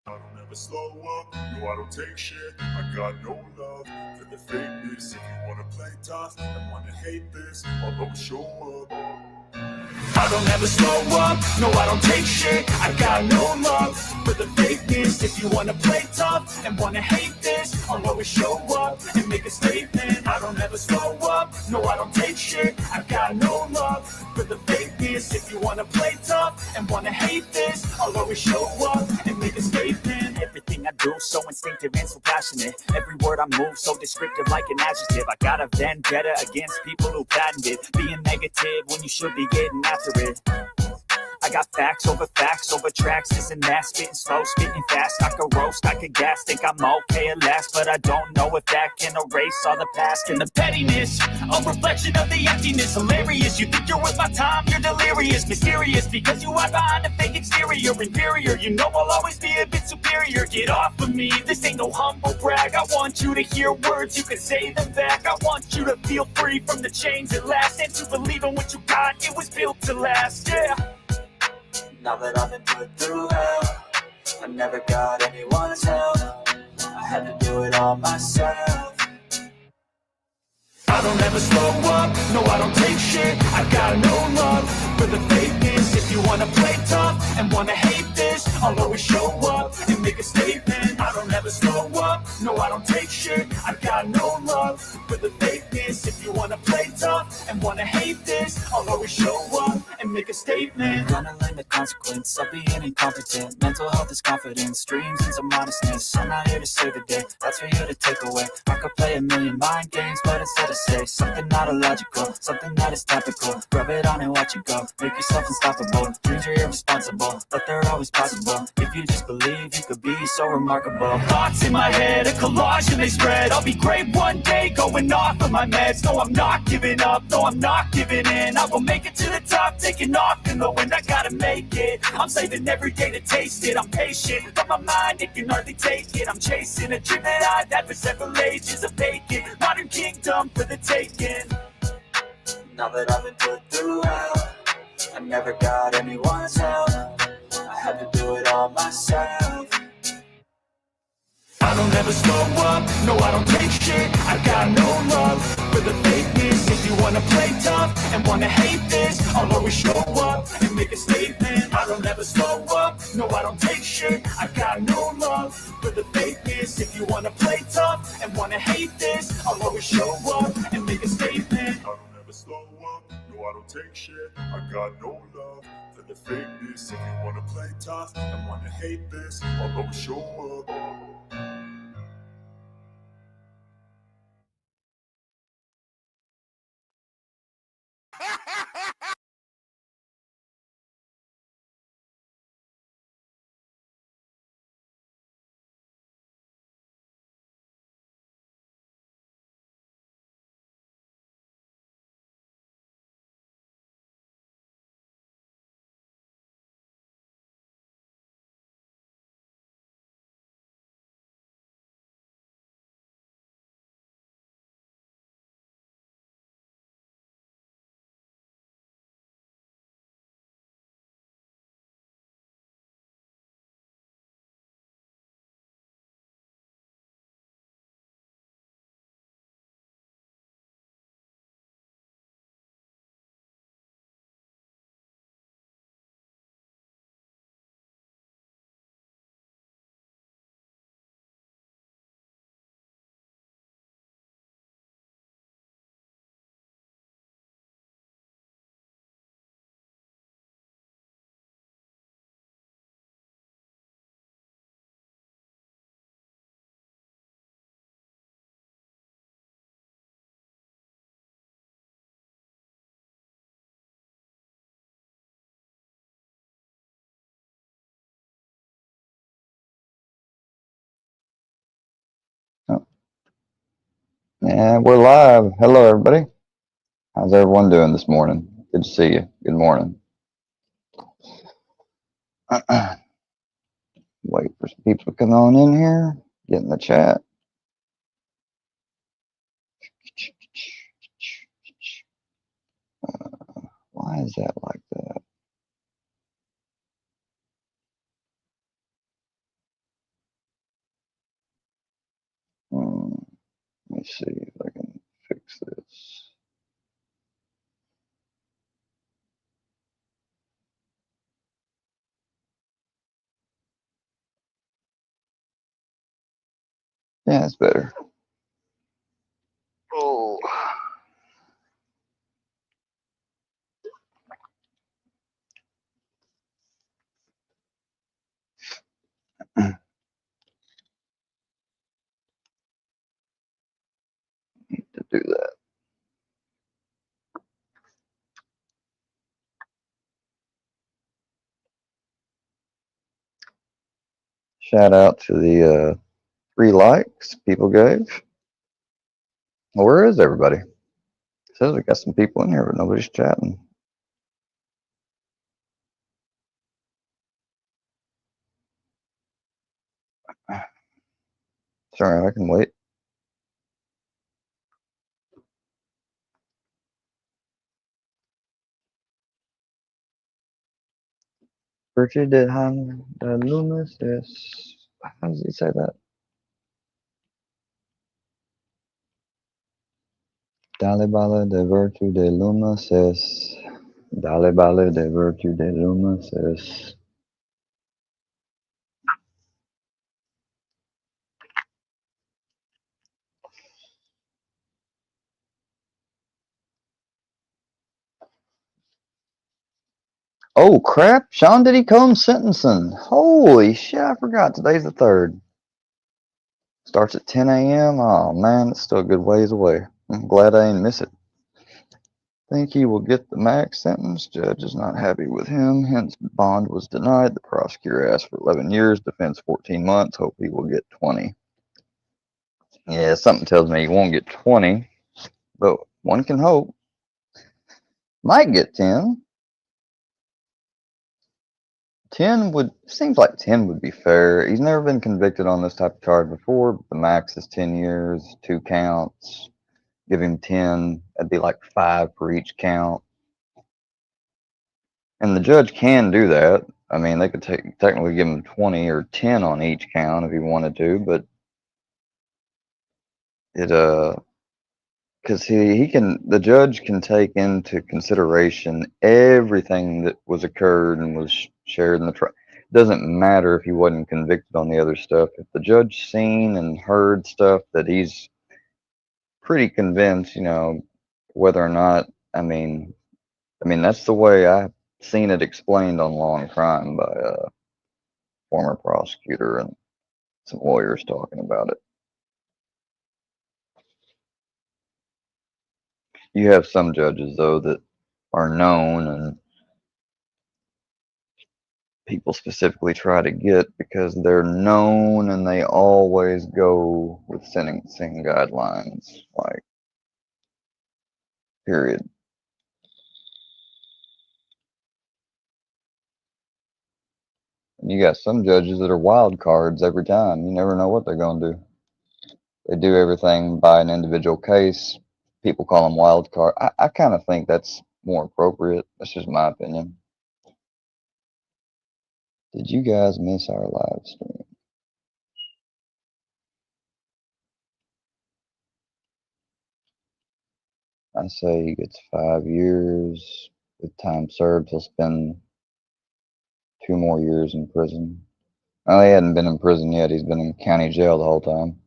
I don't ever slow up, no I don't take shit. I got no love for the fakeness. If you wanna play tough and wanna hate this, I'll always show up. I don't ever slow up, no I don't take shit. I got no love for the fakeness. If you wanna play tough and wanna hate this, I'll always show up and make a statement. I don't ever slow up, no I don't take shit. I got no love for the fakeness. If you wanna play tough and wanna hate this, I'll always show up and make a statement. Everything I do so instinctive and so passionate. Every word I move so descriptive like an adjective. I got a vendetta against people who patented being negative when you should be getting after it. I got facts over tracks, this and that, spitting slow, spitting fast. I could roast, I could gas, think I'm okay at last, but I don't know if that can erase all the past. And the pettiness, a reflection of the emptiness. Hilarious, you think you're worth my time, you're delirious. Mysterious, because you hide behind a fake exterior. Inferior, you know I'll always be a bit superior. Get off of me, this ain't no humble brag. I want you to hear words, you can say them back. I want you to feel free from the chains at last, and to believe in what you got, it was built to last, yeah. Now that I've been put through hell, I never got anyone's help. I had to do it all myself. I don't ever slow up, no I don't take shit. I got no love for the fakeness. If you wanna play tough and wanna hate this, I'll always show up and make a statement. I don't ever slow up, no I don't take shit. I got no love for the fakeness. If you wanna play tough and wanna hate this, I'll always show up and make a statement. Gonna learn the consequence of being incompetent. Mental health is confidence, dreams and some modestness. I'm not here to save the day, that's for you to take away. I could play a million mind games, but instead of say something not illogical, something that is topical. Rub it on and watch it go, make yourself unstoppable. Dreams are irresponsible, but they're always possible. If you just believe, you could be so remarkable. Thoughts in my head, a collage and they spread. I'll be great one day, going off of my meds. No, I'm not giving up, no, I'm not giving in. I will make it to the top, taking off in the wind. I gotta make it, I'm saving every day to taste it. I'm patient, but my mind, it can hardly take it. I'm chasing a dream that I've had for several ages of vacant. Modern kingdom for the taking. Now that I've been put through hell, I never got anyone's help. I had to do it all myself. I don't ever slow up, no I don't take shit. I got no love for the fakeness. If you wanna play tough and wanna hate this, I'll always show up and make a statement. I don't ever slow up, no I don't take shit. I got no love for the fakeness. If you wanna play tough and wanna hate this, I'll always show up and make a statement. I don't ever slow up, no I don't take shit. I got no love for the fakeness. If you wanna play tough and wanna hate this, I'll always show up. Yeah, we're live. Hello, everybody. How's everyone doing this morning? Good to see you. Good morning. Wait for some people to come on in here. Get in the chat. Why is that like that? Let me see if I can fix this. Yeah, it's better. Oh. Need to do that. Shout out to the 3 likes people gave. Well, where is everybody? It says we got some people in here, but nobody's chatting. Sorry, I can wait. Virtue de Han de Lumis is. How does he say that? Dale Bale de Virtue de Lumis es. Dale Bale de Virtue de Lumis es. Oh crap! Sean Diddy Combs sentencing. Holy shit! I forgot. Today's the 3rd. Starts at 10 a.m. Oh man, it's still a good ways away. I'm glad I ain't miss it. Think he will get the max sentence. Judge is not happy with him, hence bond was denied. The prosecutor asked for 11 years, defense 14 months. Hope he will get 20. Yeah, something tells me he won't get 20, but one can hope. Might get 10. 10 would seems like 10 would be fair. He's never been convicted on this type of charge before. But the max is 10 years, 2 counts. Give him 10. That'd be like 5 for each count. And the judge can do that. I mean, they could technically give him 20 or 10 on each count if he wanted to, but it because the judge can take into consideration everything that was occurred and was shared in the trial. Doesn't matter if he wasn't convicted on the other stuff. If the judge seen and heard stuff that he's pretty convinced, whether or not, I mean that's the way I've seen it explained on Law and Crime by a former prosecutor and some lawyers talking about it. You have some judges though that are known and people specifically try to get because they're known and they always go with sentencing guidelines, like, period. And you got some judges that are wild cards every time. You never know what they're going to do. They do everything by an individual case. People call them wild card. I kind of think that's more appropriate. That's just my opinion. Did you guys miss our live stream? I say he gets 5 years. With time served, he'll spend 2 more years in prison. Oh, he hadn't been in prison yet. He's been in county jail the whole time.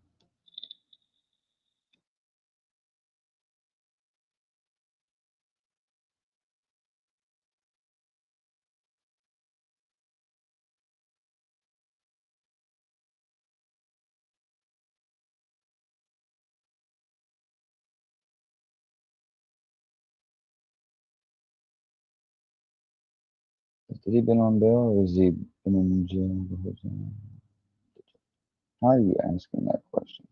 Has he been on bail or has he been in jail the whole time? How are you asking that question?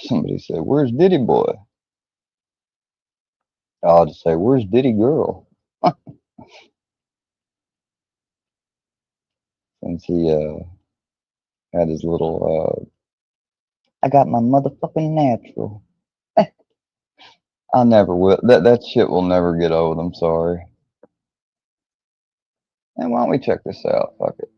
Somebody said, "Where's Diddy boy?" I'll just say, "Where's Diddy girl?" Since he had his little I got my motherfucking natural. I never will. That shit will never get old. I'm sorry. And why don't we check this out? Fuck it.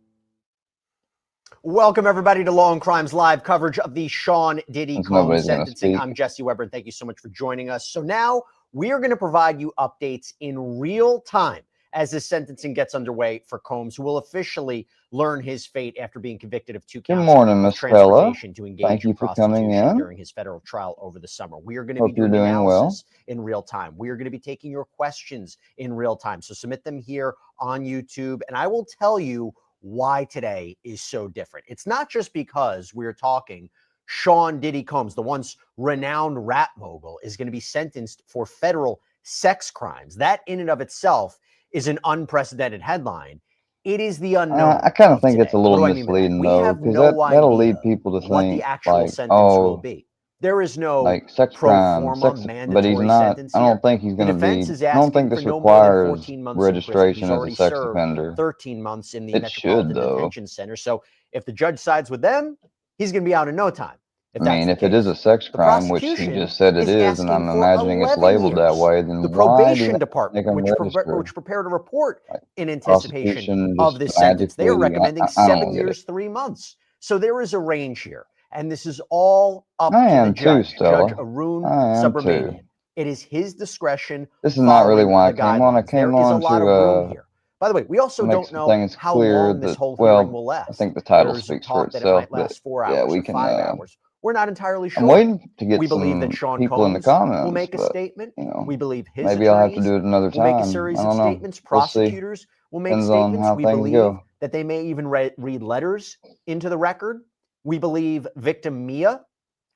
Welcome, everybody, to Law and Crimes live coverage of the Sean Diddy Since Combs nobody's gonna sentencing. speak. I'm Jesse Weber, and thank you so much for joining us. So now we are going to provide you updates in real time as this sentencing gets underway for Combs, who will officially learn his fate after being convicted of 2 Good counts morning, of Miss Fella. transportation to engage Thank in you for coming prostitution in. during his federal trial over the summer. We are going to Hope be you're doing doing well. analysis in real time. We are going to be taking your questions in real time. So submit them here on YouTube, and I will tell you why today is so different. It's not just because we're talking Sean Diddy Combs, the once renowned rap mogul, is going to be sentenced for federal sex crimes. That in and of itself is an unprecedented headline. It is the unknown. I kind of think today. it's a little What do I mean by that? misleading We though, have because no that'll idea lead people to what the think actual like, sentence will oh, be. There is no like sex pro crime, forma sex, but he's mandatory not. sentence I here. don't think he's The going to defense be. is I don't think asking for this no more than requires 14 months in prison. registration He's as a already sex served offender. 13 months in the It should Metropolitan though. Detention Center. So if the judge sides with them, he's going to be out in no time. If I that's mean, the if it is a case. sex The crime, which he prosecution just said it is, and asking I'm for imagining it's 11 labeled that years. way, then The why do probation they make department, him which register? prepared a report Like in anticipation prosecution of just this sentence, they are magically, recommending I 7 don't get it. years, 3 months. So there is a range here. And this is all up I to the am too, judge, Judge Stella. Arun I am too. Subramanian. It is his discretion. This is not really Following why I the came on. I guidelines. There came is a on lot of room here. By the way, we also make don't some know things how clear long this that, whole hearing well, will I last. think the title There's speaks for talk that it itself, might but last 4 yeah, hours we or can, 5 hours. We're not entirely I'm sure. waiting to get We believe that some Sean people in the Combs will comments, make a but, statement. you know, We believe his maybe I'll have to attorneys do it another will make a time. series I of don't know. statements. We'll see. Prosecutors will make Depends on statements. how We things believe go. that they may even read letters into the record. We believe victim Mia,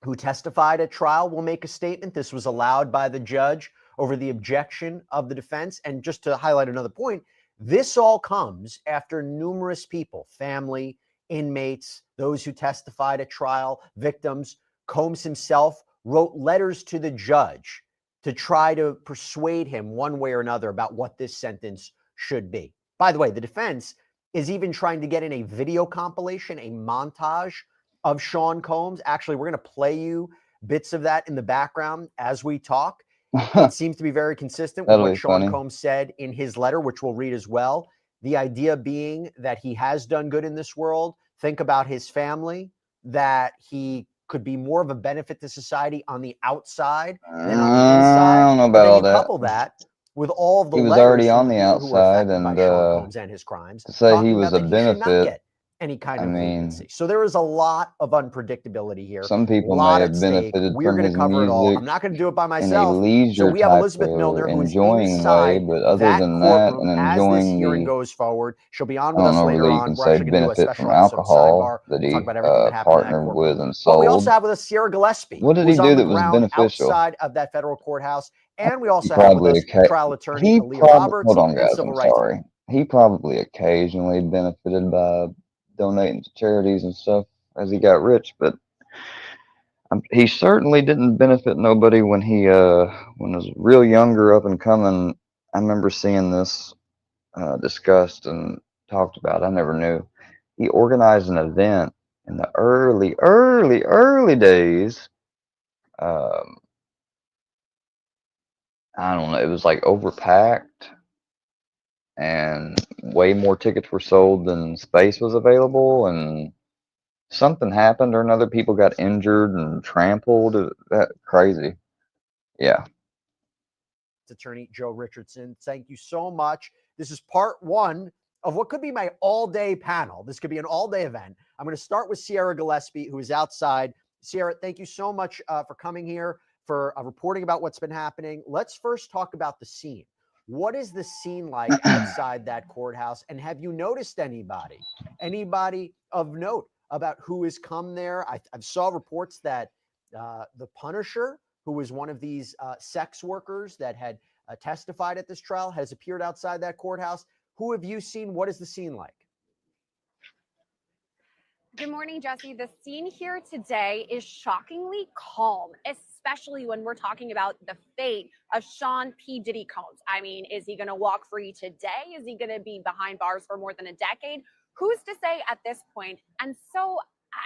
who testified at trial, will make a statement. This was allowed by the judge over the objection of the defense. And just to highlight another point, this all comes after numerous people, family, inmates, those who testified at trial, victims. Combs himself wrote letters to the judge to try to persuade him one way or another about what this sentence should be. By the way, the defense is even trying to get in a video compilation, a montage of Sean Combs. Actually, we're going to play you bits of that in the background as we talk. It seems to be very consistent with That'll what be Sean funny. Combs said in his letter, which we'll read as well. The idea being that he has done good in this world. Think about his family, that he could be more of a benefit to society on the outside than on the inside. I don't know But about then all you that. couple that with all of the He was letters already from on the the people who were outside, affected by and Sean Combs and his crimes, to say he talking was about a that he should not benefit, get any kind I of mean, leniency. So there is a lot of unpredictability here. some people lot may at have stake. benefited We're from going to his cover it all. music I'm not going to do it by in a myself. So leisure we have type Elizabeth of Milner, who is enjoying way, inside but other that than that, courtroom and as this enjoying hearing the, goes forward. She'll be on I with don't us know later whether you on. can We're say actually going to do a benefit special from episode alcohol sidebar. that We'll talk he about everything that happened in that partnered courtroom. with and But we sold. also have with us Sierra Gillespie, What did he who's on do the that was ground beneficial? outside of that federal courthouse. And we also have with Probably us trial attorney he Aaliyah probably, Roberts hold on and guys, civil I'm rights. sorry. He probably occasionally benefited by donating to charities and stuff as he got rich, but he certainly didn't benefit nobody when he was real younger, up and coming. I remember seeing this discussed and talked about. I never knew. He organized an event in the early days. Um, I don't know. It was like overpacked, and way more tickets were sold than space was available, and something happened or another. People got injured and trampled. That crazy. Yeah. Attorney Joe Richardson, thank you so much. This is part one of what could be my all-day panel. This could be an all-day event. I'm going to start with Sierra Gillespie, who is outside. Sierra, thank you so much for coming here, for reporting about what's been happening. Let's first talk about the scene. What is the scene like outside that courthouse? And have you noticed anybody of note about who has come there? I saw reports that the Punisher, who was one of these sex workers that had testified at this trial, has appeared outside that courthouse. Who have you seen? What is the scene like? Good morning, Jesse. The scene here today is shockingly calm, especially when we're talking about the fate of Sean P. Diddy Combs. I mean, is he going to walk free today? Is he going to be behind bars for more than a decade? Who's to say at this point? And so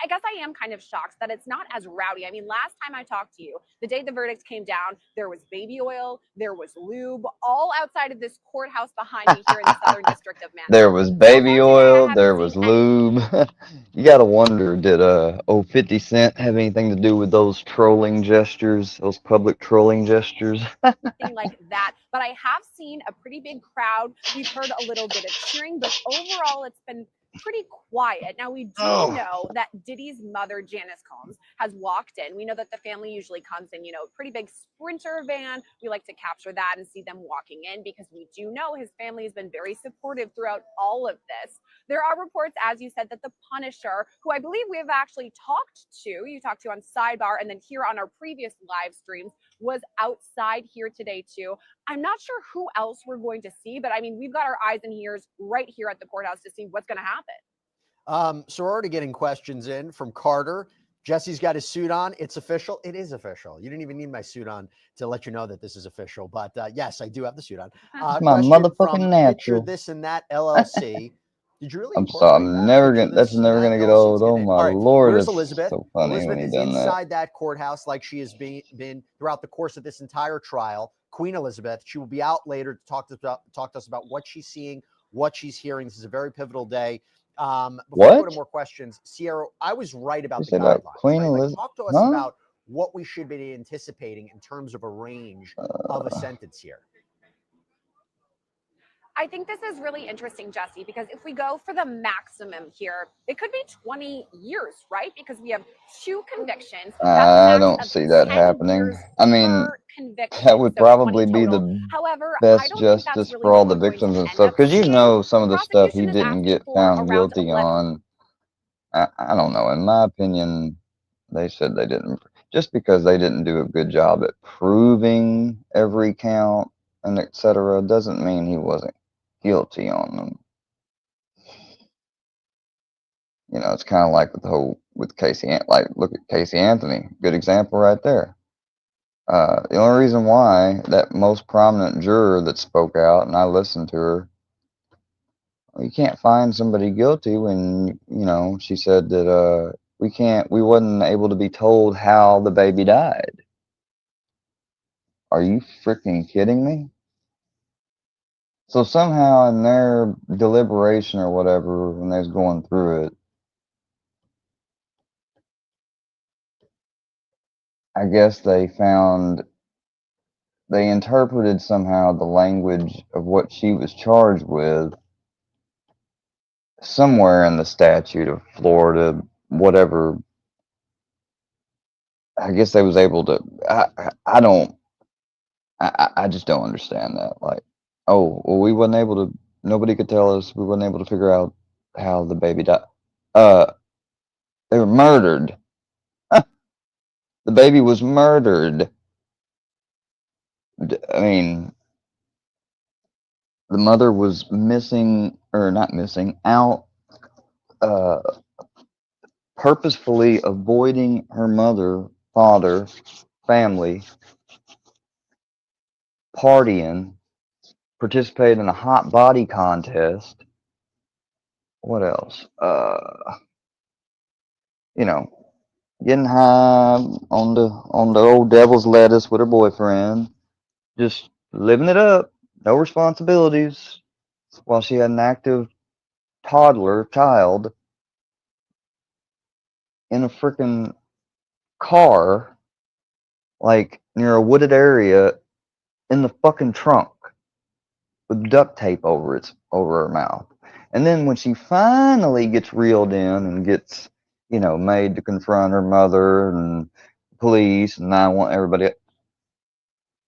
I guess I am kind of shocked that it's not as rowdy. I mean, last time I talked to you, the day the verdict came down, there was baby oil, there was lube, all outside of this courthouse behind me here in the Southern District of Manhattan. There was So baby far today, I oil, haven't there seen was any. lube. You gotta wonder, did 50 Cent have anything to do with those trolling gestures, those public trolling gestures? Thing like that, but I have seen a pretty big crowd. We've heard a little bit of cheering, but overall it's been pretty quiet. Now we do know that Diddy's mother, Janice Combs, has walked in. We know that the family usually comes in, a pretty big Sprinter van. We like to capture that and see them walking in because we do know his family has been very supportive throughout all of this. There are reports, as you said, that the Punisher, who I believe we have actually talked to, you talked to on Sidebar and then here on our previous live streams, was outside here today too. I'm not sure who else we're going to see, but I mean, we've got our eyes and ears right here at the courthouse to see what's going to happen. So we're already getting questions in from Carter. Jesse's got his suit on. It's official. It is official. You didn't even need my suit on to let you know that this is official. But yes, I do have the suit on. It's my motherfucking natural. Picture This and That LLC. Did you really? I'm sorry. I'm never gonna. That's never gonna get old. Oh my lord, Where's that's Elizabeth? so funny Elizabeth when he is done inside that courthouse like she has been throughout the course of this entire trial. Queen Elizabeth. She will be out later to talk to us about what she's seeing, what she's hearing. This is a very pivotal day. Before we go to more questions, Sierra, I was right about the guidelines. Queen right? Elizabeth. Talk to us about what we should be anticipating in terms of a range of a sentence here. I think this is really interesting, Jesse, because if we go for the maximum here, it could be 20 years, right? Because we have 2 convictions. I don't see that happening. I mean, that would probably be the best justice for all the victims and stuff. Because some of the stuff he didn't get found guilty on. I don't know. In my opinion, they said they didn't. Just because they didn't do a good job at proving every count and etc. doesn't mean he wasn't guilty on them. It's kind of like with Casey, look at Casey Anthony, good example right there. The only reason why that most prominent juror that spoke out, and I listened to her, you can't find somebody guilty when, she said that we wasn't able to be told how the baby died. Are you freaking kidding me? So somehow in their deliberation or whatever, when they was going through it, I guess they interpreted somehow the language of what she was charged with somewhere in the statute of Florida, whatever. I guess they was able to, I just don't understand that. Like, oh, well, we wasn't able to, nobody could tell us, we wasn't able to figure out how the baby died. They were murdered. The baby was murdered. I mean, the mother was missing, or not missing, out, purposefully avoiding her mother, father, family, partying, participated in a hot body contest. What else? Getting high on the old devil's lettuce with her boyfriend, just living it up, no responsibilities, while she had an active child in a freaking car, like near a wooded area, in the fucking trunk with duct tape over her mouth. And then when she finally gets reeled in and gets, made to confront her mother and police and 911, everybody.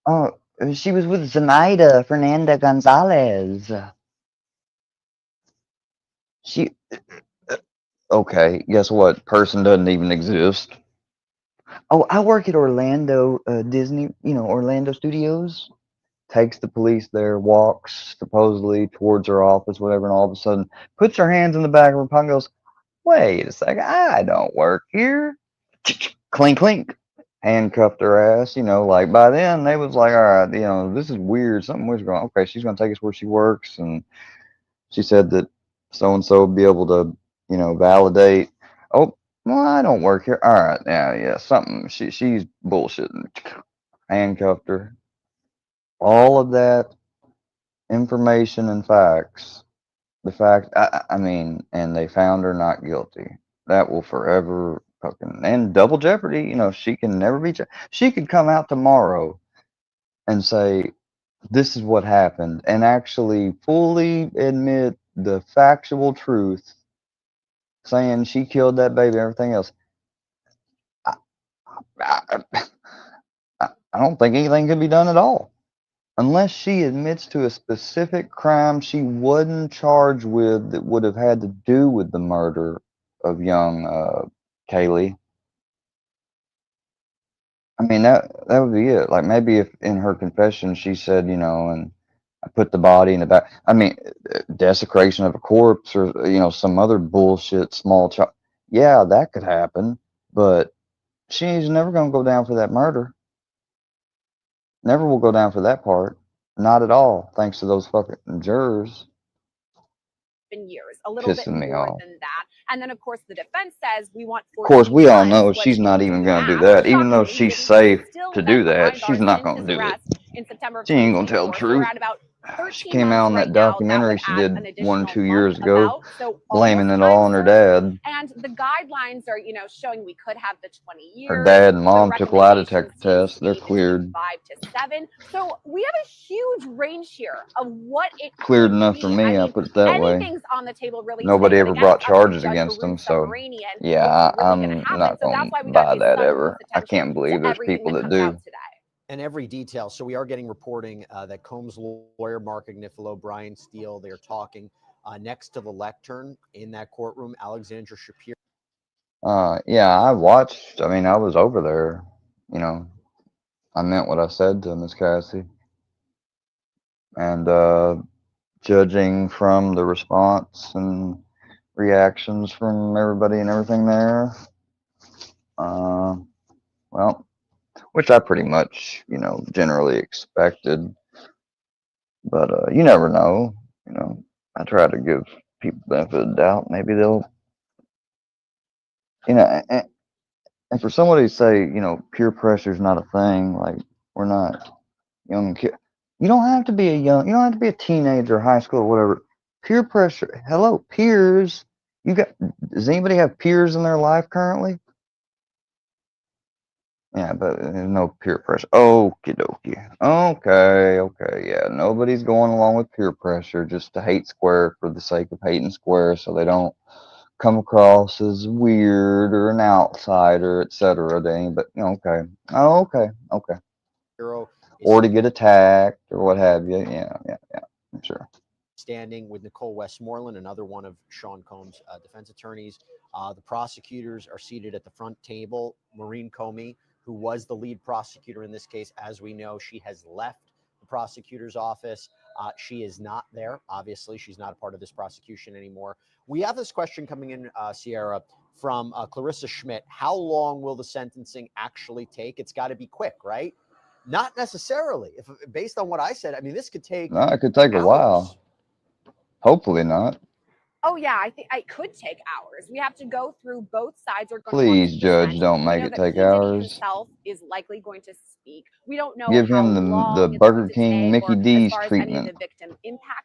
Oh, she was with Zenaida Fernanda Gonzalez. Okay, guess what? Person doesn't even exist. Oh, I work at Orlando Disney, Orlando Studios. Takes the police there, walks supposedly towards her office, whatever, and all of a sudden puts her hands in the back of her pocket and goes, Wait a second, I don't work here. Clink, clink. Handcuffed her ass, like by then they was like, all right, this is weird. Something was going. Okay, she's gonna take us where she works, and she said that so and so would be able to, validate. Oh, well, I don't work here. All right, yeah, something. She's bullshitting. Handcuffed her. All of that information and facts. The fact, I mean, and they found her not guilty. That will forever fucking, and double jeopardy. She can never be. She could come out tomorrow and say, "This is what happened," and actually fully admit the factual truth, saying she killed that baby and everything else. I, I, I don't think anything could be done at all. Unless she admits to a specific crime she wasn't charged with that would have had to do with the murder of young Kaylee. I mean, that would be it. Like maybe if in her confession she said, and I put the body in the back. I mean, desecration of a corpse or some other bullshit small child. Yeah, that could happen, but she's never gonna go down for that murder. Never will go down for that part. Not at all, thanks to those fucking jurors. Years, a little bit Pissing me more off. than that. And then, of course, the defense says we want. Of course, we all know what she's she not did even to going to do Matt. that. Even though Shockingly, she's Diddy safe still to been do that, behind she's not bars going since to do his it. arrest in September of She ain't going to tell the 2024. So we're truth. at about She 13 came out in months that right now. That documentary would she add did an 1 or additional 2 years month ago, about. So blaming almost it all time on her served. dad. And the guidelines are, showing we could have the 20 years. Her dad and mom the took a lie recommendation detector seems test. to They're be between cleared. 5 to 7. So we have a huge range here of what it Cleared could enough be. for me, I I mean, put it that way. anything's on the table really Nobody today. But ever again, brought it's up to charges Judge against Arun him, so Subramanian yeah, what's really going I'm to happen. not So going that's to why we got to buy pay that such ever. close I attention can't believe to there's everything people that that comes do. out today. And every detail. So we are getting reporting that Combs' lawyer, Mark Agnifilo, Brian Steele, they're talking next to the lectern in that courtroom. Alexandra Shapiro. Yeah, I watched. I mean, I was over there. I meant what I said to Miss Cassie. And judging from the response and reactions from everybody and everything there, well, which I pretty much, generally expected. But you never know. I try to give people the benefit of the doubt. Maybe they'll, and for somebody to say, peer pressure is not a thing. Like we're not young kids. You don't have to be you don't have to be a teenager, high school, or whatever. Peer pressure. Hello, peers. Does anybody have peers in their life currently? Yeah, but there's no peer pressure. Okie dokie. Okay, yeah. Nobody's going along with peer pressure just to hate Square for the sake of hating Square so they don't come across as weird or an outsider, etc. to anybody. Okay. Okay. Or to get attacked or what have you. Yeah, I'm sure. Standing with Nicole Westmoreland, another one of Sean Combs' defense attorneys. The prosecutors are seated at the front table. Maureen Comey, who was the lead prosecutor in this case, as we know, she has left the prosecutor's office. She is not there. Obviously, she's not a part of this prosecution anymore. We have this question coming in, Sierra, from Clarissa Schmidt. How long will the sentencing actually take? It's got to be quick, right? Not necessarily. If based on what I said, I mean, this could take. No, it could take hours. a while. Hopefully not. Oh yeah, I think it could take hours. We have to go through both sides. Are going Please, to Judge, don't make it take hours. Himself is likely going to speak. We don't know. Give him the Burger King Mickey D's treatment.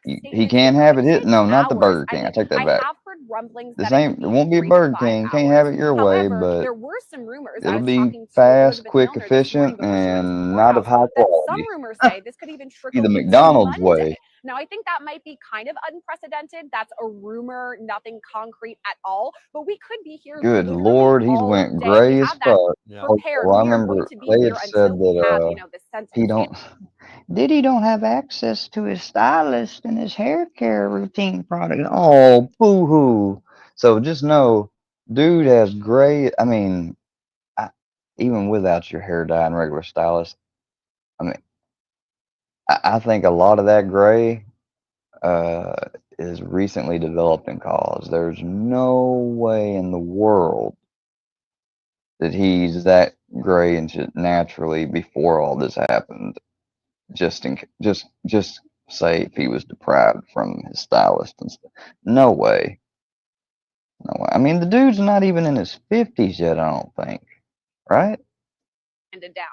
He can't have it hit. No, not the Burger King. I take that back. I have heard rumblings. This ain't. It won't be a Burger King. Can't have it your way, but there were some rumors. it'll be fast, quick, efficient, and not of high quality. Some rumors say this could even trickle the McDonald's way. Now, I think that might be kind of unprecedented. That's a rumor, nothing concrete at all. But we could be here. Good Lord, he's went gray as fuck. Well, I remember they had said that he don't. Diddy don't have access to his stylist and his hair care routine product. Oh, boo-hoo. So just know, dude has gray. I mean, even without your hair dye and regular stylist, I mean, I think a lot of that gray is recently developing cause. There's no way in the world that he's that gray and shit naturally before all this happened. Just say if he was deprived from his stylist and stuff. No way. No way. I mean, the dude's not even in his 50s yet, I don't think. Right? Handed down.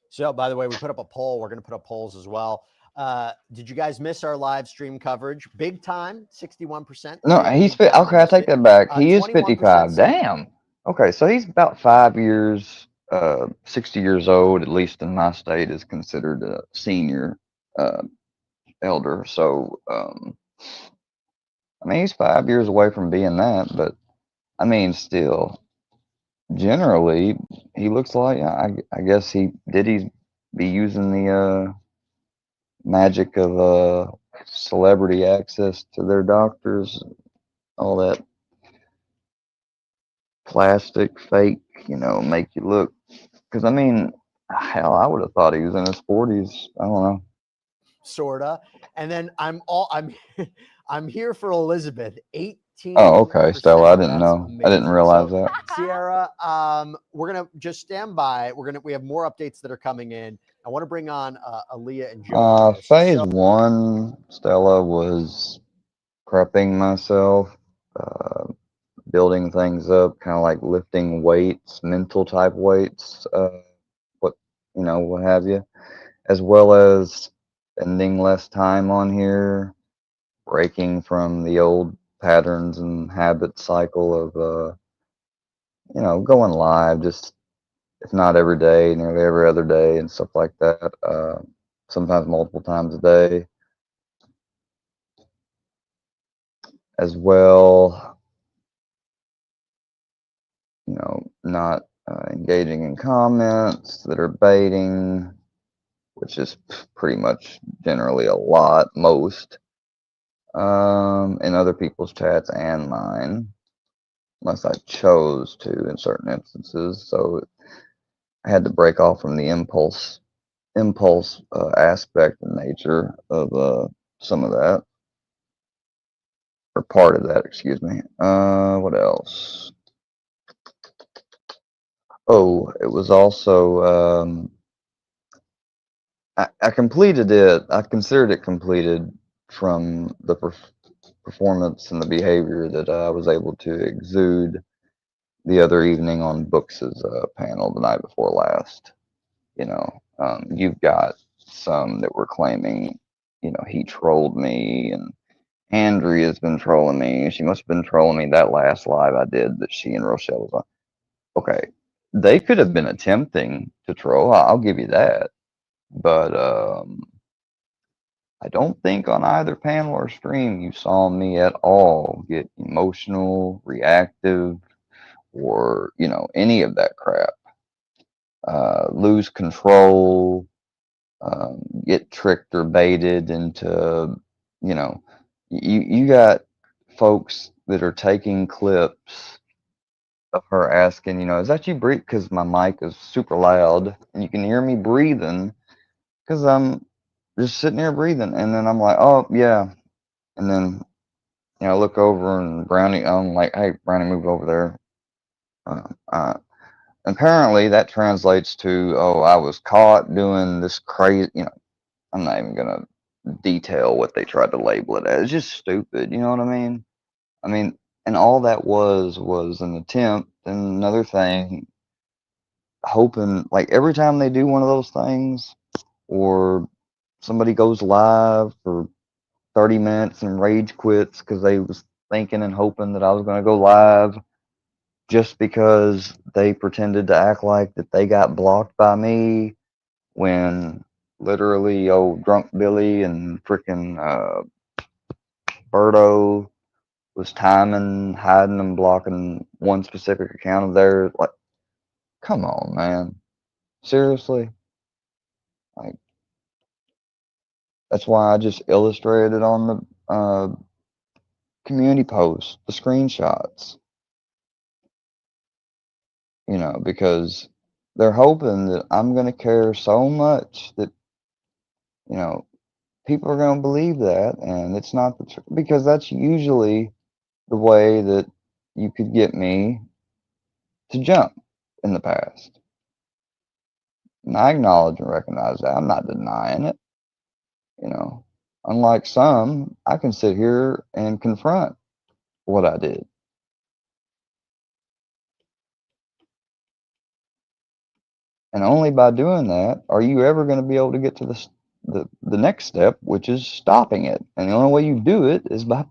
So, by the way, we put up a poll. We're going to put up polls as well. Did you guys miss our live stream coverage? Big time, 61%. No, he's fit. Okay, I take that back. He is 21% 55. saying- Damn. Okay, so he's about 5 years, 60 years old, at least in my state, is considered a senior elder. So, I mean, he's 5 years away from being that, but I mean, still, generally, he looks like, I guess he'd be using the magic of celebrity access to their doctors, all that plastic fake, make you look. Because I mean, hell, I would have thought he was in his 40s. I don't know. Sorta. And then I'm I'm here for Elizabeth. 18. Oh, okay, Stella. I didn't know. I didn't realize that. Sierra, we're gonna just stand by. We have more updates that are coming in. I want to bring on Aaliyah and Joe. on this. Phase So- 1, Stella, was prepping myself, building things up, kind of like lifting weights, mental type weights, what have you, as well as spending less time on here, breaking from the old patterns and habit cycle of, going live, just if not every day, nearly every other day and stuff like that. Sometimes multiple times a day. As well, not engaging in comments that are baiting, which is pretty much generally a lot, most, in other people's chats and mine, unless I chose to in certain instances. So I had to break off from the impulse aspect and nature of some of that, or part of that, excuse me. What else? Oh, it was also, I completed it. I considered it completed from the performance and the behavior that I was able to exude the other evening on Books' panel the night before last. You've got some that were claiming, he trolled me, and Andrea's been trolling me. She must have been trolling me that last live I did that she and Rochelle was on. Okay, they could have been attempting to troll. I'll give you that. But I don't think on either panel or stream you saw me at all get emotional, reactive, or any of that crap. Lose control, get tricked or baited into, you got folks that are taking clips of her asking, is that you breathe? Because my mic is super loud and you can hear me breathing because I'm just sitting there breathing. And then I'm like, oh, yeah. And then, I look over and Brownie, I'm like, hey, Brownie, move over there. Apparently that translates to, oh, I was caught doing this crazy, I'm not even going to detail what they tried to label it as. It's just stupid. You know what I mean? And all that was an attempt and another thing, hoping, like every time they do one of those things or somebody goes live for 30 minutes and rage quits because they was thinking and hoping that I was going to go live just because they pretended to act like that they got blocked by me when literally old drunk Billy and freaking Berto was timing, hiding and blocking one specific account of theirs. Like, come on, man. Seriously? Like, that's why I just illustrated on the community post, the screenshots. Because they're hoping that I'm going to care so much that, people are going to believe that, and it's not the truth, because that's usually the way that you could get me to jump in the past. And I acknowledge and recognize that. I'm not denying it. You know, unlike some, I can sit here and confront what I did. And only by doing that are you ever going to be able to get to the next step, which is stopping it. And the only way you do it is by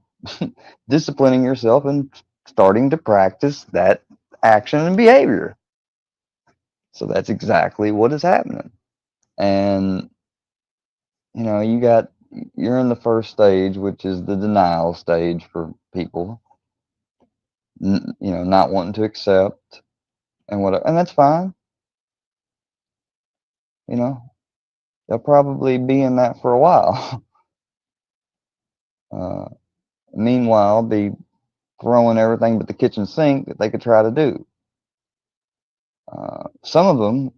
disciplining yourself and starting to practice that action and behavior. So that's exactly what is happening. And you're in the first stage, which is the denial stage for people, not wanting to accept and whatever, and that's fine. They'll probably be in that for a while. Meanwhile, be throwing everything but the kitchen sink that they could try to do. Some of them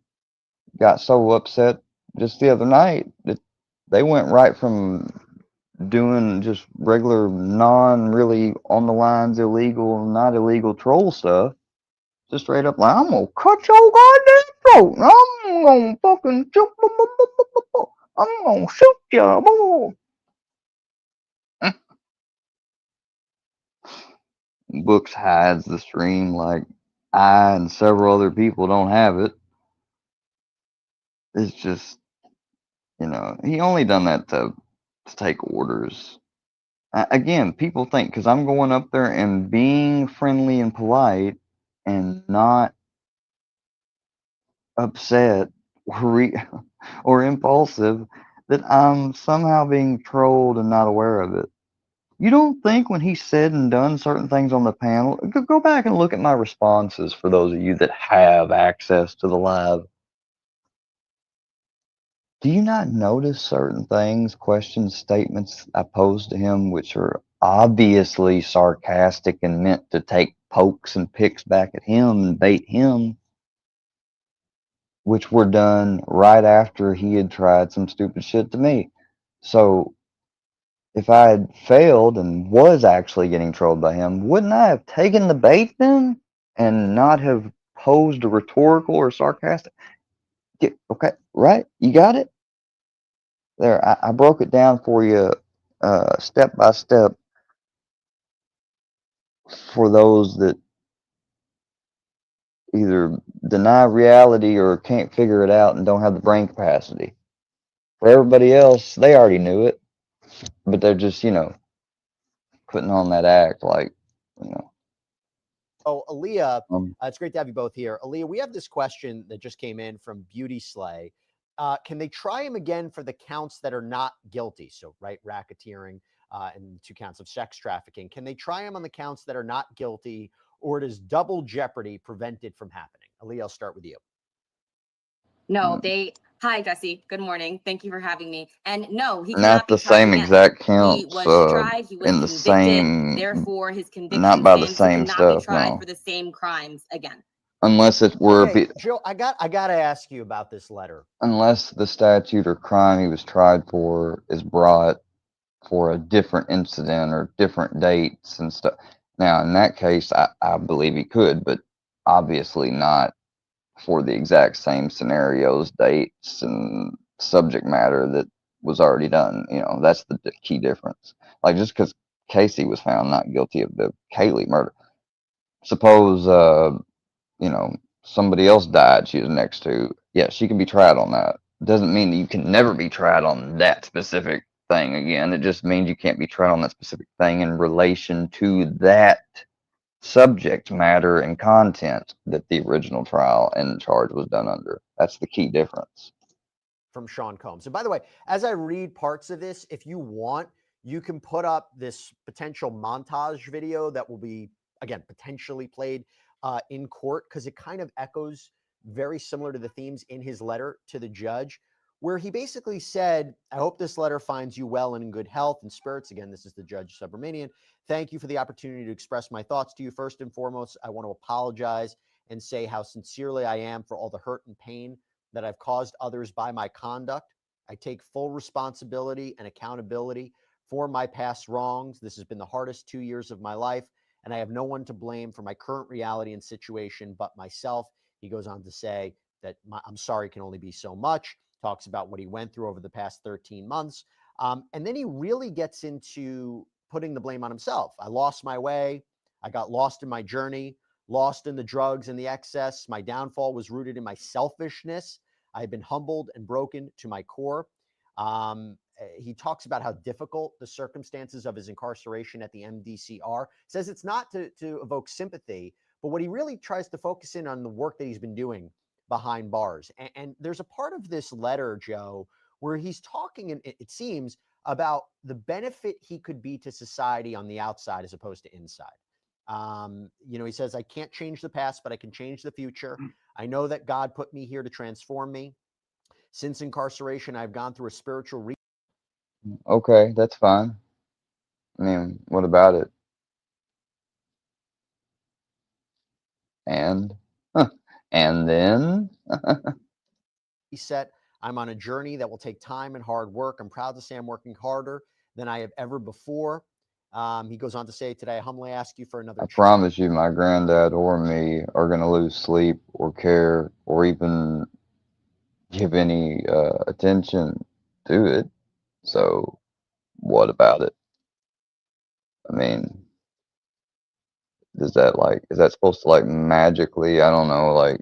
got so upset just the other night that they went right from doing just regular, really on the lines illegal, not illegal troll stuff, just straight up like, I'm gonna cut your goddamn throat. I'm gonna fucking shoot. I'm gonna shoot you. Books hides the stream like I and several other people don't have it. It's just, he only done that to take orders. Again, people think because I'm going up there and being friendly and polite and not upset or impulsive that I'm somehow being trolled and not aware of it. You don't think when he said and done certain things on the panel, go back and look at my responses for those of you that have access to the live. Do you not notice certain things, questions, statements I posed to him, which are obviously sarcastic and meant to take pokes and picks back at him and bait him, which were done right after he had tried some stupid shit to me? So if I had failed and was actually getting trolled by him, wouldn't I have taken the bait then and not have posed a rhetorical or sarcastic? Okay, right? You got it? There, I broke it down for you step by step for those that either deny reality or can't figure it out and don't have the brain capacity. For everybody else, they already knew it, but they're just, putting on that act like, you know. Oh, Aaliyah, it's great to have you both here. Aaliyah, we have this question that just came in from Beauty Slay. Can they try him again for the counts that are not guilty? So, right, racketeering and 2 counts of sex trafficking. Can they try him on the counts that are not guilty, or does double jeopardy prevent it from happening? Aaliyah, I'll start with you. No, hi, Jesse. Good morning. Thank you for having me. And no, he not the same exact counts. He was tried. He was in the convicted. Same, therefore, his conviction not by the stands. same He cannot stuff. be tried No. for the same crimes again. Unless it were, Okay, Joe, I got to ask you about this letter. Unless the statute or crime he was tried for is brought for a different incident or different dates and stuff. Now, in that case, I believe he could, but obviously not for the exact same scenarios, dates, and subject matter that was already done. That's the key difference. Like, just because Casey was found not guilty of the Kaylee murder, suppose, somebody else died she was next to, yeah, she can be tried on that. Doesn't mean that you can never be tried on that specific thing again. It just means you can't be tried on that specific thing in relation to that subject matter and content that the original trial and charge was done under. That's the key difference. From Sean Combs. And by the way, as I read parts of this, if you want, you can put up this potential montage video that will be, again, potentially played in court, because it kind of echoes very similar to the themes in his letter to the judge, where he basically said, I hope this letter finds you well and in good health and spirits. Again, this is the Judge Subramanian. Thank you for the opportunity to express my thoughts to you. First and foremost, I want to apologize and say how sincerely I am for all the hurt and pain that I've caused others by my conduct. I take full responsibility and accountability for my past wrongs. This has been the hardest 2 years of my life, and I have no one to blame for my current reality and situation but myself. He goes on to say that I'm sorry can only be so much, talks about what he went through over the past 13 months. And then he really gets into putting the blame on himself. I lost my way. I got lost in my journey, lost in the drugs and the excess. My downfall was rooted in my selfishness. I had been humbled and broken to my core. He talks about how difficult the circumstances of his incarceration at the MDCR. Says it's not to evoke sympathy, but what he really tries to focus in on the work that he's been doing behind bars. And there's a part of this letter, Joe, where he's talking, and it seems, about the benefit he could be to society on the outside as opposed to inside. He says, I can't change the past, but I can change the future. I know that God put me here to transform me. Since incarceration, I've gone through a spiritual Okay, that's fine. I mean, what about it? And and then reset. I'm on a journey that will take time and hard work. I'm proud to say I'm working harder than I have ever before. He goes on to say, today, I humbly ask you for another I chance. promise you, my granddad or me are going to lose sleep or care or even give any attention to it. So, what about it? I mean, is that supposed to magically, I don't know,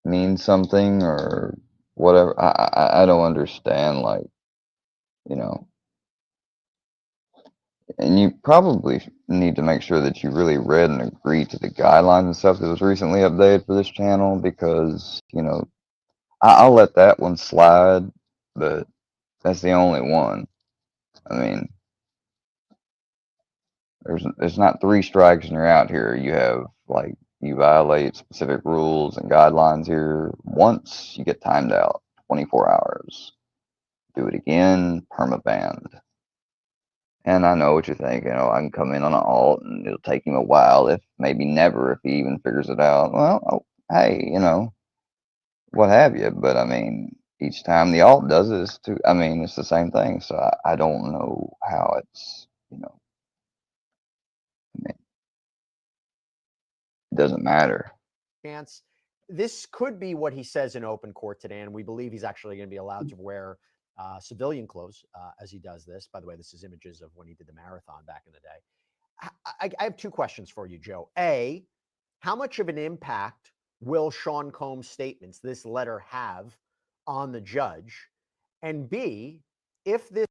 mean something or whatever? I don't understand, you know. And you probably need to make sure that you really read and agree to the guidelines and stuff that was recently updated for this channel because, I'll let that one slide, but that's the only one. I mean, there's not 3 strikes and you're out here. You have you violate specific rules and guidelines here once, you get timed out 24 hours. Do it again, permabanned. And I know what you're thinking. Oh, I can come in on an alt and it'll take him a while, if maybe never, if he even figures it out. Well, hey, what have you. But I mean, each time the alt does this too, I mean, it's the same thing. So I don't know how it's, I mean, it doesn't matter. Chance. This could be what he says in open court today, and we believe he's actually going to be allowed to wear civilian clothes as he does this. By the way, this is images of when he did the marathon back in the day. I have 2 questions for you, Joe. A, how much of an impact will Sean Combs' statements, this letter, have on the judge? And B, if this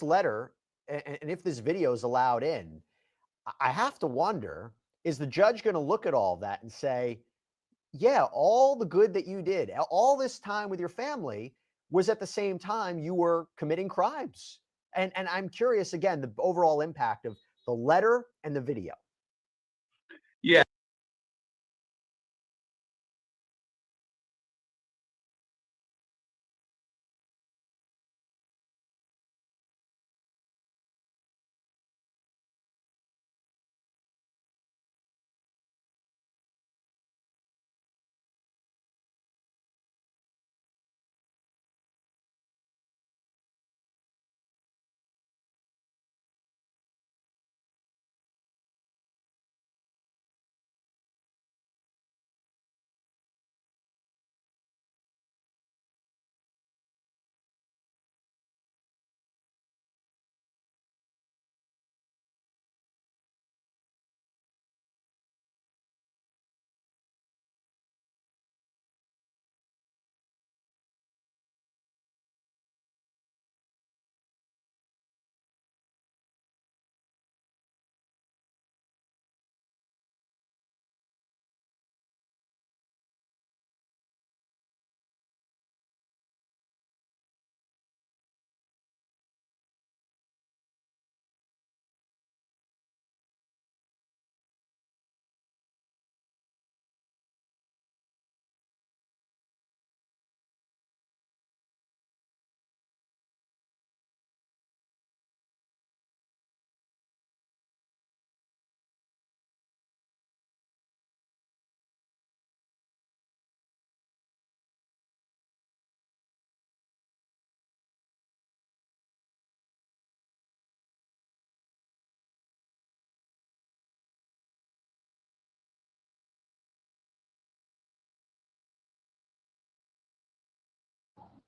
letter and if this video is allowed in, I have to wonder, is the judge going to look at all that and say, yeah, all the good that you did, all this time with your family was at the same time you were committing crimes? And I'm curious, again, the overall impact of the letter and the video. Yeah,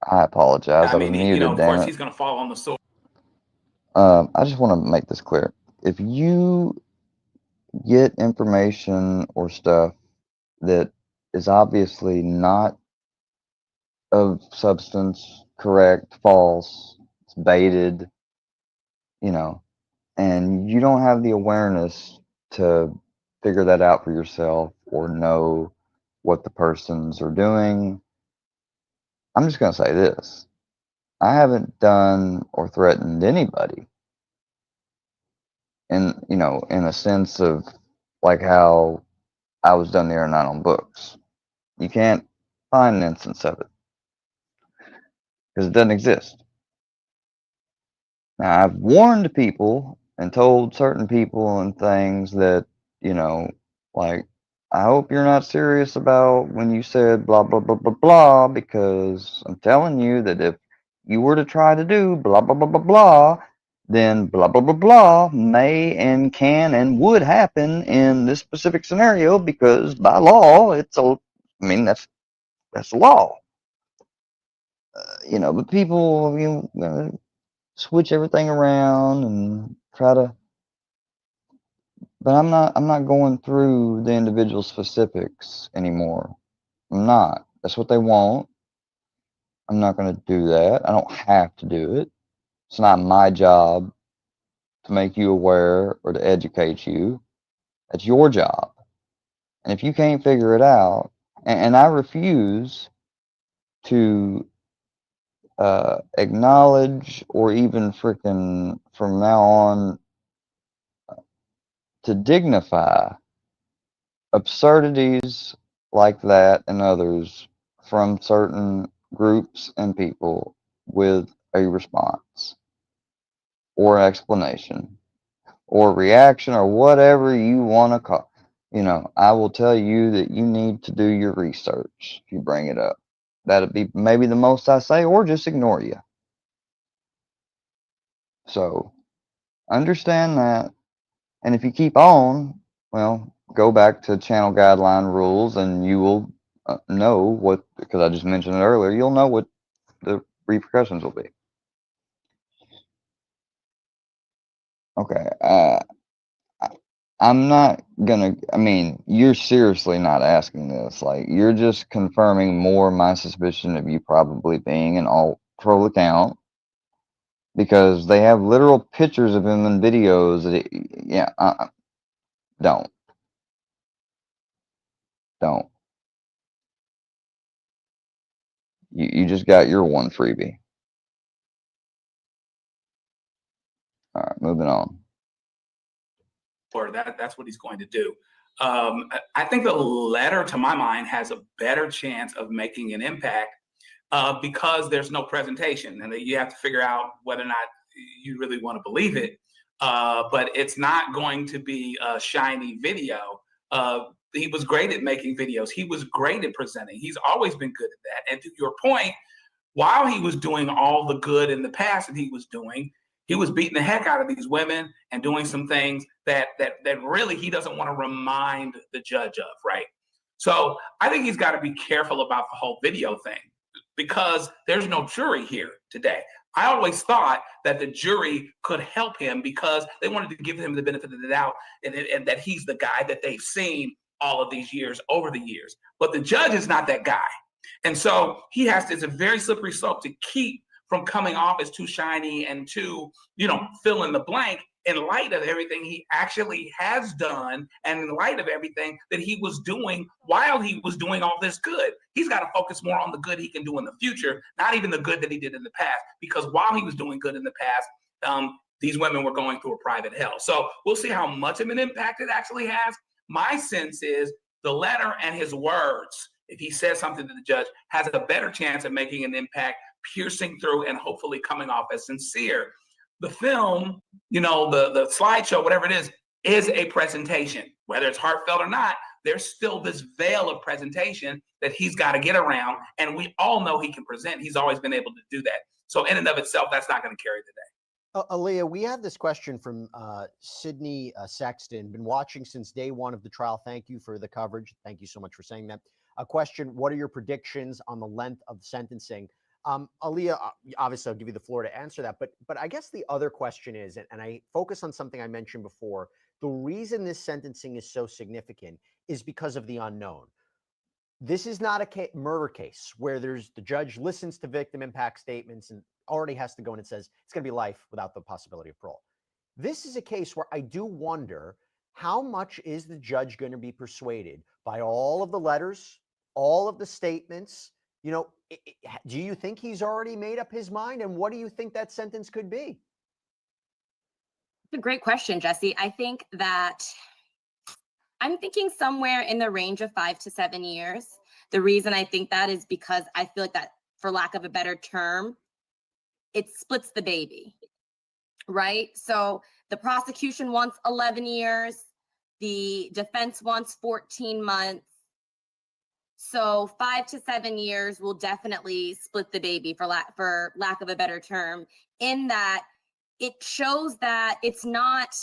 I apologize. I I was mean, you know, muted, of damn course, it. he's going to fall on the sword. I just want to make this clear. If you get information or stuff that is obviously not of substance, correct, false, it's baited, you know, and you don't have the awareness to figure that out for yourself or know what the persons are doing, I'm just going to say this. I haven't done or threatened anybody in a sense of like how I was done the other night on books. You can't find an instance of it because it doesn't exist. Now, I've warned people and told certain people and things that, like, I hope you're not serious about when you said blah, blah, blah, blah, blah, because I'm telling you that if you were to try to do blah, blah, blah, blah, blah, then blah, blah, blah, blah may and can and would happen in this specific scenario because by law, that's the law. But people, switch everything around and try to, but I'm not going through the individual specifics anymore. I'm not. That's what they want. I'm not going to do that. I don't have to do it. It's not my job to make you aware or to educate you. That's your job. And if you can't figure it out, and I refuse to acknowledge or even freaking from now on to dignify absurdities like that and others from certain groups and people with a response or explanation or reaction or whatever you want to call. I will tell you that you need to do your research if you bring it up. That'd be maybe the most I say, or just ignore you. So understand that. And if you keep on, well, go back to channel guideline rules and you will know what, because I just mentioned it earlier, you'll know what the repercussions will be. Okay. I'm not gonna, I mean, you're seriously not asking this. Like, you're just confirming more my suspicion of you probably being an alt troll account because they have literal pictures of him and videos that, don't. Don't. You just got your one freebie. All right, moving on. Or that's what he's going to do. I think the letter, to my mind, has a better chance of making an impact because there's no presentation, and you have to figure out whether or not you really want to believe it. But it's not going to be a shiny video. He was great at making videos. He was great at presenting. He's always been good at that. And to your point, while he was doing all the good in the past that he was doing, he was beating the heck out of these women and doing some things that really he doesn't want to remind the judge of, right? So I think he's got to be careful about the whole video thing because there's no jury here today. I always thought that the jury could help him because they wanted to give him the benefit of the doubt and that he's the guy that they've seen all of these years, over the years. But the judge is not that guy. And so he has to, it's a very slippery slope to keep from coming off as too shiny and too, fill in the blank in light of everything he actually has done and in light of everything that he was doing while he was doing all this good. He's got to focus more on the good he can do in the future, not even the good that he did in the past, because while he was doing good in the past, these women were going through a private hell. So we'll see how much of an impact it actually has. My sense is the letter and his words, if he says something to the judge, has a better chance of making an impact, piercing through and hopefully coming off as sincere. The film, the slideshow, whatever it is a presentation. Whether it's heartfelt or not, there's still this veil of presentation that he's got to get around. And we all know he can present. He's always been able to do that. So in and of itself, that's not going to carry the day. Aaliyah, we had this question from Sydney Sexton. Been watching since day one of the trial. Thank you for the coverage. Thank you so much for saying that. A question: what are your predictions on the length of sentencing? Aaliyah, obviously, I'll give you the floor to answer that. But I guess the other question is, and I focus on something I mentioned before, the reason this sentencing is so significant is because of the unknown. This is not a murder case where the judge listens to victim impact statements and already has to go in and says it's going to be life without the possibility of parole. This is a case where I do wonder, how much is the judge going to be persuaded by all of the letters, all of the statements? You know, do you think he's already made up his mind? And what do you think that sentence could be? It's a great question, Jesse. I think that I'm thinking somewhere in the range of 5 to 7 years. The reason I think that is because I feel like that, for lack of a better term, it splits the baby, right? So the prosecution wants 11 years. The defense wants 14 months. So 5 to 7 years will definitely split the baby, for lack of a better term, in that it shows that it's not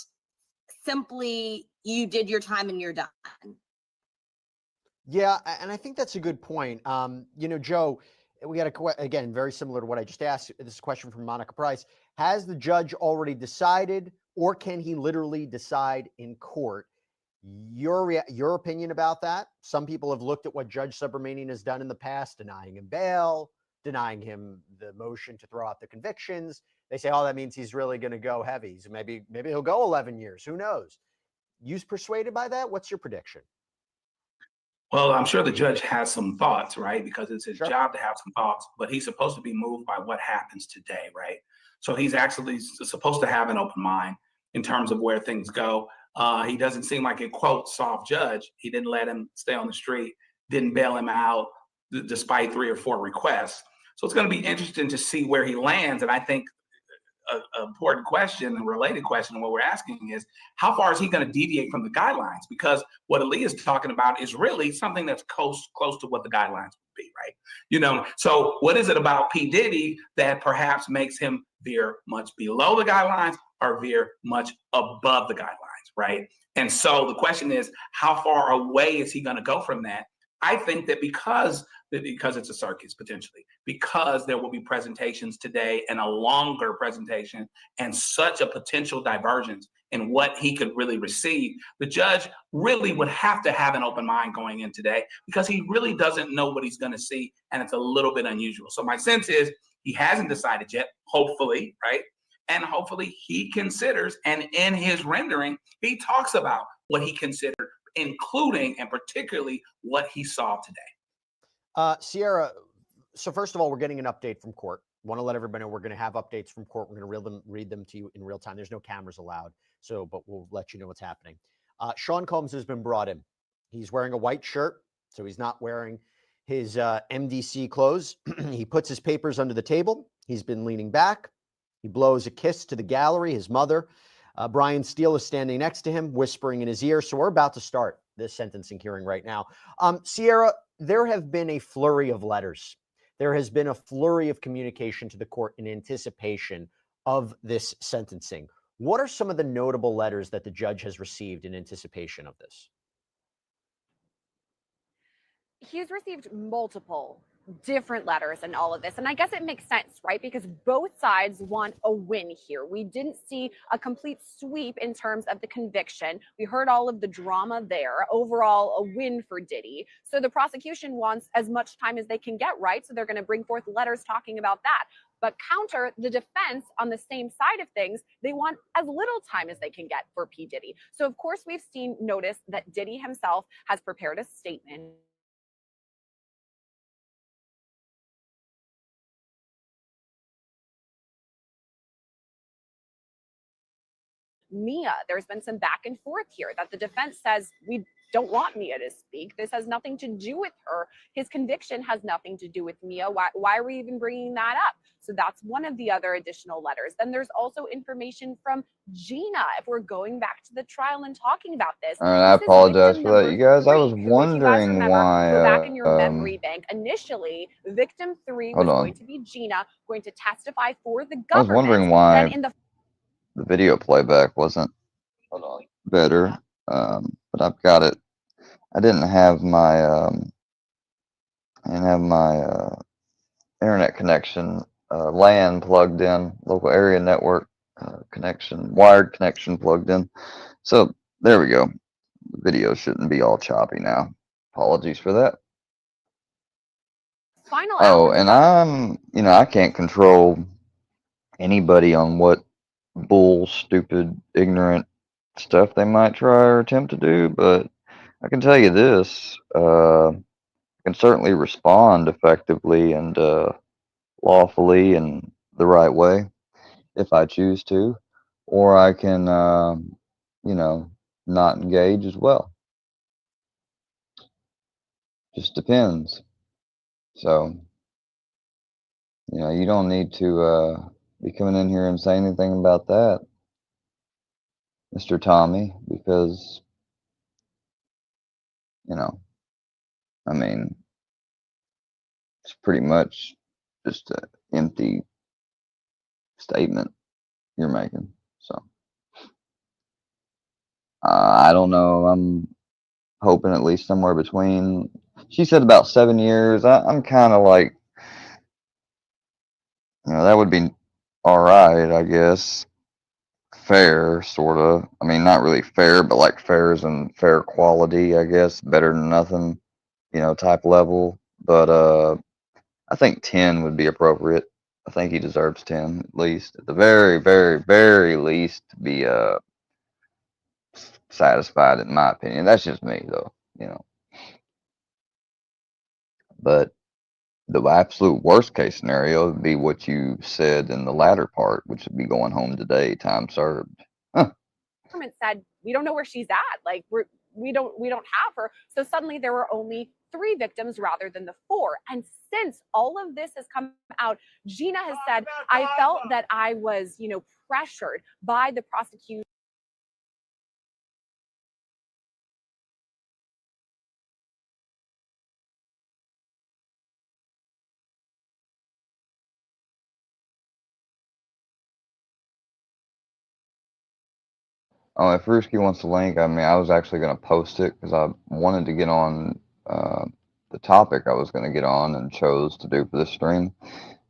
simply you did your time and you're done. Yeah, and I think that's a good point. You know, Joe, we got again, very similar to what I just asked. This is a question from Monica Price. Has the judge already decided, or can he literally decide in court? Your opinion about that? Some people have looked at what Judge Subramanian has done in the past, denying him bail, denying him the motion to throw out the convictions. They say, oh, that means he's really going to go heavy. So maybe he'll go 11 years. Who knows? You persuaded by that? What's your prediction? Well, I'm sure the judge has some thoughts, right? Because it's his Sure. job to have some thoughts, but he's supposed to be moved by what happens today, right? So he's actually supposed to have an open mind in terms of where things go. He doesn't seem like a, quote, soft judge. He didn't let him stay on the street, didn't bail him out despite 3 or 4 requests. So it's going to be interesting to see where he lands. And I think an important question, a related question, what we're asking is, how far is he going to deviate from the guidelines? Because what Aaliyah is talking about is really something that's close to what the guidelines would be, right? You know, so what is it about P. Diddy that perhaps makes him veer much below the guidelines or veer much above the guidelines, right? And so the question is, how far away is he going to go from that? I think that because it's a circus potentially, because there will be presentations today and a longer presentation and such a potential divergence in what he could really receive, the judge really would have to have an open mind going in today, because he really doesn't know what he's going to see, and it's a little bit unusual. So my sense is he hasn't decided yet, hopefully, right? And hopefully he considers, and in his rendering, he talks about what he considered, including and particularly what he saw today. Sierra, so first of all, we're getting an update from court. Want to let everybody know we're going to have updates from court. We're going to read them to you in real time. There's no cameras allowed, but we'll let you know what's happening. Sean Combs has been brought in. He's wearing a white shirt, so he's not wearing his MDC clothes. He puts his papers under the table. He's been leaning back. He blows a kiss to the gallery. His mother, Brian Steele, is standing next to him, whispering in his ear. So we're about to start this sentencing hearing right now. Sierra, there have been a flurry of letters. There has been a flurry of communication to the court in anticipation of this sentencing. What are some of the notable letters that the judge has received in anticipation of this? He's received multiple different letters and all of this. And I guess it makes sense, right? Because both sides want a win here. We didn't see a complete sweep in terms of the conviction. We heard all of the drama there. Overall, a win for Diddy. So the prosecution wants as much time as they can get, right? So they're going to bring forth letters talking about that. But counter the defense on the same side of things, they want as little time as they can get for P. Diddy. So of course, we've noticed that Diddy himself has prepared a statement. Mia, there's been some back and forth here that the defense says we don't want Mia to speak. This has nothing to do with her. His conviction has nothing to do with Mia. Why are we even bringing that up? So that's one of the other additional letters. Then there's also information from Gina. If we're going back to the trial and talking about this. All right, I apologize for that, you guys. I was wondering why. Go back in your memory bank. Initially, victim 3 was going to be Gina, going to testify for the government. I was wondering why the video playback wasn't better, but I've got it. I didn't have my internet connection, LAN plugged in, local area network connection, wired connection plugged in. So there we go. The video shouldn't be all choppy now. Apologies for that. Final Oh, hour. and I can't control anybody on what bull, stupid, ignorant stuff they might try or attempt to do, but I can tell you this, I can certainly respond effectively and lawfully and the right way if I choose to, or I can, not engage as well. Just depends. So, you don't need to be coming in here and saying anything about that, Mr. Tommy, because, I mean, it's pretty much just an empty statement you're making. So, I don't know. I'm hoping at least somewhere between. She said about 7 years. I'm kind of like, that would be all right, I guess. Fair, sort of. I mean, not really fair, but like fair as in fair quality, I guess. Better than nothing, type level. But I think 10 would be appropriate. I think he deserves 10 at least. At the very, very, very least, to be satisfied, in my opinion. That's just me, though. But the absolute worst case scenario would be what you said in the latter part, which would be going home today, time served. Huh. Government said we don't know where she's at. Like we don't have her. So suddenly there were only 3 victims rather than the 4. And since all of this has come out, Gina has said, I felt that I was, pressured by the prosecution. Oh, if Ruski wants the link, I mean, I was actually going to post it because I wanted to get on the topic I was going to get on and chose to do for this stream.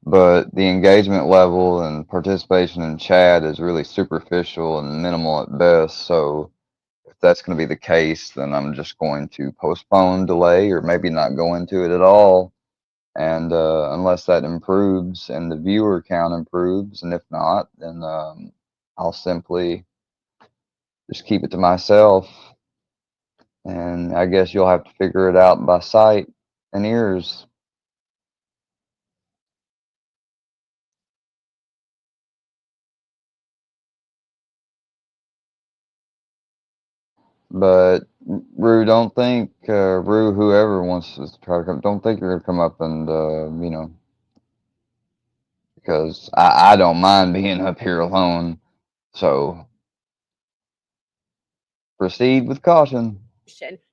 But the engagement level and participation in chat is really superficial and minimal at best. So if that's going to be the case, then I'm just going to postpone, delay, or maybe not go into it at all. And unless that improves and the viewer count improves, and if not, then I'll simply just keep it to myself. And I guess you'll have to figure it out by sight and ears. But Rue, don't think Rue, whoever wants to try to come, don't think you're gonna come up and because I don't mind being up here alone. So proceed with caution.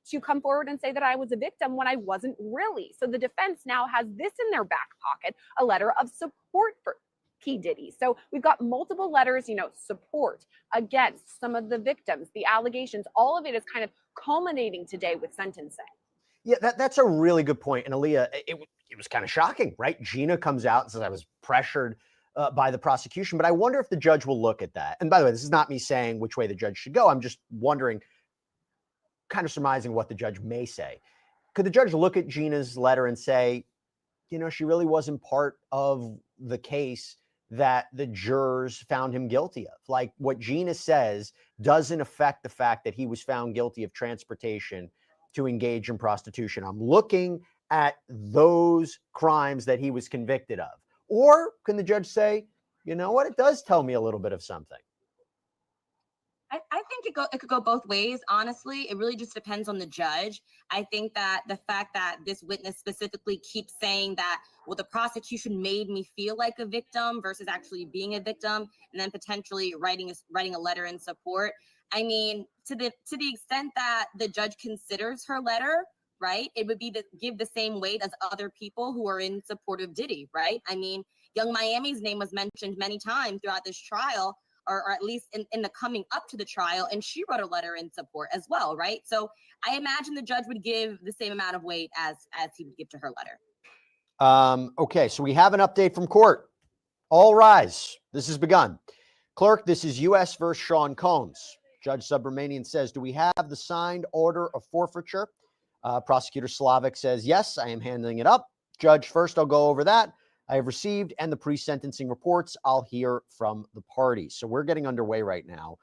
To come forward and say that I was a victim when I wasn't really. So the defense now has this in their back pocket, a letter of support for P. Diddy. So we've got multiple letters, support against some of the victims, the allegations, all of it is kind of culminating today with sentencing. Yeah, that's a really good point. And Aaliyah, it was kind of shocking, right? Gina comes out and says I was pressured by the prosecution, but I wonder if the judge will look at that. And by the way, this is not me saying which way the judge should go. I'm just wondering, kind of surmising what the judge may say. Could the judge look at Gina's letter and say, she really wasn't part of the case that the jurors found him guilty of? Like what Gina says doesn't affect the fact that he was found guilty of transportation to engage in prostitution. I'm looking at those crimes that he was convicted of. Or can the judge say, you know what, it does tell me a little bit of something? I think it could go both ways. Honestly, it really just depends on the judge. I think that the fact that this witness specifically keeps saying that, well, the prosecution made me feel like a victim versus actually being a victim, and then potentially writing a letter in support. I mean, to the extent that the judge considers her letter, right, it would be give the same weight as other people who are in support of Diddy, right? I mean, Young Miami's name was mentioned many times throughout this trial. Or at least in the coming up to the trial, and she wrote a letter in support as well, right? So I imagine the judge would give the same amount of weight as he would give to her letter. Okay, so we have an update from court. All rise. This has begun. Clerk, this is U.S. versus Sean Combs. Judge Subramanian says, do we have the signed order of forfeiture? Prosecutor Slavic says, yes, I am handing it up. Judge, first I'll go over that. I have received and the pre-sentencing reports. I'll hear from the parties. So we're getting underway right now.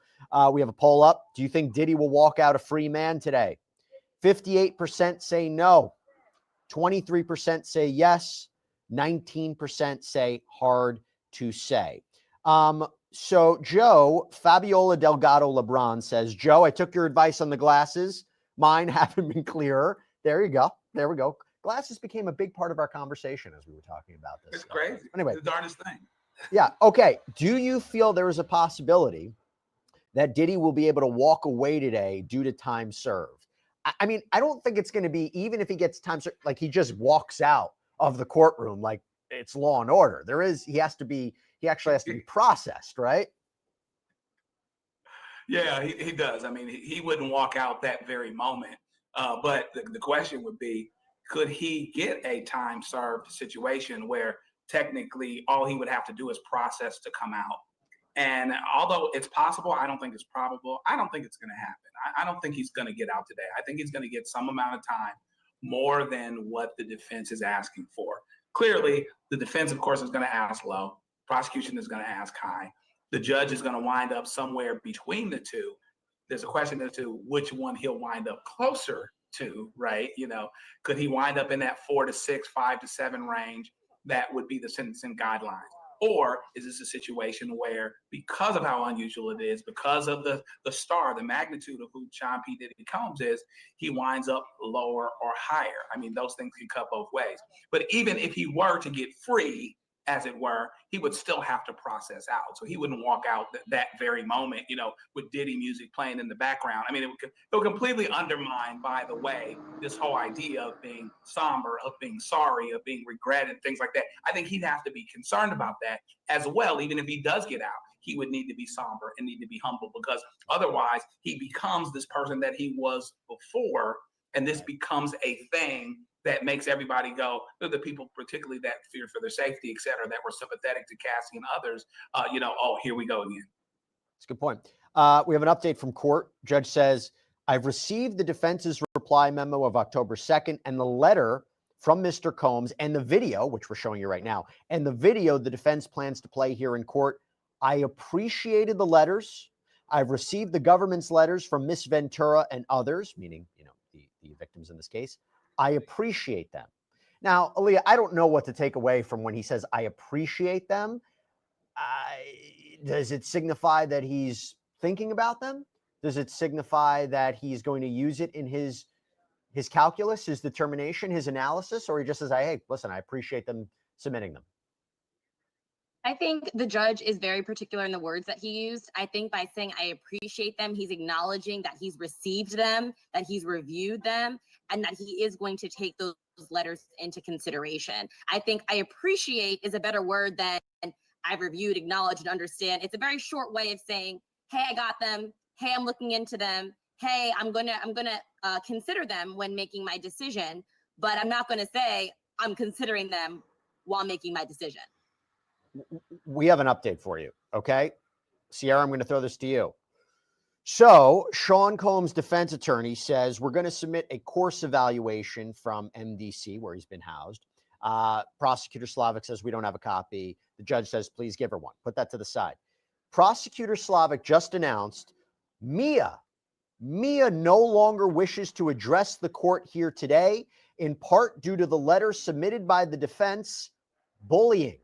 We have a poll up. Do you think Diddy will walk out a free man today? 58% say no. 23% say yes. 19% say hard to say. So Joe, Fabiola Delgado Lebron says, Joe, I took your advice on the glasses. Mine haven't been clearer. There you go. There we go. Glasses became a big part of our conversation as we were talking about this. It's crazy. Anyway, The darndest thing. yeah. Okay. Do you feel there is a possibility that Diddy will be able to walk away today due to time served? I mean, I don't think it's going to be, even if he gets time served, like he just walks out of the courtroom like it's Law and Order. He actually has to be processed, right? Yeah, he does. I mean, he wouldn't walk out that very moment. But the question would be, could he get a time served situation where technically all he would have to do is process to come out? And although it's possible, I don't think it's probable. I don't think it's going to happen. I don't think he's going to get out today. I think he's going to get some amount of time more than what the defense is asking for. Clearly, the defense, of course, is going to ask low. Prosecution is going to ask high. The judge is going to wind up somewhere between the two. There's a question as to which one he'll wind up closer to, right? You know, could he wind up in that 4 to 6, 5 to 7 range? That would be the sentencing guidelines. Or is this a situation where, because of how unusual it is, because of the magnitude of who Sean P. Diddy Combs is, he winds up lower or higher? I mean, those things can cut both ways. But even if he were to get free, as it were, he would still have to process out. So he wouldn't walk out that very moment, you know, with Diddy music playing in the background. I mean, it would completely undermine, by the way, this whole idea of being somber, of being sorry, of being regretted, things like that. I think he'd have to be concerned about that as well. Even if he does get out, he would need to be somber and need to be humble, because otherwise he becomes this person that he was before, and this becomes a thing that makes everybody go, the people particularly that fear for their safety, et cetera, that were sympathetic to Cassie and others, oh, here we go again. That's a good point. We have an update from court. Judge says, I've received the defense's reply memo of October 2nd and the letter from Mr. Combs and the video, which we're showing you right now, and the video the defense plans to play here in court. I appreciated the letters. I've received the government's letters from Miss Ventura and others, meaning, the victims in this case. I appreciate them. Now, Aaliyah, I don't know what to take away from when he says, I appreciate them. Does it signify that he's thinking about them? Does it signify that he's going to use it in his calculus, his determination, his analysis? Or he just says, hey, listen, I appreciate them submitting them? I think the judge is very particular in the words that he used. I think by saying I appreciate them, he's acknowledging that he's received them, that he's reviewed them, and that he is going to take those letters into consideration. I think I appreciate is a better word than I've reviewed, acknowledged, and understand. It's a very short way of saying, hey, I got them. Hey, I'm looking into them. Hey, I'm gonna consider them when making my decision, but I'm not gonna say I'm considering them while making my decision. We have an update for you, okay? Sierra, I'm going to throw this to you. So Sean Combs' defense attorney says we're going to submit a course evaluation from MDC where he's been housed. Prosecutor Slavic says we don't have a copy. The judge says, please give her one. Put that to the side. Prosecutor Slavic just announced Mia no longer wishes to address the court here today, in part due to the letter submitted by the defense bullying.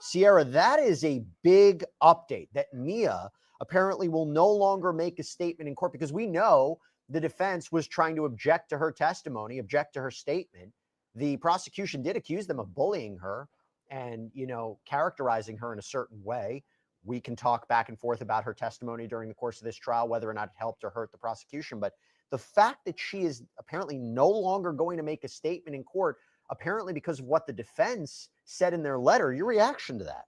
Sierra, that is a big update that Mia apparently will no longer make a statement in court, because we know the defense was trying to object to her testimony, object to her statement. The prosecution did accuse them of bullying her and, characterizing her in a certain way. We can talk back and forth about her testimony during the course of this trial, whether or not it helped or hurt the prosecution. But the fact that she is apparently no longer going to make a statement in court, apparently because of what the defense said in their letter, your reaction to that?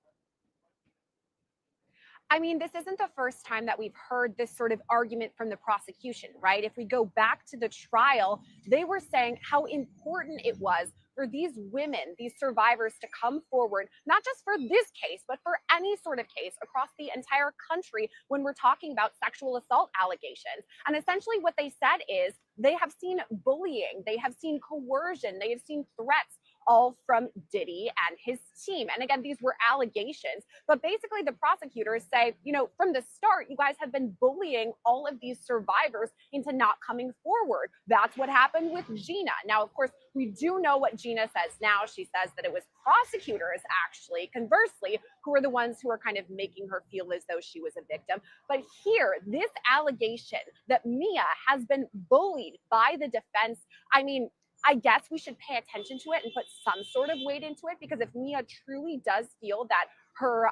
I mean, this isn't the first time that we've heard this sort of argument from the prosecution, right? If we go back to the trial, they were saying how important it was for these women, these survivors, to come forward, not just for this case, but for any sort of case across the entire country when we're talking about sexual assault allegations. And essentially what they said is they have seen bullying, they have seen coercion, they have seen threats, all from Diddy and his team. And again, these were allegations, but basically the prosecutors say, you know, from the start, you guys have been bullying all of these survivors into not coming forward. That's what happened with Gina. Now, of course, we do know what Gina says now. She says that it was prosecutors, actually, conversely, who are the ones who are kind of making her feel as though she was a victim. But here, this allegation that Mia has been bullied by the defense, I mean, I guess we should pay attention to it and put some sort of weight into it, because if Mia truly does feel that her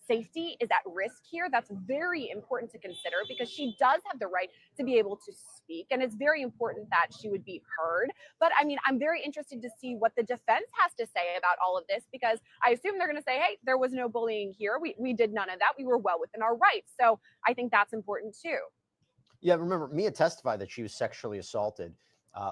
safety is at risk here, that's very important to consider, because she does have the right to be able to speak, and it's very important that she would be heard. But I mean, I'm very interested to see what the defense has to say about all of this, because I assume they're going to say, hey, there was no bullying here. We did none of that. We were well within our rights. So I think that's important too. Yeah, remember, Mia testified that she was sexually assaulted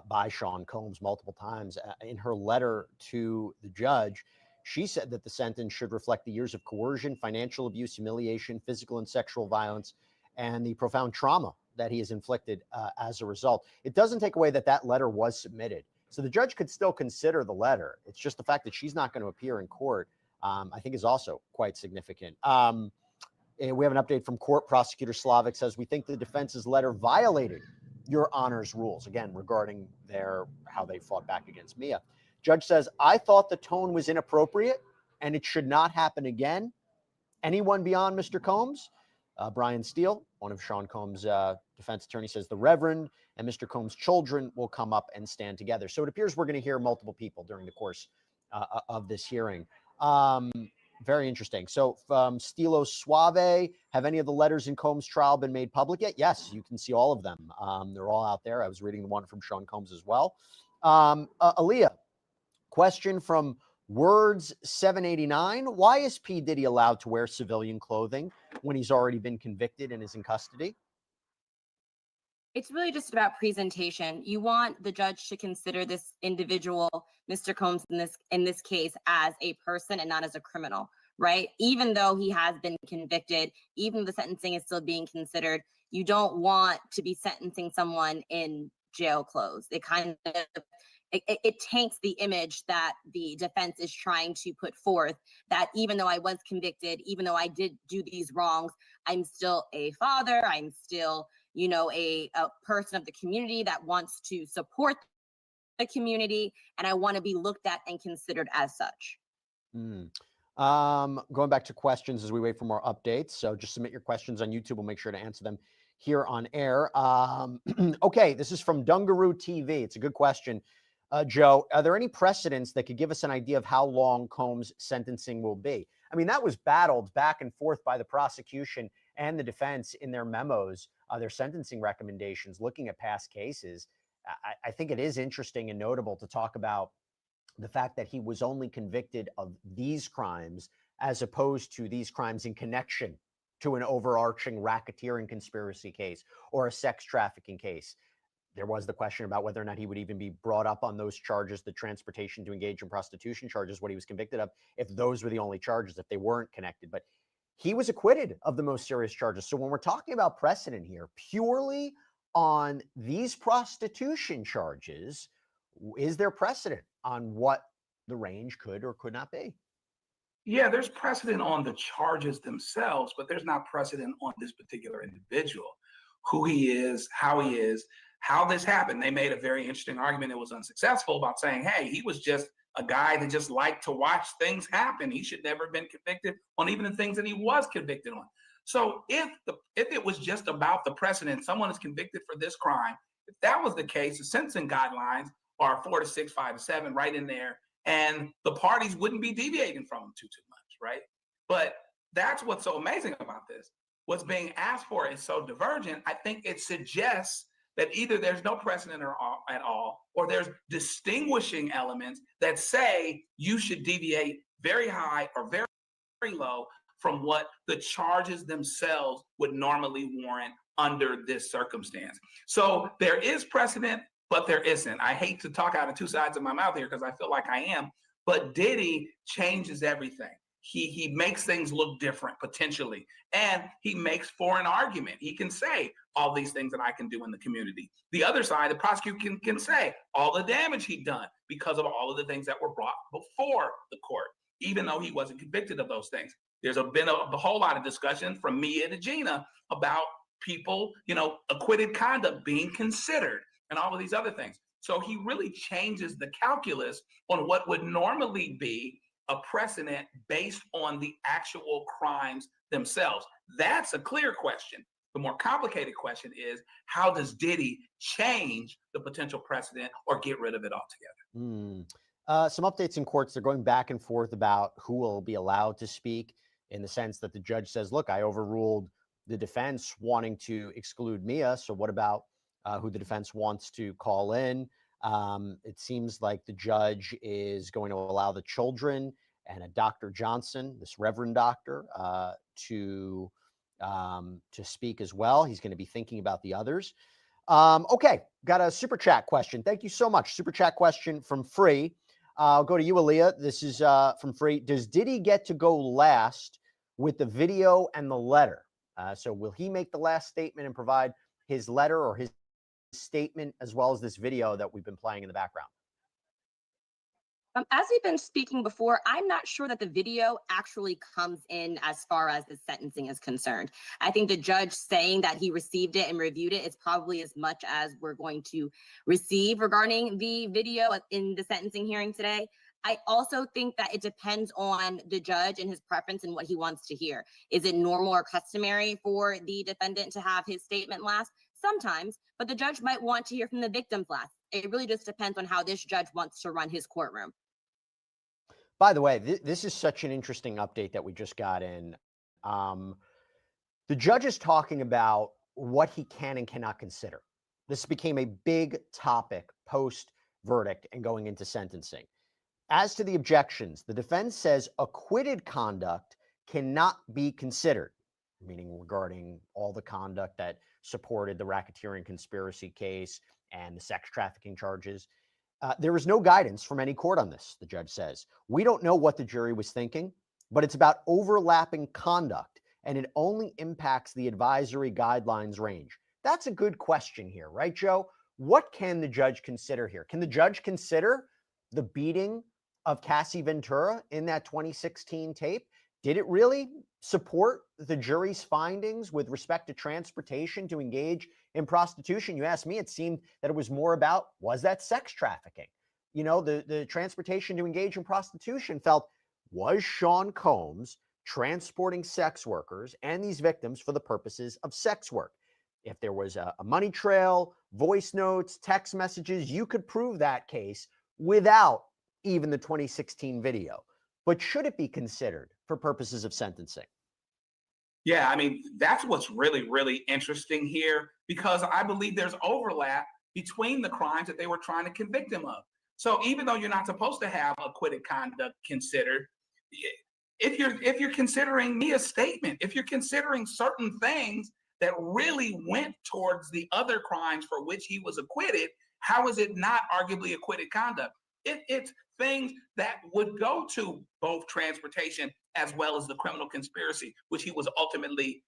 by Sean Combs multiple times. In her letter to the judge, she said that the sentence should reflect the years of coercion, financial abuse, humiliation, physical and sexual violence, and the profound trauma that he has inflicted as a result. It doesn't take away that that letter was submitted. So the judge could still consider the letter. It's just the fact that she's not going to appear in court, I think, is also quite significant. And we have an update from court. Prosecutor Slavic says, we think the defense's letter violated Your Honor's rules, again, regarding how they fought back against Mia. Judge says, I thought the tone was inappropriate and it should not happen again. Anyone beyond Mr. Combs? Brian Steele, one of Sean Combs' defense attorney, says the Reverend and Mr. Combs' children will come up and stand together. So it appears we're going to hear multiple people during the course of this hearing. Very interesting. So Stilo Suave, have any of the letters in Combs' trial been made public yet? Yes, you can see all of them. They're all out there. I was reading the one from Sean Combs as well. Aaliyah, question from Words 789. Why is P. Diddy allowed to wear civilian clothing when he's already been convicted and is in custody? It's really just about presentation. You want the judge to consider this individual, Mr. Combs, in this case, as a person and not as a criminal, right? Even though he has been convicted, even the sentencing is still being considered, you don't want to be sentencing someone in jail clothes. It kind of it taints the image that the defense is trying to put forth, that even though I was convicted, even though I did do these wrongs, I'm still a father, I'm still, you know, a person of the community that wants to support the community, and I want to be looked at and considered as such. Going back to questions as we wait for more updates. So just submit your questions on YouTube. We'll make sure to answer them here on air. Okay, this is from Dungaroo TV. It's a good question. Joe, are there any precedents that could give us an idea of how long Combs' sentencing will be? I mean, that was battled back and forth by the prosecution and the defense in their memos, their sentencing recommendations, looking at past cases. I think it is interesting and notable to talk about the fact that he was only convicted of these crimes as opposed to these crimes in connection to an overarching racketeering conspiracy case or a sex trafficking case. There was the question about whether or not he would even be brought up on those charges, the transportation to engage in prostitution charges, what he was convicted of, if those were the only charges, if they weren't connected. But he was acquitted of the most serious charges. So when we're talking about precedent here, purely on these prostitution charges, is there precedent on what the range could or could not be? Yeah, there's precedent on the charges themselves, but there's not precedent on this particular individual, who he is, how this happened. They made a very interesting argument. It was unsuccessful about saying, hey, he was just a guy that just liked to watch things happen. He should never have been convicted on even the things that he was convicted on. So if it was just about the precedent, someone is convicted for this crime, if that was the case, the sentencing guidelines are 4 to 6, 5 to 7, right in there, and the parties wouldn't be deviating from them too much, right? But that's what's so amazing about this. What's being asked for is so divergent. I think it suggests that either there's no precedent at all, or there's distinguishing elements that say you should deviate very high or very, very low from what the charges themselves would normally warrant under this circumstance. So there is precedent. but there isn't. I hate to talk out of two sides of my mouth here because I feel like I am, but Diddy changes everything. He makes things look different potentially, and he makes for an argument. He can say all these things that I can do in the community. The other side, the prosecutor can say all the damage he'd done because of all of the things that were brought before the court, even though he wasn't convicted of those things. There's been a whole lot of discussion from Mia to Gina about people, acquitted conduct being considered and all of these other things. So he really changes the calculus on what would normally be a precedent based on the actual crimes themselves. That's a clear question. The more complicated question is, how does Diddy change the potential precedent or get rid of it altogether? Some updates in courts. They're going back and forth about who will be allowed to speak, in the sense that the judge says, look, I overruled the defense wanting to exclude Mia. So what about who the defense wants to call in? It seems like the judge is going to allow the children and a Dr. Johnson, this Reverend Doctor, to speak as well. He's going to be thinking about the others. Okay, got a super chat question. Thank you so much. Super chat question from Free. I'll go to you, Aaliyah. This is from Free. Does Diddy get to go last with the video and the letter? So will he make the last statement and provide his letter or his statement as well as this video that we've been playing in the background? As we've been speaking before, I'm not sure that the video actually comes in as far as the sentencing is concerned. I think the judge saying that he received it and reviewed it is probably as much as we're going to receive regarding the video in the sentencing hearing today. I also think that it depends on the judge and his preference and what he wants to hear. Is it normal or customary for the defendant to have his statement last? Sometimes, but the judge might want to hear from the victims last. It really just depends on how this judge wants to run his courtroom. By the way, this is such an interesting update that we just got in. The judge is talking about what he can and cannot consider. This became a big topic post-verdict and going into sentencing. As to the objections, the defense says acquitted conduct cannot be considered, meaning regarding all the conduct that supported the racketeering conspiracy case and the sex trafficking charges. There is no guidance from any court on this, the judge says. We don't know what the jury was thinking, but it's about overlapping conduct, and it only impacts the advisory guidelines range. That's a good question here, right, Joe? What can the judge consider here? Can the judge consider the beating of Cassie Ventura in that 2016 tape? Did it really support the jury's findings with respect to transportation to engage in prostitution? You asked me, it seemed that it was more about, was that sex trafficking? The transportation to engage in prostitution felt, was Sean Combs transporting sex workers and these victims for the purposes of sex work? If there was a money trail, voice notes, text messages, you could prove that case without even the 2016 video. But should it be considered for purposes of sentencing? Yeah, I mean, that's what's really, really interesting here, because I believe there's overlap between the crimes that they were trying to convict him of. So even though you're not supposed to have acquitted conduct considered, if you're considering Mia's statement, if you're considering certain things that really went towards the other crimes for which he was acquitted, how is it not arguably acquitted conduct? It's things that would go to both transportation as well as the criminal conspiracy, which he was ultimately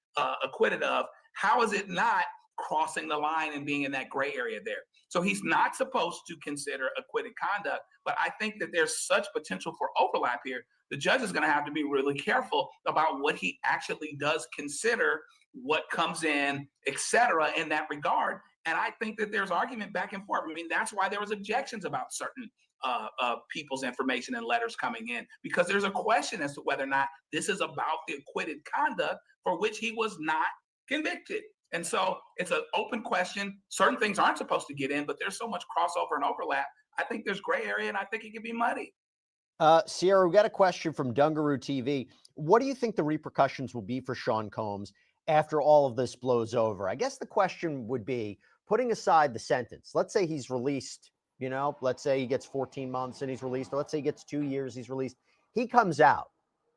acquitted of. How is it not crossing the line and being in that gray area there? So he's not supposed to consider acquitted conduct, but I think that there's such potential for overlap here. The judge is going to have to be really careful about what he actually does consider, what comes in, et cetera, in that regard. And I think that there's argument back and forth. I mean, that's why there was objections about certain people's information and letters coming in, because there's a question as to whether or not this is about the acquitted conduct for which he was not convicted. And so it's an open question. Certain things aren't supposed to get in, but there's so much crossover and overlap. I think there's gray area, and I think it can be muddy. Sierra, we got a question from Dungaroo TV. What do you think the repercussions will be for Sean Combs after all of this blows over? I guess the question would be, putting aside the sentence, let's say he's released, let's say he gets 14 months and he's released, or let's say he gets 2 years, he's released. He comes out.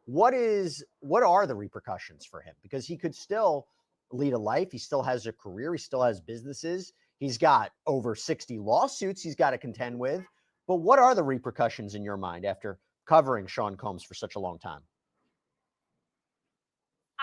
What are the repercussions for him? Because he could still lead a life. He still has a career. He still has businesses. He's got over 60 lawsuits he's got to contend with. But what are the repercussions in your mind after covering Sean Combs for such a long time?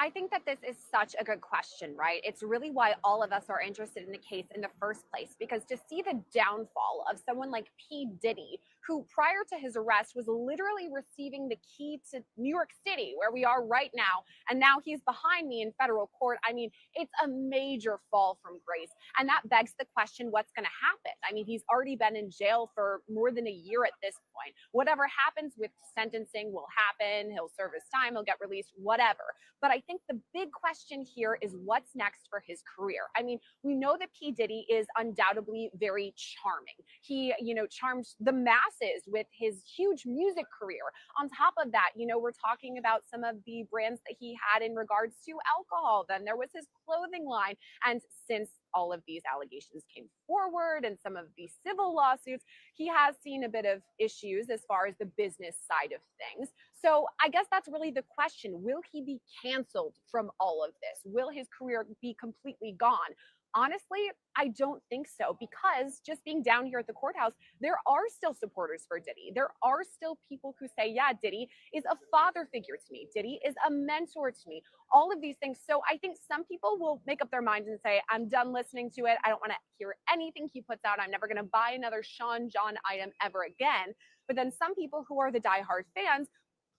I think that this is such a good question, right? It's really why all of us are interested in the case in the first place, because to see the downfall of someone like P. Diddy, who prior to his arrest was literally receiving the key to New York City, where we are right now, and now he's behind me in federal court. I mean, it's a major fall from grace. And that begs the question, what's going to happen? I mean, he's already been in jail for more than a year at this point. Whatever happens with sentencing will happen. He'll serve his time, he'll get released, whatever. But I think the big question here is what's next for his career. I mean, we know that P. Diddy is undoubtedly very charming. He, charms the masses with his huge music career. On top of that, we're talking about some of the brands that he had in regards to alcohol. Then there was his clothing line. And since all of these allegations came forward and some of these civil lawsuits, he has seen a bit of issues as far as the business side of things. So I guess that's really the question. Will he be canceled from all of this? Will his career be completely gone? Honestly, I don't think so, because just being down here at the courthouse, there are still supporters for Diddy. There are still people who say, yeah, Diddy is a father figure to me. Diddy is a mentor to me. All of these things. So I think some people will make up their minds and say, I'm done listening to it. I don't want to hear anything he puts out. I'm never going to buy another Sean John item ever again. But then some people who are the diehard fans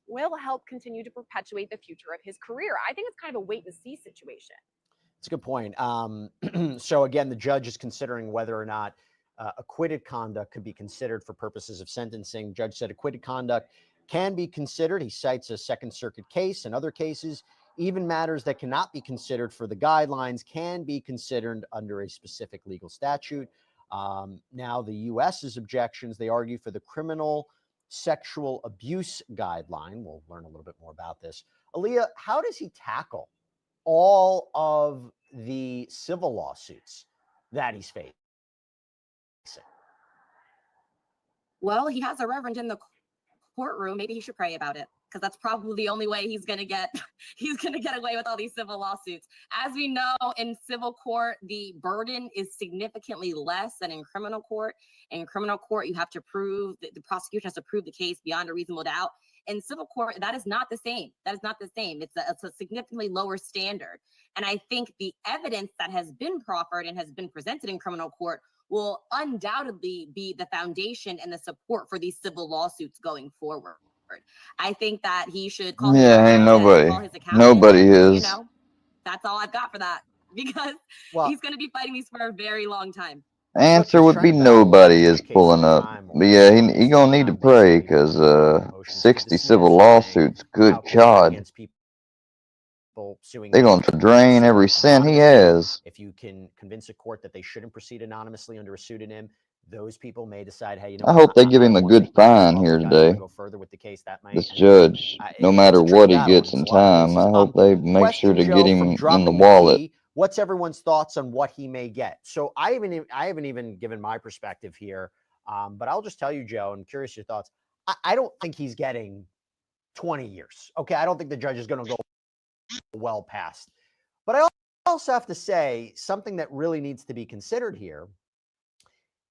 will help continue to perpetuate the future of his career. I think it's kind of a wait and see situation. It's a good point. So again, the judge is considering whether or not acquitted conduct could be considered for purposes of sentencing. Judge said acquitted conduct can be considered. He cites a Second Circuit case and other cases. Even matters that cannot be considered for the guidelines can be considered under a specific legal statute. Now, the U.S.'s objections, they argue for the criminal sexual abuse guideline. We'll learn a little bit more about this. Aaliyah, how does he tackle all of the civil lawsuits that he's facing? Well, he has a reverend in the courtroom. Maybe he should pray about it, because that's probably the only way he's going to get away with all these civil lawsuits. As we know, in civil court, the burden is significantly less than in criminal court. In criminal court, you have to prove that the prosecution has to prove the case beyond a reasonable doubt. In civil court, that is not the same. That is not the same. It's a significantly lower standard. And I think the evidence that has been proffered and has been presented in criminal court will undoubtedly be the foundation and the support for these civil lawsuits going forward. I think that he should call his accountant. Nobody is. That's all I've got for that, because he's going to be fighting these for a very long time. Answer would be nobody is pulling up. But yeah, he gonna need to pray, because 60 civil lawsuits, good God. They're going to drain every cent he has. If you can convince a court that they shouldn't proceed anonymously under a pseudonym, those people may decide, hey, I hope they give him a good fine here today. Go further with the case. That might, this judge, no matter what he gets in time, I hope they make sure to get him in the wallet. What's everyone's thoughts on what he may get? So I haven't even given my perspective here, but I'll just tell you, Joe, I'm curious your thoughts. I don't think he's getting 20 years. Okay, I don't think the judge is going to go well past. But I also have to say something that really needs to be considered here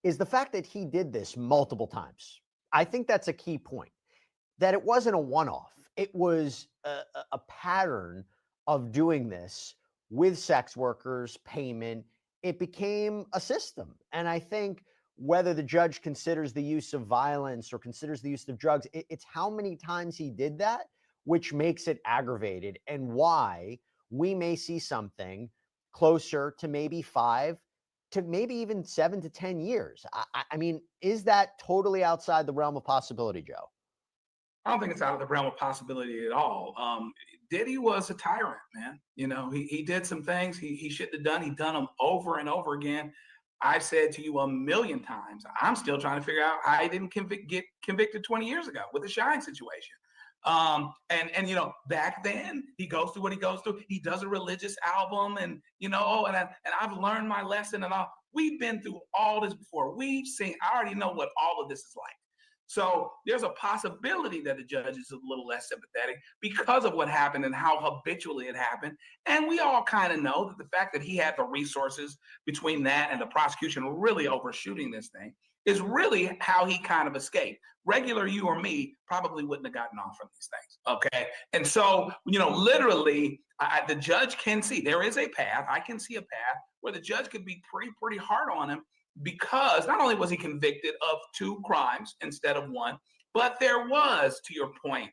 is the fact that he did this multiple times. I think that's a key point, that it wasn't a one-off. It was a pattern of doing this with sex workers, payment. It became a system. And I think whether the judge considers the use of violence or considers the use of drugs, it's how many times he did that, which makes it aggravated, and why we may see something closer to maybe 5 to maybe even 7 to 10 years. I mean, is that totally outside the realm of possibility, Joe? I don't think it's out of the realm of possibility at all. Diddy was a tyrant, man. He did some things he shouldn't have done. He done them over and over again. I've said to you a million times, I'm still trying to figure out how he didn't get convicted 20 years ago with the Shine situation. And back then he goes through what he goes through. He does a religious album, and and I've learned my lesson and all. We've been through all this before. I already know what all of this is like. So there's a possibility that the judge is a little less sympathetic because of what happened and how habitually it happened. And we all kind of know that the fact that he had the resources between that and the prosecution really overshooting this thing is really how he kind of escaped. Regular you or me probably wouldn't have gotten off from these things. Okay. And so, literally, the judge can see there is a path. I can see a path where the judge could be pretty hard on him, because not only was he convicted of 2 crimes instead of 1, but there was, to your point,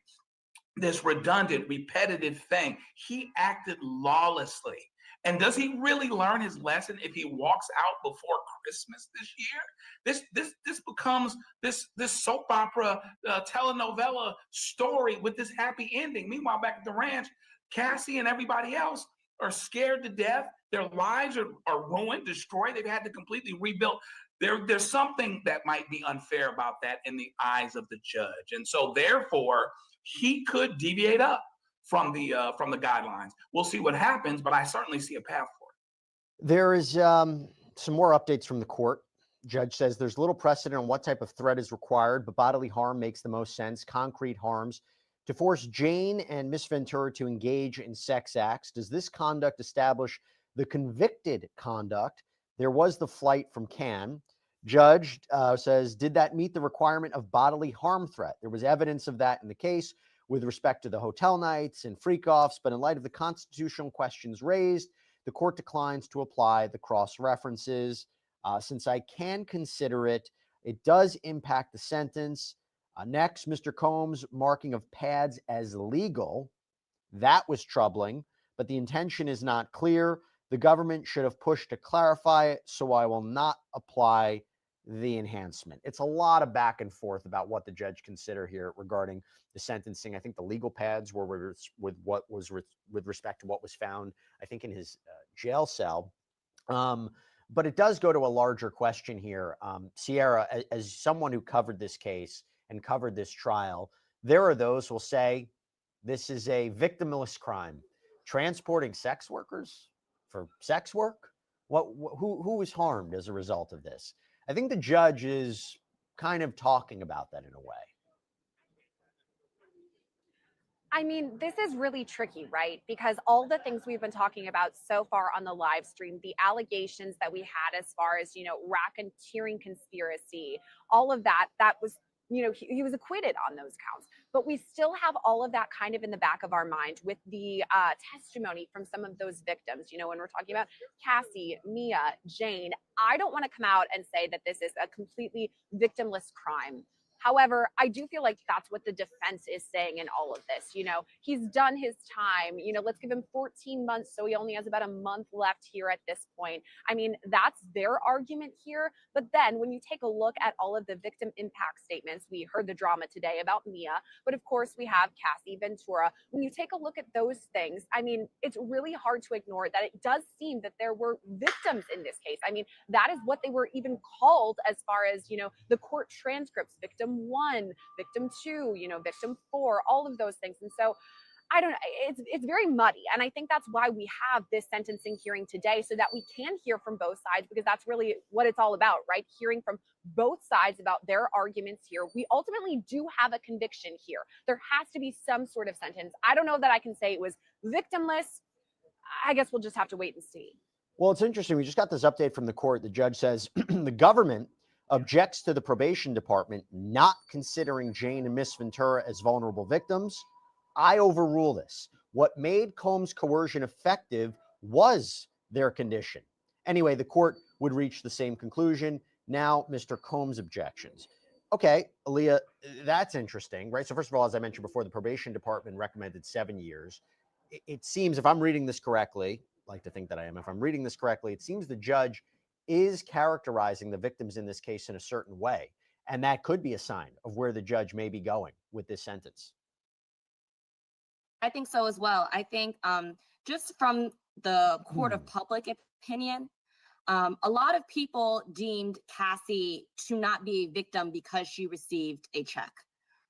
this redundant, repetitive thing. He acted lawlessly. And does he really learn his lesson if he walks out before Christmas this year? This becomes this soap opera telenovela story with this happy ending. Meanwhile, back at the ranch, Cassie and everybody else are scared to death. Their lives are ruined, destroyed. They've had to completely rebuild. There's something that might be unfair about that in the eyes of the judge. And so therefore, he could deviate up from the guidelines. We'll see what happens, but I certainly see a path for it. There is some more updates from the court. Judge says there's little precedent on what type of threat is required, but bodily harm makes the most sense. Concrete harms. To force Jane and Miss Ventura to engage in sex acts, does this conduct establish the convicted conduct? There was the flight from Cannes. Judge says, did that meet the requirement of bodily harm threat? There was evidence of that in the case with respect to the hotel nights and freak-offs, but in light of the constitutional questions raised, the court declines to apply the cross references. Since I can consider it, it does impact the sentence. Next, Mr. Combs' marking of pads as legal. That was troubling, but the intention is not clear. The government should have pushed to clarify it, so I will not apply the enhancement. It's a lot of back and forth about what the judge considered here regarding the sentencing. I think the legal pads were with respect to what was found, I think, in his jail cell. But it does go to a larger question here. Sierra, as someone who covered this case and covered this trial, there are those who will say this is a victimless crime. Transporting sex workers for sex work? Who was harmed as a result of this? I think the judge is kind of talking about that in a way. I mean, this is really tricky, right? Because all the things we've been talking about so far on the live stream, the allegations that we had as far as, racketeering conspiracy, all of that was, he was acquitted on those counts. But we still have all of that kind of in the back of our mind with the testimony from some of those victims. When we're talking about Cassie, Mia, Jane, I don't want to come out and say that this is a completely victimless crime. However, I do feel like that's what the defense is saying in all of this. He's done his time. Let's give him 14 months. So he only has about a month left here at this point. I mean, that's their argument here. But then when you take a look at all of the victim impact statements, we heard the drama today about Mia, but of course we have Cassie Ventura. When you take a look at those things, I mean, it's really hard to ignore that it does seem that there were victims in this case. I mean, that is what they were even called as far as, the court transcripts, victim 1, victim 2, victim 4, all of those things. And so I don't know, it's very muddy. And I think that's why we have this sentencing hearing today, so that we can hear from both sides, because that's really what it's all about, right? Hearing from both sides about their arguments here. We ultimately do have a conviction here. There has to be some sort of sentence. I don't know that I can say it was victimless. I guess we'll just have to wait and see. Well, it's interesting. We just got this update from the court. The judge says the government objects to the probation department not considering Jane and Miss Ventura as vulnerable victims. I overrule this. What made Combs' coercion effective was their condition. Anyway, the court would reach the same conclusion. Now, Mr. Combs' objections. Okay, Aaliyah, that's interesting, right? So first of all, as I mentioned before, the probation department recommended 7 years. It seems, if I'm reading this correctly, I like to think that I am, if I'm reading this correctly, it seems the judge is characterizing the victims in this case in a certain way. And that could be a sign of where the judge may be going with this sentence. I think so as well. I think just from the court of public opinion, a lot of people deemed Cassie to not be a victim because she received a check,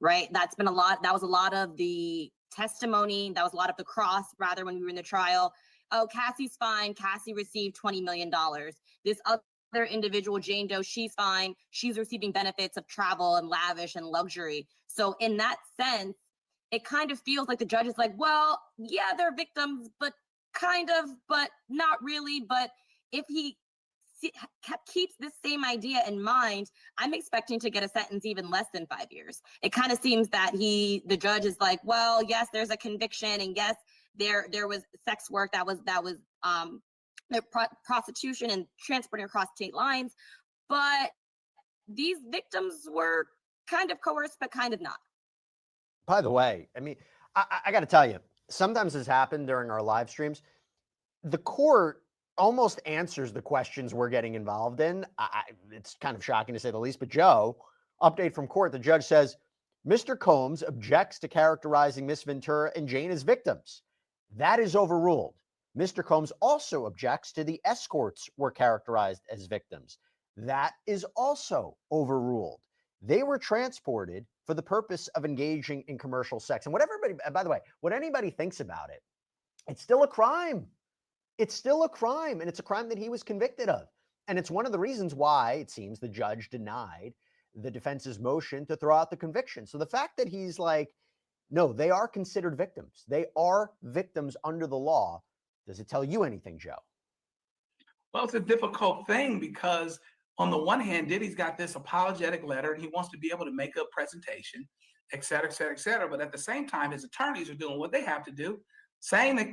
right? That was a lot of the testimony. That was a lot of the cross, rather, when we were in the trial. Oh, Cassie's fine. Cassie received $20 million. This other other individual, Jane Doe, she's fine. She's receiving benefits of travel and lavish and luxury. So in that sense, it kind of feels like the judge is like, well, yeah, they're victims, but kind of, but not really. But if he keeps this same idea in mind, I'm expecting to get a sentence even less than 5 years. It kind of seems that the judge is like, well, yes, there's a conviction, and yes, there was sex work that was prostitution and transporting across state lines, but these victims were kind of coerced, but kind of not. By the way, I mean, I got to tell you, sometimes this happened during our live streams. The court almost answers the questions we're getting involved in. It's kind of shocking to say the least, but Joe, update from court. The judge says, Mr. Combs objects to characterizing Miss Ventura and Jane as victims. That is overruled. Mr. Combs also objects to the escorts were characterized as victims. That is also overruled. They were transported for the purpose of engaging in commercial sex. And what everybody, by the way, what anybody thinks about it, it's still a crime. It's still a crime, and it's a crime that he was convicted of. And it's one of the reasons why it seems the judge denied the defense's motion to throw out the conviction. So the fact that he's like, no, they are considered victims. They are victims under the law. Does it tell you anything, Joe? Well, it's a difficult thing because on the one hand, Diddy's got this apologetic letter and he wants to be able to make a presentation, et cetera, et cetera, et cetera. But at the same time, his attorneys are doing what they have to do, saying that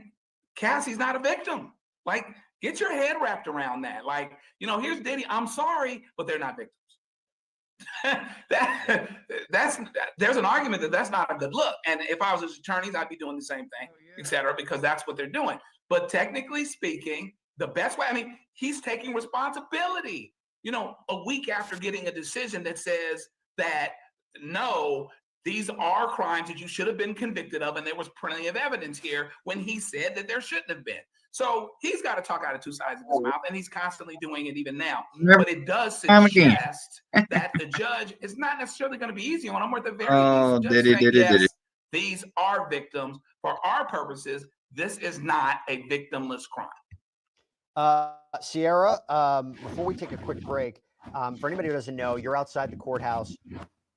Cassie's not a victim. Like, get your head wrapped around that. Like, you know, here's Diddy. I'm sorry, but they're not victims. There's an argument that that's not a good look. And if I was his attorneys, I'd be doing the same thing, et cetera, because that's what they're doing. But technically speaking, the best way, I mean, he's taking responsibility. You know, a week after getting a decision that says that, no, these are crimes that you should have been convicted of, and there was plenty of evidence here when he said that there shouldn't have been. So he's got to talk out of two sides of his mouth, and he's constantly doing it even now. But it does suggest that the judge is not necessarily going to be easy on him, or at the very least, the judge saying, yes, these are victims. For our purposes, this is not a victimless crime. Sierra, before we take a quick break, for anybody who doesn't know, you're outside the courthouse.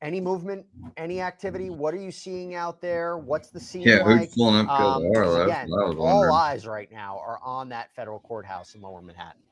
Any movement, any activity? What are you seeing out there? What's the scene like? Who's pulling up Again, all eyes right now are on that federal courthouse in Lower Manhattan.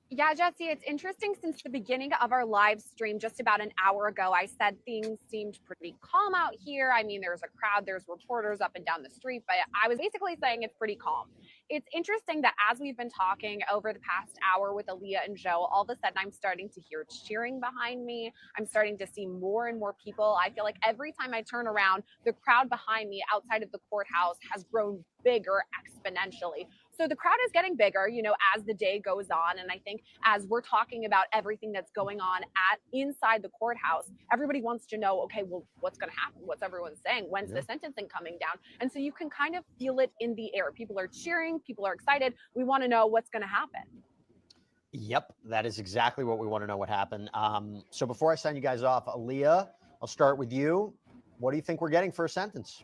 Yeah, Jesse, it's interesting. Since the beginning of our live stream just about an hour ago, I said things seemed pretty calm out here. I mean, there's a crowd, there's reporters up and down the street, but I was basically saying it's pretty calm. It's interesting that as we've been talking over the past hour with Aaliyah and Joe, all of a sudden I'm starting to hear cheering behind me. I'm starting to see more and more people. I feel like every time I turn around, the crowd behind me outside of the courthouse has grown bigger exponentially. So the crowd is getting bigger, you know, as the day goes on. And I think as we're talking about everything that's going on inside the courthouse, everybody wants to know, okay, well, what's going to happen? What's everyone saying? When's the sentencing coming down? And so you can kind of feel it in the air. People are cheering. People are excited. We want to know what's going to happen. Yep, that is exactly what we want to know what happened. So before I sign you guys off, Aaliyah, I'll start with you. What do you think we're getting for a sentence?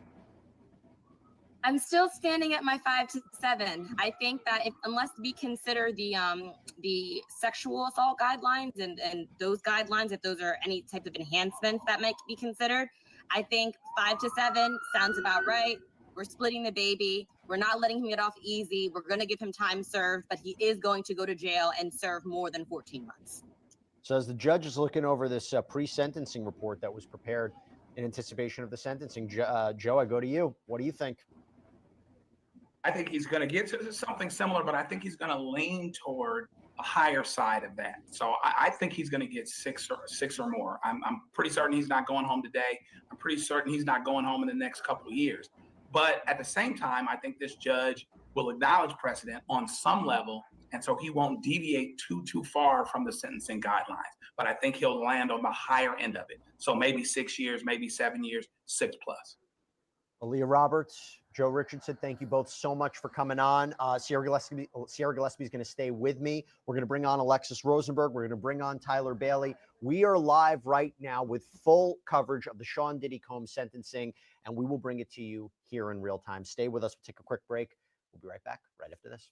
I'm still standing at my 5 to 7. I think that unless we consider the sexual assault guidelines and those guidelines, if those are any type of enhancements that might be considered, I think 5 to 7 sounds about right. We're splitting the baby. We're not letting him get off easy. We're going to give him time served, but he is going to go to jail and serve more than 14 months. So as the judge is looking over this pre-sentencing report that was prepared in anticipation of the sentencing, Joe, I go to you. What do you think? I think he's going to get to something similar, but I think he's going to lean toward a higher side of that. So I think he's going to get six or more. I'm pretty certain he's not going home today. I'm pretty certain he's not going home in the next couple of years. But at the same time, I think this judge will acknowledge precedent on some level, and so he won't deviate too far from the sentencing guidelines. But I think he'll land on the higher end of it. So maybe 6 years, maybe 7 years, 6+. Aaliyah Roberts, Joe Richardson, thank you both so much for coming on. Sierra Gillespie is going to stay with me. We're going to bring on Alexis Rosenberg. We're going to bring on Tyler Bailey. We are live right now with full coverage of the Sean Diddy Combs sentencing, and we will bring it to you here in real time. Stay with us. We'll take a quick break. We'll be right back right after this.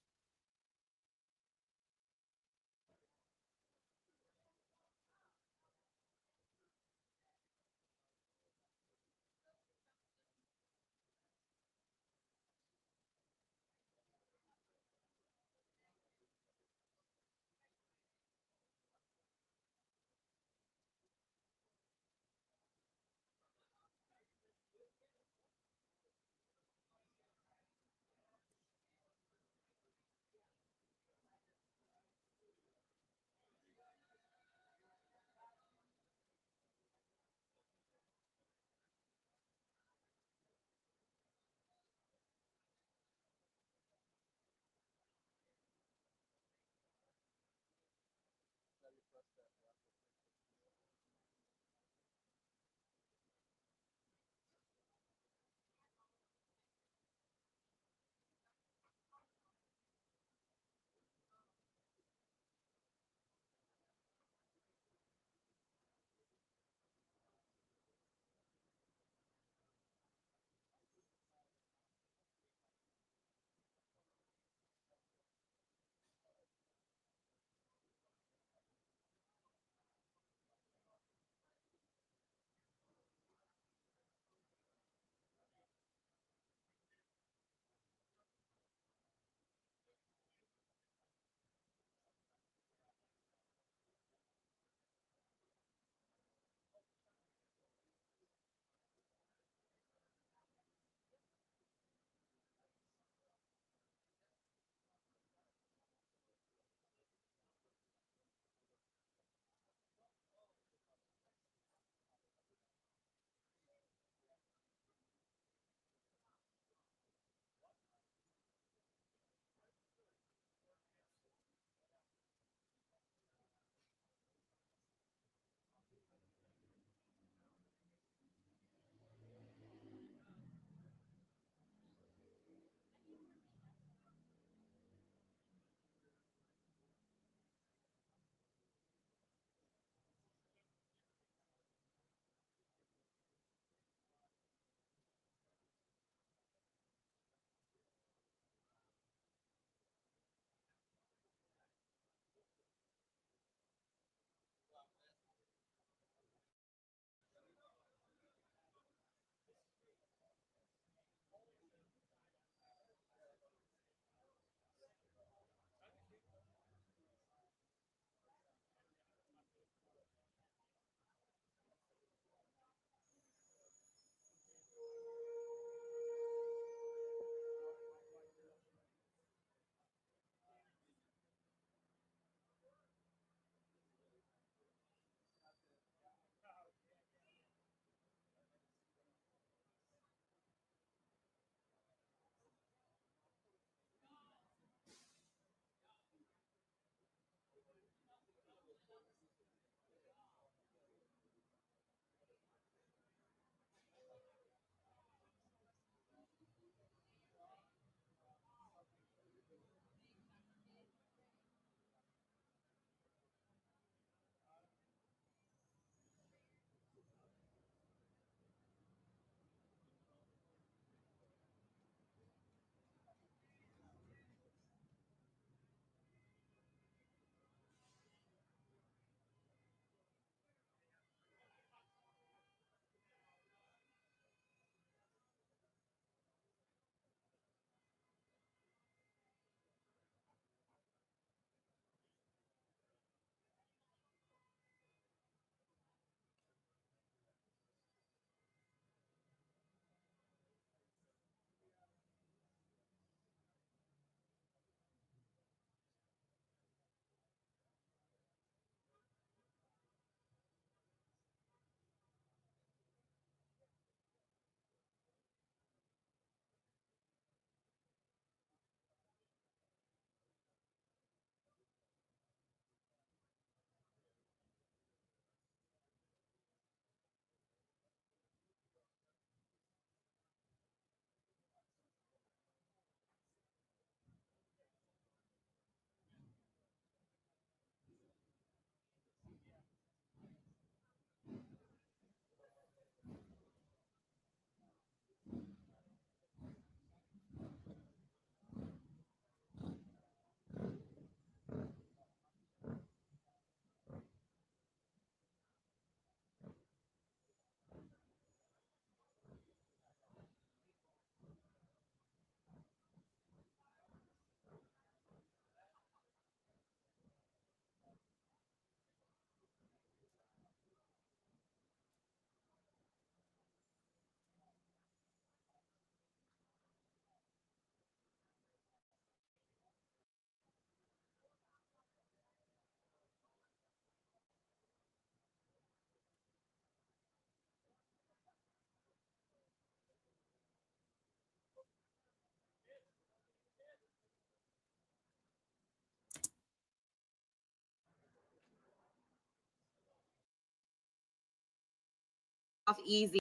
easy.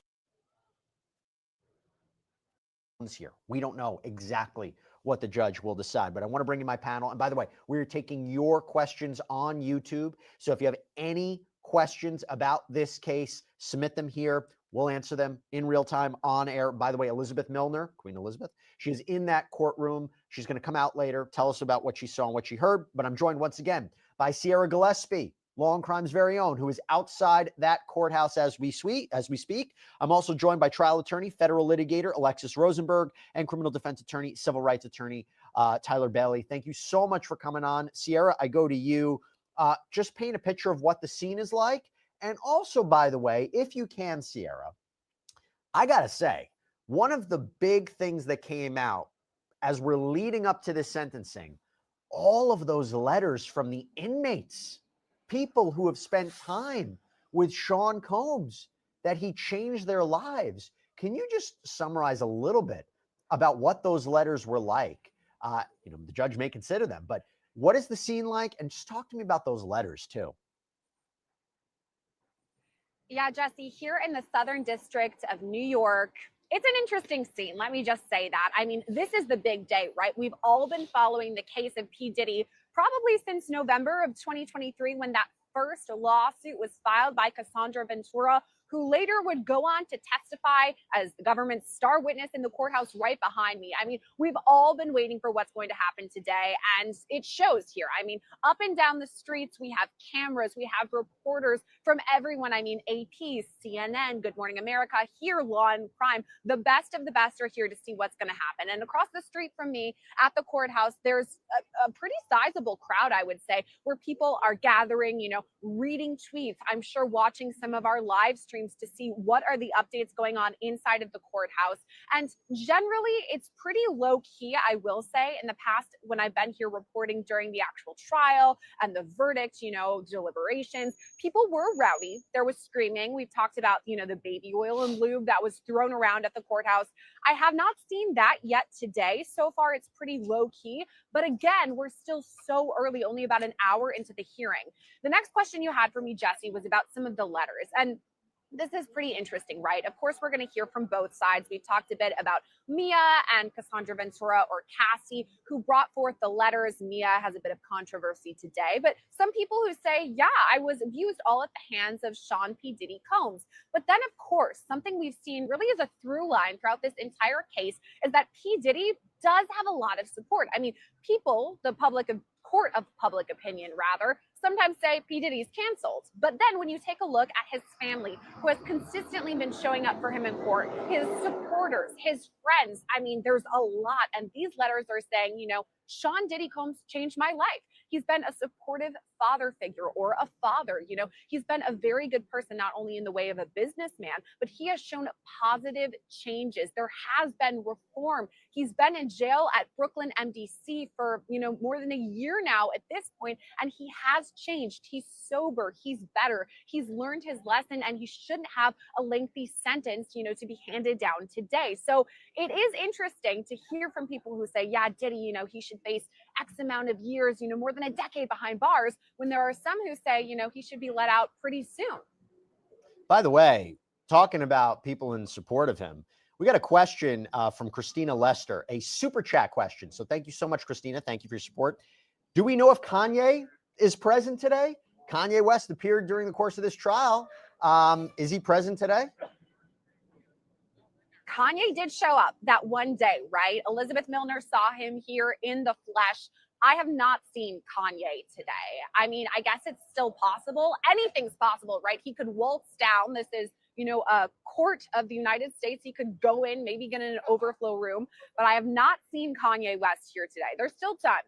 Here, we don't know exactly what the judge will decide, but I want to bring in my panel. And by the way, we're taking your questions on YouTube. So if you have any questions about this case, submit them here. We'll answer them in real time on air. By the way, Elizabeth Milner, Queen Elizabeth, she is in that courtroom. She's going to come out later, tell us about what she saw and what she heard. But I'm joined once again by Sierra Gillespie, Law and Crime's very own, who is outside that courthouse as we speak. I'm also joined by trial attorney, federal litigator Alexis Rosenberg, and criminal defense attorney, civil rights attorney Tyler Bailey. Thank you so much for coming on. Sierra, I go to you. Just paint a picture of what the scene is like. And also, by the way, if you can, Sierra, I got to say, one of the big things that came out as we're leading up to this sentencing, all of those letters from the inmates, people who have spent time with Sean Combs, that he changed their lives. Can you just summarize a little bit about what those letters were like? The judge may consider them, but what is the scene like? And just talk to me about those letters too. Yeah, Jesse, here in the Southern District of New York, it's an interesting scene. Let me just say that. I mean, this is the big day, right? We've all been following the case of P. Diddy probably since November of 2023, when that first lawsuit was filed by Cassandra Ventura, who later would go on to testify as the government's star witness in the courthouse right behind me. I mean, we've all been waiting for what's going to happen today, and it shows here. I mean, up and down the streets, we have cameras, we have reporters from everyone. I mean, AP, CNN, Good Morning America, here, Law and Crime. The best of the best are here to see what's going to happen. And across the street from me at the courthouse, there's a pretty sizable crowd, I would say, where people are gathering, reading tweets. I'm sure watching some of our live streams to see what are the updates going on inside of the courthouse. And generally, it's pretty low key, I will say. In the past, when I've been here reporting during the actual trial and the verdict, deliberations, people were rowdy. There was screaming. We've talked about, the baby oil and lube that was thrown around at the courthouse. I have not seen that yet today. So far, it's pretty low key. But again, we're still so early, only about an hour into the hearing. The next question you had for me, Jesse, was about some of the letters. And this is pretty interesting, right? Of course, we're going to hear from both sides. We've talked a bit about Mia and Cassandra Ventura, or Cassie, who brought forth the letters. Mia has a bit of controversy today, but some people who say, yeah, I was abused all at the hands of Sean P. Diddy Combs. But then, of course, something we've seen really as a through line throughout this entire case is that P. Diddy does have a lot of support. I mean, people, the court of public opinion, rather, sometimes say P. Diddy's canceled. But then when you take a look at his family, who has consistently been showing up for him in court, his supporters, his friends, I mean, there's a lot. And these letters are saying, Sean Diddy Combs changed my life. He's been a supportive father figure, or a father. He's been a very good person, not only in the way of a businessman, but he has shown positive changes. There has been reform. He's been in jail at Brooklyn MDC for, more than a year now at this point, and he has changed. He's sober. He's better. He's learned his lesson, and he shouldn't have a lengthy sentence, to be handed down today. So it is interesting to hear from people who say, yeah, Diddy, he should face X amount of years, more than a decade behind bars, when there are some who say, he should be let out pretty soon. By the way, talking about people in support of him, we got a question from Christina Lester, a super chat question. So thank you so much, Christina. Thank you for your support. Do we know if Kanye is present today? Kanye West appeared during the course of this trial. Is he present today? Kanye did show up that one day, right? Elizabeth Milner saw him here in the flesh. I have not seen Kanye today. I mean, I guess it's still possible. Anything's possible, right? He could waltz down. This is, a court of the United States. He could go in, maybe get in an overflow room. But I have not seen Kanye West here today. There's still time.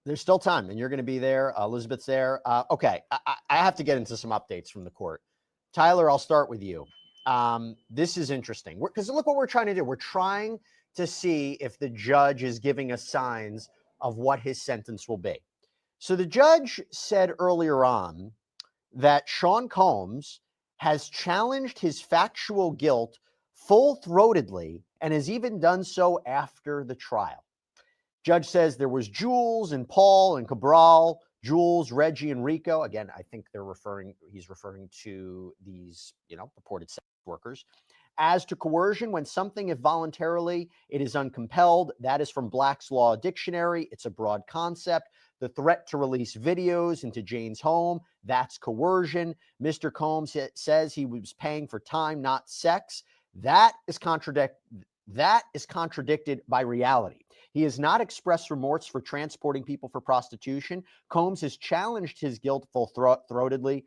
There's still time, and you're going to be there. Elizabeth's there. Okay, I have to get into some updates from the court. Tyler, I'll start with you. This is interesting because look what we're trying to do. We're trying to see if the judge is giving us signs of what his sentence will be. So the judge said earlier on that Sean Combs has challenged his factual guilt full-throatedly and has even done so after the trial. Judge says there was Jules and Paul and Cabral, Jules, Reggie, and Rico. Again, I think he's referring to these, purported sex workers. As to coercion, when something, if voluntarily, it is uncompelled. That is from Black's Law Dictionary. It's a broad concept. The threat to release videos into Jane's home, that's coercion. Mr. Combs says he was paying for time, not sex. That is contradicted by reality. He has not expressed remorse for transporting people for prostitution. Combs has challenged his guilt full-throatedly,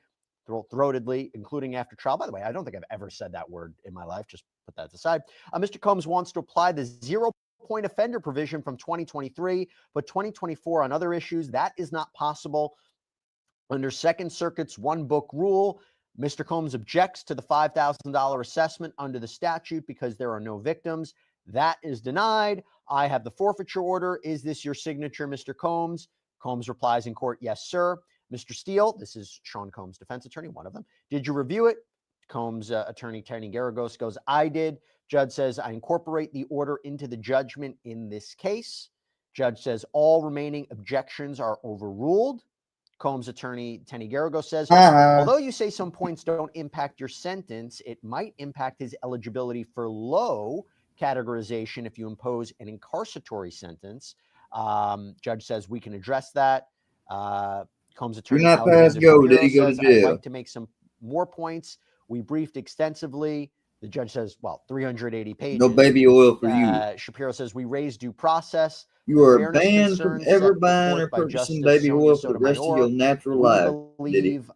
including after trial. By the way, I don't think I've ever said that word in my life. Just put that aside. Mr. Combs wants to apply the 0-point offender provision from 2023, but 2024 on other issues. That is not possible. Under Second Circuit's one-book rule, Mr. Combs objects to the $5,000 assessment under the statute because there are no victims. That is denied. I have the forfeiture order. Is this your signature, Mr. Combs? Combs replies in court, yes, sir. Mr. Steele, this is Sean Combs' defense attorney, one of them. Did you review it? Combs' attorney, Tony Garagos, goes, I did. Judge says, I incorporate the order into the judgment in this case. Judge says, all remaining objections are overruled. Combs' attorney, Tony Garagos, says, although you say some points don't impact your sentence, it might impact his eligibility for low categorization if you impose an incarceratory sentence. Judge says, we can address that. Combs' attorney, not past go. Did he go to says, jail? I'd like to make some more points. We briefed extensively. The judge says, well, 380 pages. No baby oil for you. Shapiro says, we raised due process. You are Fairness banned from concerns set ever forth buying or by purchasing Justice baby Sonia oil for the rest of Sotomayor. your natural We life. believe,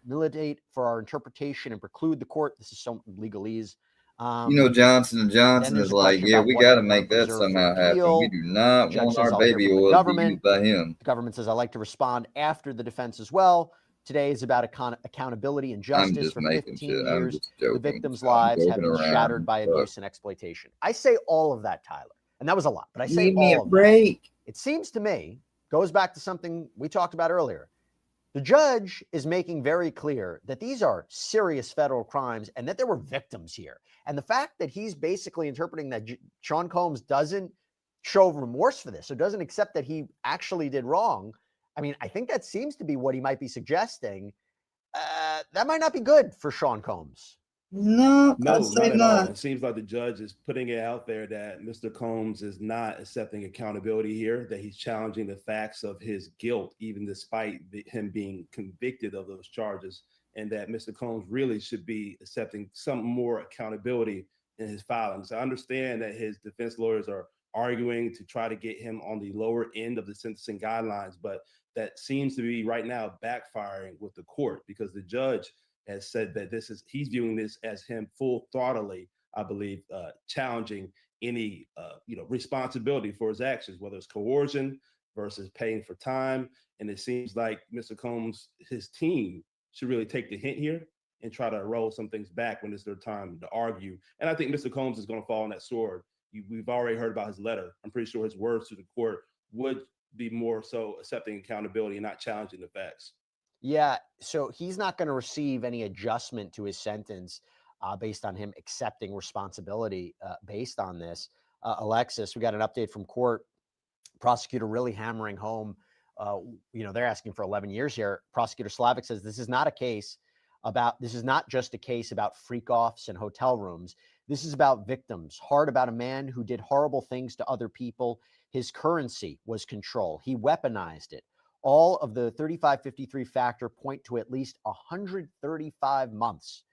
militate for our interpretation and preclude the court. This is some legalese. You know, Johnson & Johnson there's is a like, question yeah, about we what got they to wanna make that preserve for somehow happen. appeal. We do not Judge want says, our I'll hear baby from the oil to be government. used by him. The government says, I'd like to respond after the defense as well. Today is about accountability and I'm justice. just For making 15 shit. I'm years, just joking. the victims' I'm lives have joking been around. shattered by abuse and exploitation. I say all of that, Tyler, and that was a lot, but I say Give me all a of that. break. It seems to me, goes back to something we talked about earlier. The judge is making very clear that these are serious federal crimes and that there were victims here. And the fact that he's basically interpreting that Sean Combs doesn't show remorse for this, or doesn't accept that he actually did wrong, I mean, I think that seems to be what he might be suggesting. That might not be good for Sean Combs. No, No, I'd say not at all. not. It seems like the judge is putting it out there that Mr. Combs is not accepting accountability here, that he's challenging the facts of his guilt, even despite him being convicted of those charges, and that Mr. Combs really should be accepting some more accountability in his filings. I understand that his defense lawyers are arguing to try to get him on the lower end of the sentencing guidelines, but that seems to be right now backfiring with the court, because the judge has said that he's viewing this as him full throttledly, I believe, challenging any responsibility for his actions, whether it's coercion versus paying for time. And it seems like Mr. Combs, his team, should really take the hint here and try to roll some things back when it's their time to argue. And I think Mr. Combs is going to fall on that sword. We've already heard about his letter. I'm pretty sure his words to the court would be more so accepting accountability and not challenging the facts. Yeah, so he's not going to receive any adjustment to his sentence based on him accepting responsibility based on this. Alexis, we got an update from court. Prosecutor really hammering home. They're asking for 11 years here. Prosecutor Slavic says this is not just a case about freak-offs and hotel rooms. This is about victims, hard about a man who did horrible things to other people. His currency was control. He weaponized it. All of the 3553 factor point to at least 135 months.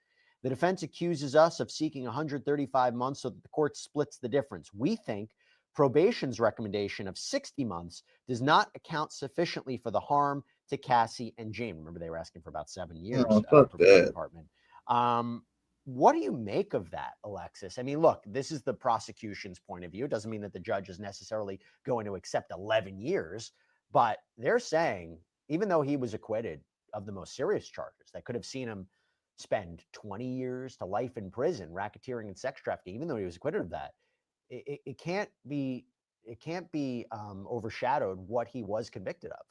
The defense accuses us of seeking 135 months so that the court splits the difference. We think probation's recommendation of 60 months does not account sufficiently for the harm to Cassie and Jane. Remember, they were asking for about 7 years. Fuck that. Department. What do you make of that, Alexis? I mean, look, this is the prosecution's point of view. It doesn't mean that the judge is necessarily going to accept 11 years. But they're saying, even though he was acquitted of the most serious charges that could have seen him spend 20 years to life in prison, racketeering and sex trafficking, even though he was acquitted of that, it can't be overshadowed what he was convicted of.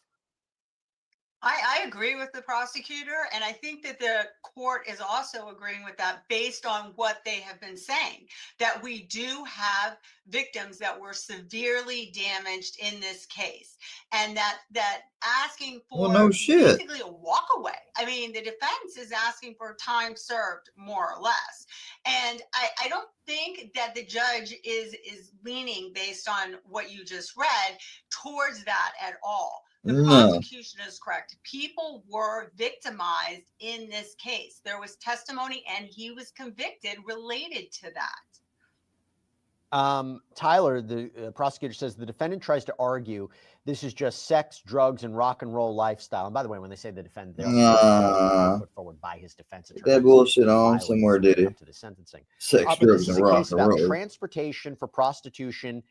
I I agree with the prosecutor, and I think that the court is also agreeing with that based on what they have been saying, that we do have victims that were severely damaged in this case, and that asking for Well, no shit. basically a walk away. I mean, the defense is asking for time served, more or less. And I don't think that the judge is leaning, based on what you just read, towards that at all. The No. prosecution is correct. People were victimized in this case. There was testimony and he was convicted related to that. Tyler, the prosecutor says the defendant tries to argue this is just sex, drugs, and rock and roll lifestyle. And by the way, when they say the defendant, they also put forward by his defense attorney. That bullshit on somewhere, did he? Up to the sentencing. Sex, But drugs, this is and a rock case and about roll. transportation for prostitution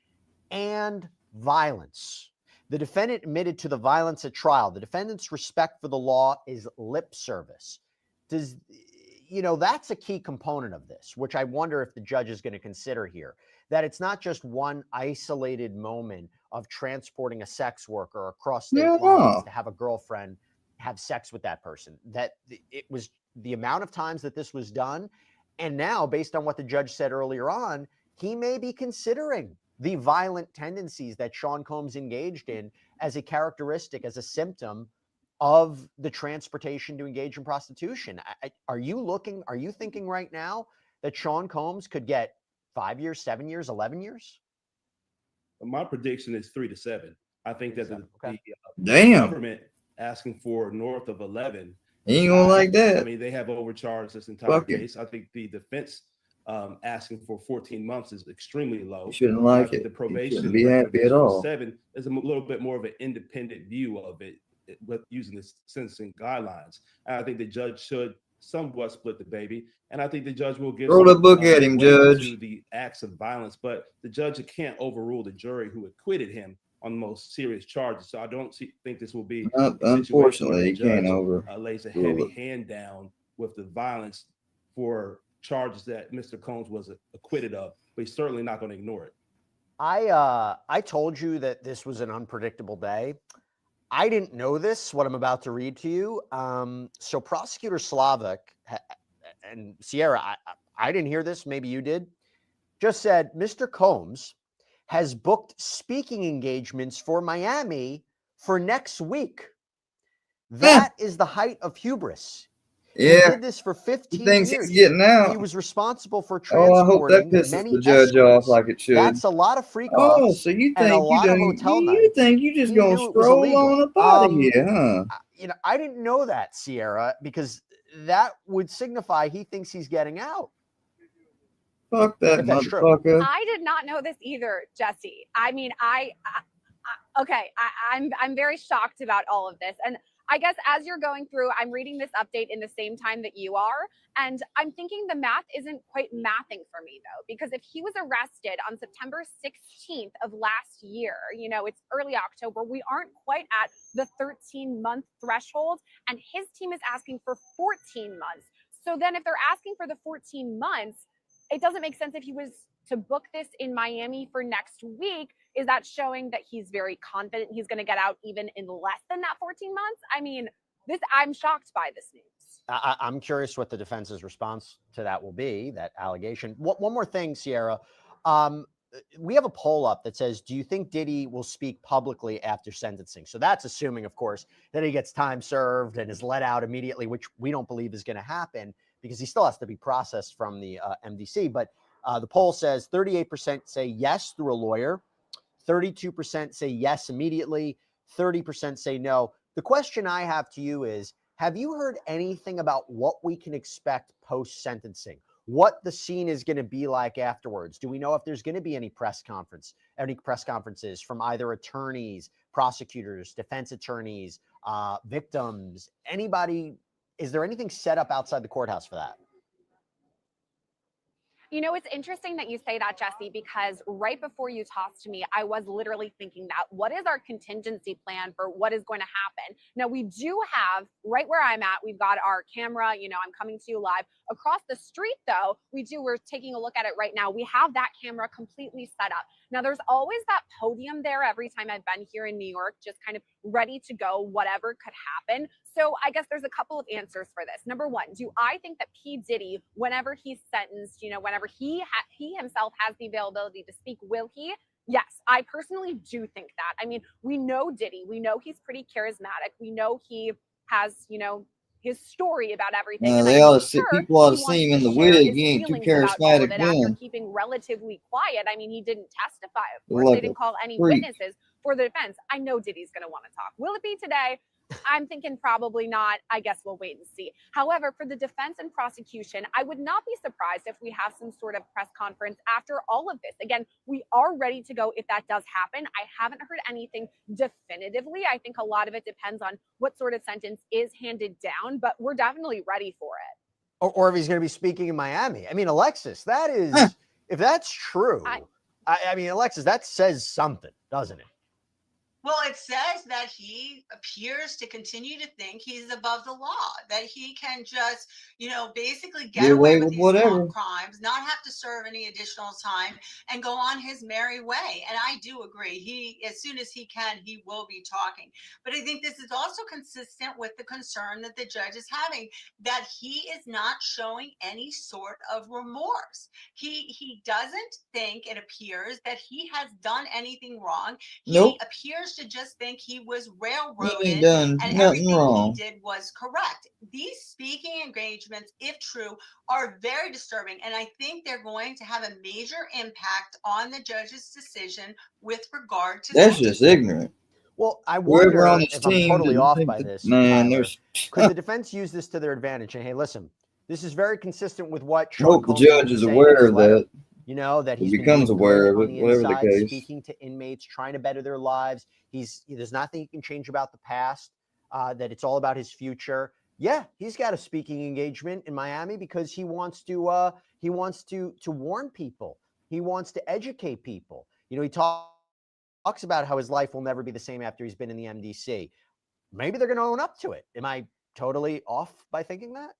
and violence. The defendant admitted to the violence at trial. The defendant's respect for the law is lip service. That's a key component of this, which I wonder if the judge is going to consider here, that it's not just one isolated moment of transporting a sex worker across state lines to have a girlfriend have sex with that person, that it was the amount of times that this was done. And now, based on what the judge said earlier on, he may be considering the violent tendencies that Sean Combs engaged in as a characteristic, as a symptom of the transportation to engage in prostitution. Are you thinking right now that Sean Combs could get 5 years, 7 years, 11 years? My prediction is 3 to 7. I think that the Damn. government asking for north of 11. He ain't gonna like that. I mean, they have overcharged this entire Fuck it. case. I think the defense asking for 14 months is extremely low. You shouldn't And I like think it. The You probation shouldn't be happy at all. 7 is a little bit more of an independent view of it with using the sentencing guidelines. And I think the judge should somewhat split the baby. And I think the judge will give Throw the book at him, weight Judge. to the acts of violence, but the judge can't overrule the jury who acquitted him on the most serious charges. So I don't think this will be a situation where Unfortunately, the he can't judge, lays a heavy it. hand down with the violence for charges that Mr. Combs was acquitted of, but he's certainly not going to ignore it. I told you that this was an unpredictable day. I didn't know this, what I'm about to read to you. So Prosecutor Slavic and Sierra, I didn't hear this, maybe you did, just said Mr. Combs has booked speaking engagements for Miami for next week. That is the height of hubris. Yeah. He did this for 15 He thinks years. he's getting out. He was responsible for Oh, I hope that transporting pisses many the judge escorts. off like it should. That's a lot of freak Oh, offs so you and a think lot of hotel you nights. think you just He gonna knew it was stroll illegal. on up out of here, huh? I didn't know that, Sierra, because that would signify he thinks he's getting out. Fuck that If that's true. motherfucker. I did not know this either, Jesse. I mean, I'm very shocked about all of this. And I guess as you're going through, I'm reading this update in the same time that you are. And I'm thinking the math isn't quite mathing for me, though, because if he was arrested on September 16th of last year, it's early October, we aren't quite at the 13-month threshold. And his team is asking for 14 months. So then if they're asking for the 14 months, it doesn't make sense if he was to book this in Miami for next week. Is that showing that he's very confident he's going to get out even in less than that 14 months? I mean, I'm shocked by this news. I'm curious what the defense's response to that will be, that allegation. One more thing, Sierra. We have a poll up that says, do you think Diddy will speak publicly after sentencing? So that's assuming, of course, that he gets time served and is let out immediately, which we don't believe is going to happen because he still has to be processed from the MDC. But the poll says 38% say yes through a lawyer, 32% say yes immediately, 30% say no. The question I have to you is, have you heard anything about what we can expect post-sentencing? What the scene is going to be like afterwards? Do we know if there's going to be any press conferences from either attorneys, prosecutors, defense attorneys, victims, anybody? Is there anything set up outside the courthouse for that? It's interesting that you say that, Jesse, because right before you tossed to me, I was literally thinking that what is our contingency plan for what is going to happen? Now, we do have, right where I'm at, we've got our camera, I'm coming to you live. Across the street, though, we're taking a look at it right now. We have that camera completely set up. Now, there's always that podium there every time I've been here in New York, just kind of ready to go, whatever could happen. So I guess there's a couple of answers for this. Number one, do I think that P. Diddy, whenever he's sentenced, whenever he himself has the availability to speak, will he? Yes, I personally do think that. I mean, we know Diddy. We know he's pretty charismatic. We know he has, his story about everything. And They I'm ought to see, sure people ought to he see him wants in the to share wig. his He ain't too feelings about all of charismatic it after then. keeping relatively quiet. I mean, he didn't testify, of course. Like They a didn't call any freak. witnesses for the defense. I know Diddy's going to want to talk. Will it be today? I'm thinking probably not. I guess we'll wait and see. However, for the defense and prosecution, I would not be surprised if we have some sort of press conference after all of this. Again, we are ready to go if that does happen. I haven't heard anything definitively. I think a lot of it depends on what sort of sentence is handed down, but we're definitely ready for it. Or if he's going to be speaking in Miami. I mean, Alexis, that is, if that's true, I mean, Alexis, that says something, doesn't it? Well, it says that he appears to continue to think he's above the law, that he can just, basically get away with these whatever. crimes, not have to serve any additional time, and go on his merry way. And I do agree. He, as soon as he can, he will be talking. But I think this is also consistent with the concern that the judge is having, that he is not showing any sort of remorse. He doesn't think, it appears, that he has done anything wrong. He appears to just think he was railroaded He ain't done and nothing everything wrong. he did was correct. These speaking engagements, if true, are very disturbing, and I think they're going to have a major impact on the judge's decision with regard to That's sentencing. just ignorant. Well, I Whoever wonder on his if I'm team totally didn't off think by that- this. man, Tyler. there's Could the defense use this to their advantage? And hey, listen, this is very consistent with what I Sean hope the Combs has judge been is saying in aware his of letter. that. That He he's been becomes doing aware good of on it, the whatever the inside, case. speaking to inmates, trying to better their lives. There's nothing he can change about the past. That it's all about his future. Yeah, he's got a speaking engagement in Miami because he wants to warn people. He wants to educate people. He talks about how his life will never be the same after he's been in the MDC. Maybe they're going to own up to it. Am I totally off by thinking that?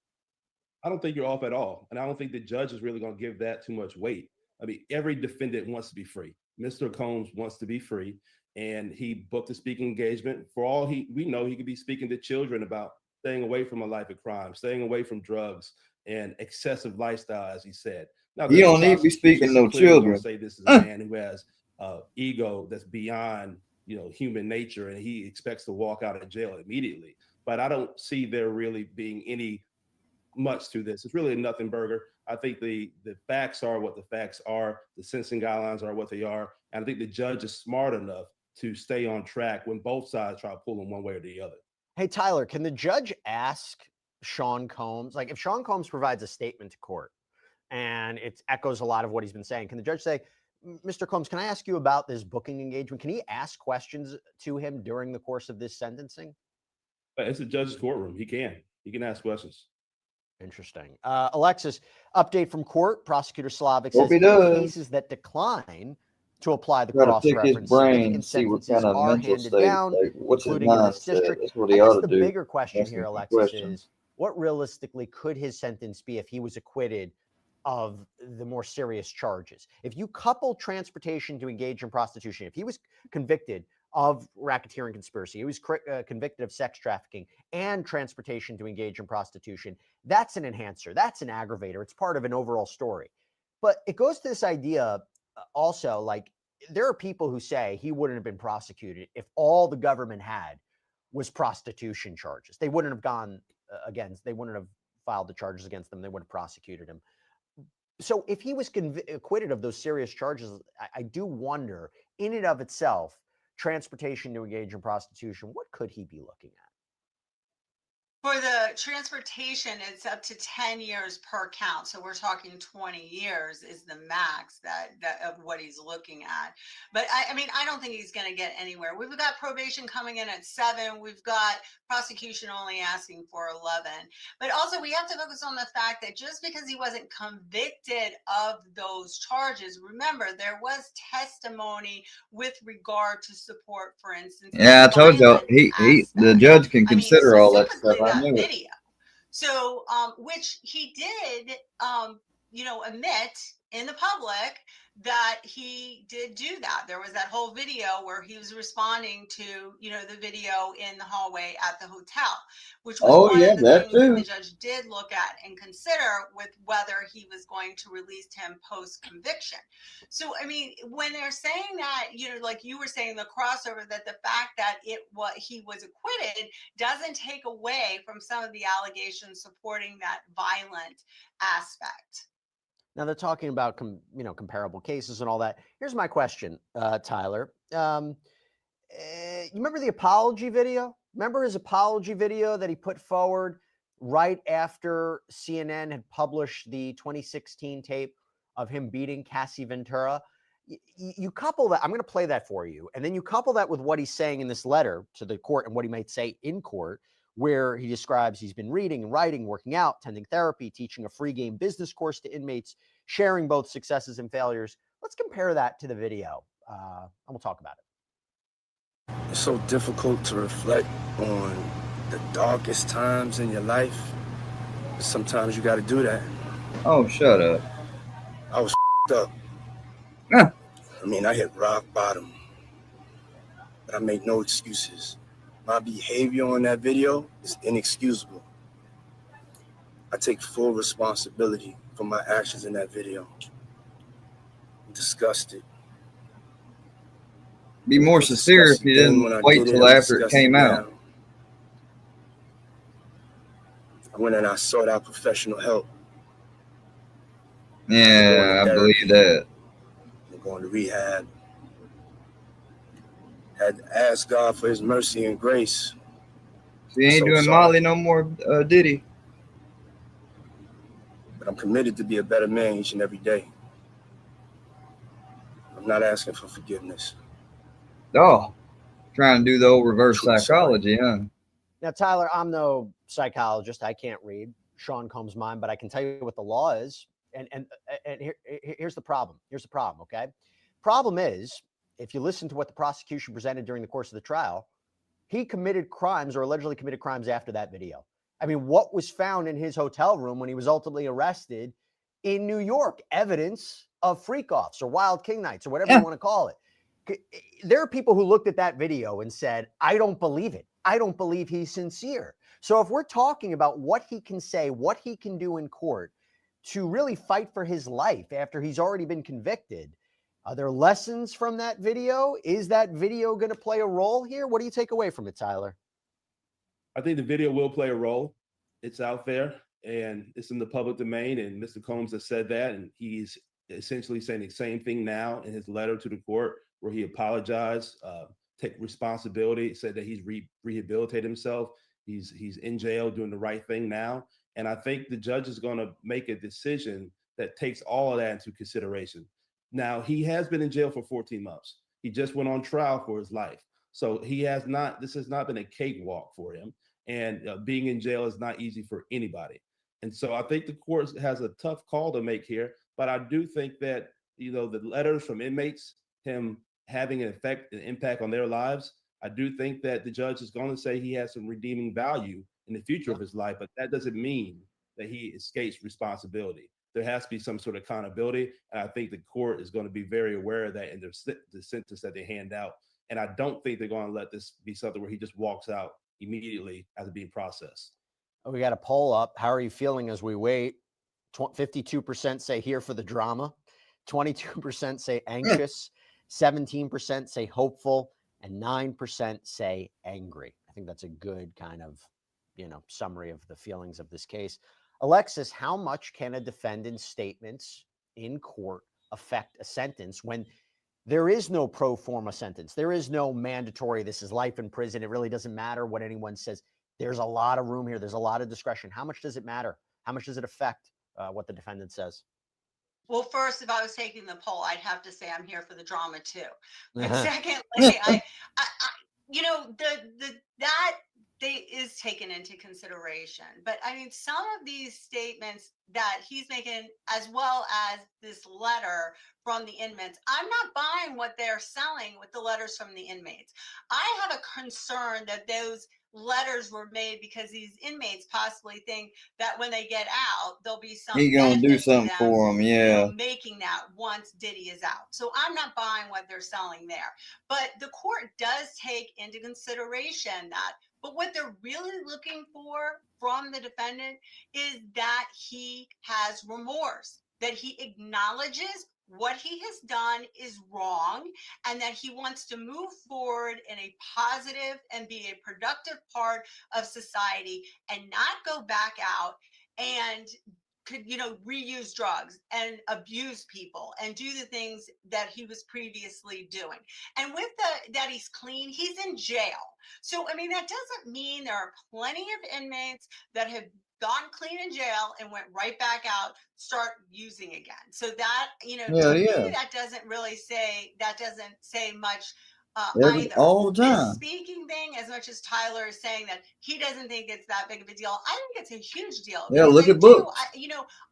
I don't think you're off at all. And I don't think the judge is really going to give that too much weight. I mean, every defendant wants to be free. Mr. Combs wants to be free. And he booked a speaking engagement. For all we know, he could be speaking to children about staying away from a life of crime, staying away from drugs and excessive lifestyle, as he said. Now, You don't need to be speaking to no children. Say this is a man who has ego that's beyond human nature, and he expects to walk out of jail immediately. But I don't see there really being any much to this. It's really a nothing burger. I think the facts are what the facts are. The sentencing guidelines are what they are. And I think the judge is smart enough to stay on track when both sides try to pull him one way or the other. Hey, Tyler, can the judge ask Sean Combs, like if Sean Combs provides a statement to court and it echoes a lot of what he's been saying, can the judge say, Mr. Combs, can I ask you about this booking engagement? Can he ask questions to him during the course of this sentencing? It's a judge's courtroom. He can ask questions. Interesting. Alexis, update from court. Prosecutor Slavic Hope says he does. in cases that decline to apply the Gotta cross pick his reference, brain, significant see what sentences kind of are mental handed state, down, like, what's his including in this mindset. district. That's what I he guess ought to the do. bigger question Ask him here, some Alexis, questions. is what realistically could his sentence be if he was acquitted of the more serious charges? If you couple transportation to engage in prostitution, if he was convicted of racketeering conspiracy, he was convicted of sex trafficking and transportation to engage in prostitution, that's an enhancer. That's an aggravator. It's part of an overall story. But it goes to this idea also, like, there are people who say he wouldn't have been prosecuted if all the government had was prostitution charges. They wouldn't have gone they wouldn't have filed the charges against them. They would have prosecuted him. So if he was acquitted of those serious charges, I do wonder, in and of itself, transportation to engage in prostitution, what could he be looking at? For the transportation, it's up to 10 years per count. So we're talking 20 years is the max that of what he's looking at. But I mean, I don't think he's going to get anywhere. We've got probation coming in at 7. We've got prosecution only asking for 11. But also we have to focus on the fact that just because he wasn't convicted of those charges, remember, there was testimony with regard to support, for instance. Yeah, I told you, violent the aspect. judge can I mean, consider all that stuff. specifically I that knew it. video. So, which he did, admit in the public that he did do that. There was that whole video where he was responding to, the video in the hallway at the hotel, which was Oh one yeah, of the that things that the too. judge did look at and consider with whether he was going to release him post conviction. So, I mean, when they're saying that, like you were saying, the crossover, that the fact that he was acquitted doesn't take away from some of the allegations supporting that violent aspect. Now they're talking about comparable cases and all that. Here's my question, Tyler. You remember the apology video? Remember his apology video that he put forward right after CNN had published the 2016 tape of him beating Cassie Ventura? You couple that, I'm going to play that for you, and then you couple that with what he's saying in this letter to the court and what he might say in court, where he describes he's been reading and writing, working out, attending therapy, teaching a free game business course to inmates, sharing both successes and failures. Let's compare that to the video, and we'll talk about it. It's so difficult to reflect on the darkest times in your life. But sometimes you got to do that. Oh, shut up. I was up. Huh. I mean, I hit rock bottom, but I made no excuses. My behavior on that video is inexcusable. I take full responsibility for my actions in that video. I'm disgusted. Be more sincere if you didn't wait till after it came out. I went and I sought out professional help. Yeah, I believe that. I'm going to rehab. Had to ask God for his mercy and grace. He ain't doing Molly no more, did he? But I'm committed to be a better man each and every day. I'm not asking for forgiveness. Oh, trying to do the old reverse psychology, huh? Now, Tyler, I'm no psychologist. I can't read Sean Combs' mind, but I can tell you what the law is. And here's the problem. Here's the problem, okay? Problem is, if you listen to what the prosecution presented during the course of the trial, he committed crimes or allegedly committed crimes after that video. I mean, what was found in his hotel room when he was ultimately arrested in New York? Evidence of freak-offs or wild king nights or whatever you want to call it. There are people who looked at that video and said, I don't believe it. I don't believe he's sincere. So if we're talking about what he can say, what he can do in court to really fight for his life after he's already been convicted, are there lessons from that video? Is that video going to play a role here? What do you take away from it, Tyler? I think the video will play a role. It's out there and it's in the public domain. And Mr. Combs has said that. And he's essentially saying the same thing now in his letter to the court, where he apologized, take responsibility, said that he's rehabilitated himself. He's in jail doing the right thing now. And I think the judge is going to make a decision that takes all of that into consideration. Now, he has been in jail for 14 months. He just went on trial for his life. So this has not been a cakewalk for him. And being in jail is not easy for anybody. And so I think the court has a tough call to make here. But I do think that, the letters from inmates, him having an impact on their lives, I do think that the judge is going to say he has some redeeming value in the future of his life, but that doesn't mean that he escapes responsibility. There has to be some sort of accountability, and I think the court is going to be very aware of that in the sentence that they hand out. And I don't think they're going to let this be something where he just walks out immediately after being processed. Oh, we got a poll up. How are you feeling as we wait? 52% say here for the drama, 22% say anxious, 17% say hopeful, and 9% say angry. I think that's a good kind of, summary of the feelings of this case. Alexis, how much can a defendant's statements in court affect a sentence when there is no pro forma sentence? There is no mandatory, this is life in prison. It really doesn't matter what anyone says. There's a lot of room here. There's a lot of discretion. How much does it matter? How much does it affect what the defendant says? Well, first, if I was taking the poll, I'd have to say I'm here for the drama too. But secondly, that is taken into consideration. But I mean, some of these statements that he's making, as well as this letter from the inmates, I'm not buying what they're selling with the letters from the inmates. I have a concern that those letters were made because these inmates possibly think that when they get out, there'll be some He gonna do benefit to something them, for him, you yeah. know, making that once Diddy is out. So I'm not buying what they're selling there. But the court does take into consideration that. But what they're really looking for from the defendant is that he has remorse, that he acknowledges what he has done is wrong, and that he wants to move forward in a positive and be a productive part of society and not go back out and could, you know, reuse drugs and abuse people and do the things that he was previously doing. And with that he's clean, he's in jail. So I mean, that doesn't mean there are plenty of inmates that have gone clean in jail and went right back out, start using again. So that, you know, Yeah, to me, yeah. that doesn't say much Every either. all the This time. speaking thing, as much as Tyler is saying that he doesn't think it's that big of a deal, I think it's a huge deal. Yeah, because look I at books.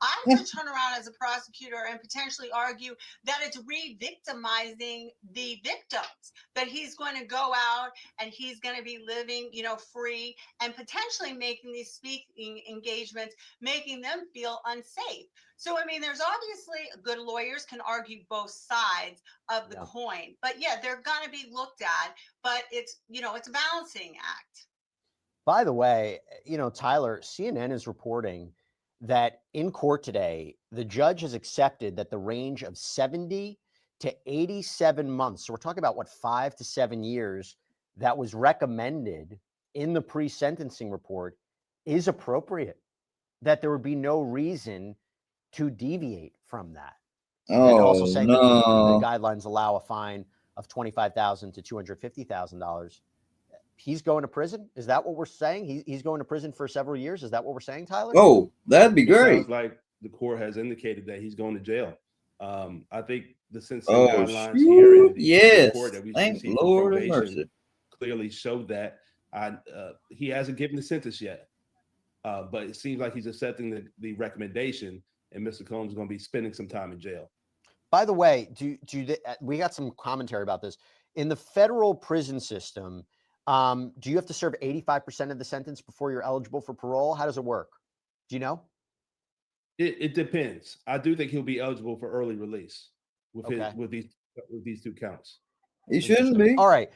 I could turn around as a prosecutor and potentially argue that it's re-victimizing the victims, that he's going to go out and he's going to be living, you know, free, and potentially making these speaking engagements, making them feel unsafe. So, I mean, there's obviously good lawyers can argue both sides of the coin, but yeah, they're going to be looked at, but it's, you know, it's a balancing act. By the way, you know, Tyler, CNN is reporting that in court today, the judge has accepted that the range of 70 to 87 months, so we're talking about what, 5 to 7 years, that was recommended in the pre-sentencing report is appropriate, that there would be no reason to deviate from that. And also Oh saying that no. the guidelines allow a fine of $25,000 to $250,000. He's going to prison? Is that what we're saying? He's going to prison for several years? Is that what we're saying, Tyler? Oh, that'd be It great. sounds like the court has indicated that he's going to jail. I think the sentencing Oh, guidelines here in the yes. report that we Thank received from Lord of probation mercy. clearly showed that he hasn't given the sentence yet. But it seems like he's accepting the recommendation, and Mr. Combs is going to be spending some time in jail. By the way, we got some commentary about this. In the federal prison system, do you have to serve 85% of the sentence before you're eligible for parole? How does it work? Do you know? It depends. I do think he'll be eligible for early release with Okay. with these 2 counts. He shouldn't be. All right.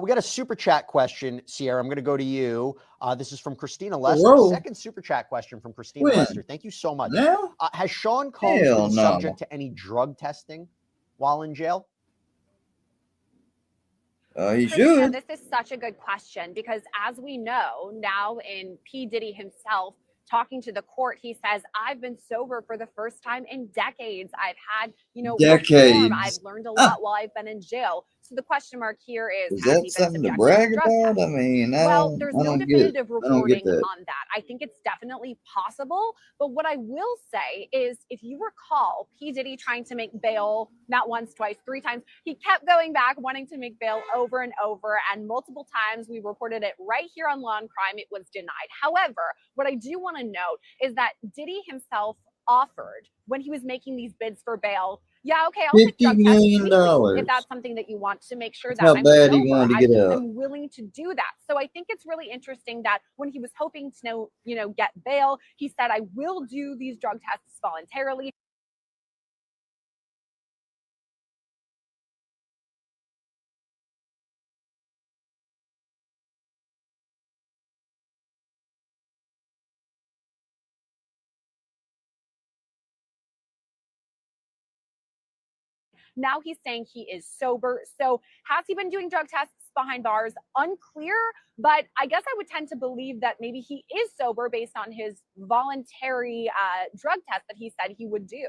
We got a super chat question, Sierra. I'm going to go to you. This is from Christina Lester. Whoa. Second super chat question from Christina When? Lester. Thank you so much. Now? Has Sean Combs Hell been no. subject to any drug testing while in jail? He Christina, should. this is such a good question because, as we know now, in P. Diddy himself talking to the court, he says, I've been sober for the first time in decades. I've had, you know, reform. I've learned a lot while I've been in jail. So the question mark here is that has he been something to subjected brag drug about? tests? I mean, Well, there's no definitive I don't reporting get that. on that. I think it's definitely possible. But what I will say is, if you recall, P. Diddy trying to make bail, not once, twice, 3 times, he kept going back, wanting to make bail over and over. And multiple times we reported it right here on Law and Crime, it was denied. However, what I do want to note is that Diddy himself offered, when he was making these bids for bail, yeah, okay, I'll take drug $50 tests million. weekly if that's something that you want to make sure That's that how I'm bad he sober. wanted to get out. I'm willing to do that. So I think it's really interesting that when he was hoping to, you know, get bail, he said, I will do these drug tests voluntarily. Now he's saying he is sober. So has he been doing drug tests behind bars? Unclear, but I guess I would tend to believe that maybe he is sober based on his voluntary drug test that he said he would do.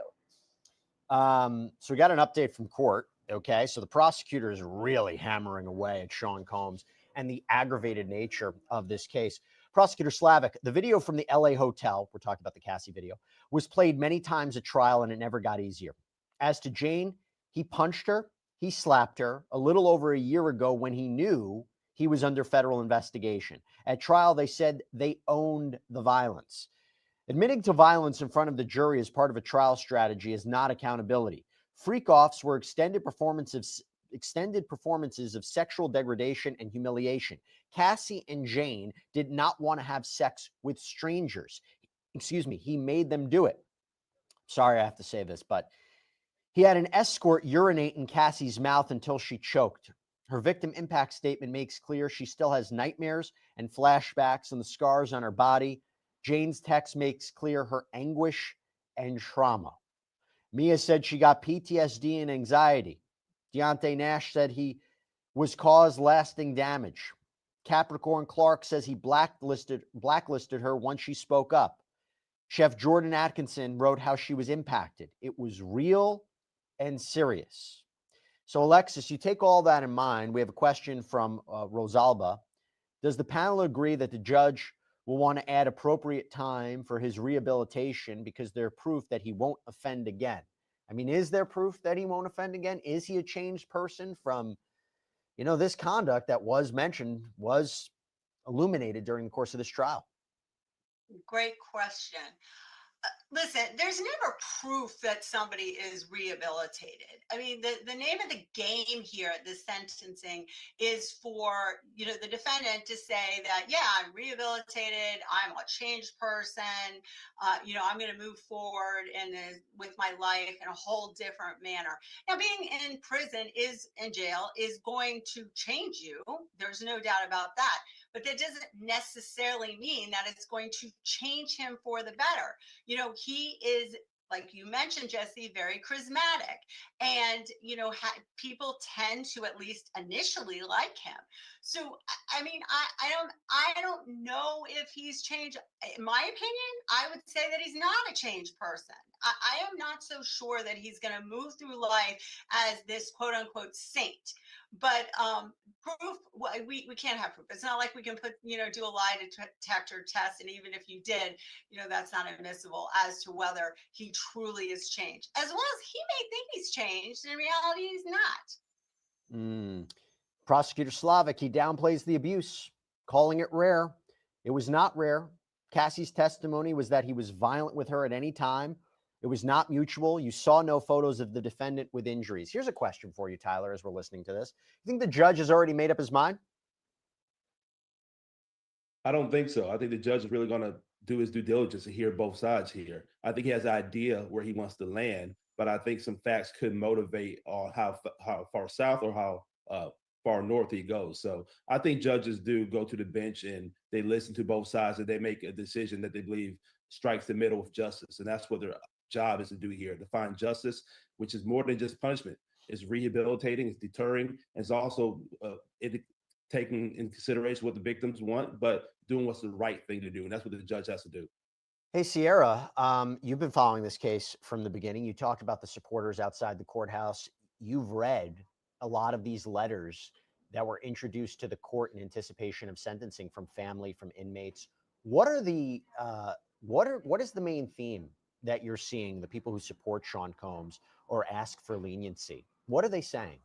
So we got an update from court. Okay. So the prosecutor is really hammering away at Sean Combs and the aggravated nature of this case. Prosecutor Slavic, the video from the LA hotel, we're talking about the Cassie video, was played many times at trial and it never got easier. As to Jane, he punched her, he slapped her a little over a year ago when he knew he was under federal investigation. At trial, they said they owned the violence. Admitting to violence in front of the jury as part of a trial strategy is not accountability. Freak-offs were extended performances extended performances of sexual degradation and humiliation. Cassie and Jane did not want to have sex with strangers. Excuse me, he made them do it. Sorry, I have to say this, but he had an escort urinate in Cassie's mouth until she choked. Her victim impact statement makes clear she still has nightmares and flashbacks and the scars on her body. Jane's text makes clear her anguish and trauma. Mia said she got PTSD and anxiety. Deontay Nash said he was caused lasting damage. Capricorn Clark says he blacklisted her once she spoke up. Chef Jordan Atkinson wrote how she was impacted. It was real and serious. So, Alexis, you take all that in mind. We have a question from Rosalba. Does the panel agree that the judge will want to add appropriate time for his rehabilitation because there's proof that he won't offend again? I mean, is there proof that he won't offend again? Is he a changed person from, this conduct that was mentioned, was illuminated during the course of this trial? Great question. Listen, there's never proof that somebody is rehabilitated. I mean, the name of the game here at this sentencing is for, the defendant to say that, yeah, I'm rehabilitated, I'm a changed person, I'm going to move forward with my life in a whole different manner. Now, being in prison in jail is going to change you. There's no doubt about that. But that doesn't necessarily mean that it's going to change him for the better. He is, like you mentioned, Jesse, very charismatic. And, people tend to at least initially like him. So, I mean, I don't know if he's changed. In my opinion, I would say that he's not a changed person. I am not so sure that he's going to move through life as this quote unquote saint. But proof, we can't have proof. It's not like we can do a lie detector test. And even if you did, that's not admissible as to whether he truly is changed. As well as he may think he's changed, and in reality, he's not. Prosecutor Slavic, he downplays the abuse, calling it rare. It was not rare. Cassie's testimony was that he was violent with her at any time. It was not mutual. You saw no photos of the defendant with injuries. Here's a question for you, Tyler, as we're listening to this. You think the judge has already made up his mind? I don't think so. I think the judge is really going to do his due diligence and hear both sides here. I think he has an idea where he wants to land, but I think some facts could motivate on how far south or how far north he goes. So I think judges do go to the bench and they listen to both sides and they make a decision that they believe strikes the middle with justice. And that's what their job is to do here, to find justice, which is more than just punishment. It's rehabilitating, it's deterring, and it's also taking in consideration what the victims want, but doing what's the right thing to do. And that's what the judge has to do. Hey, Sierra, you've been following this case from the beginning. You talked about the supporters outside the courthouse. You've read a lot of these letters that were introduced to the court in anticipation of sentencing from family, from inmates. What is the main theme that you're seeing, the people who support Sean Combs or ask for leniency? What are they saying?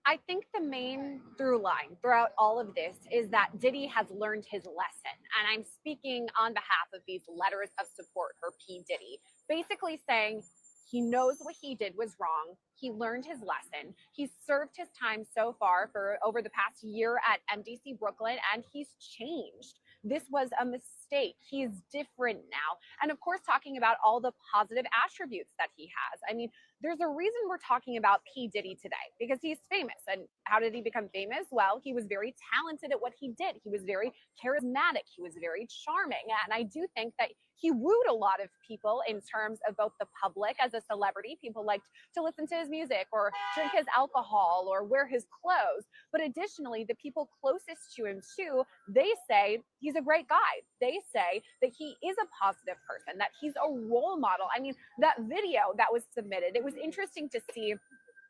I think the main through line throughout all of this is that Diddy has learned his lesson. And I'm speaking on behalf of these letters of support for P. Diddy, basically saying he knows what he did was wrong. He learned his lesson. He's served his time so far for over the past year at MDC Brooklyn, and he's changed. This was a mistake. He's different now. And of course, talking about all the positive attributes that he has. I mean, there's a reason we're talking about P. Diddy today, because he's famous. And how did he become famous? Well, he was very talented at what he did. He was very charismatic. He was very charming. And I do think that he wooed a lot of people in terms of both the public as a celebrity. People liked to listen to his music or drink his alcohol or wear his clothes. But additionally, the people closest to him too, they say he's a great guy. They say that he is a positive person, that he's a role model. I mean, that video that was submitted, it was interesting to see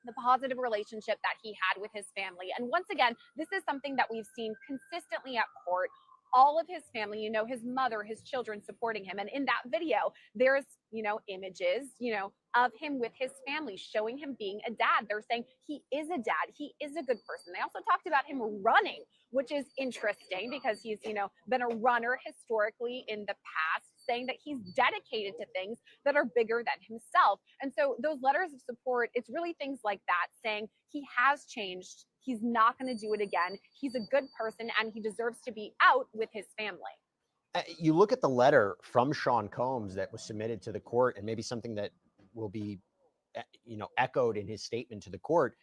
the positive relationship that he had with his family. And once again, this is something that we've seen consistently at court. All of his family, his mother, his children supporting him. And in that video, there's, images, of him with his family, showing him being a dad. They're saying he is a dad. He is a good person. They also talked about him running, which is interesting because he's, been a runner historically in the past. saying that he's dedicated to things that are bigger than himself. And so those letters of support, it's really things like that, saying he has changed. He's not going to do it again. He's a good person and he deserves to be out with his family. You look at the letter from Sean Combs that was submitted to the court, and maybe something that will be, echoed in his statement to the court.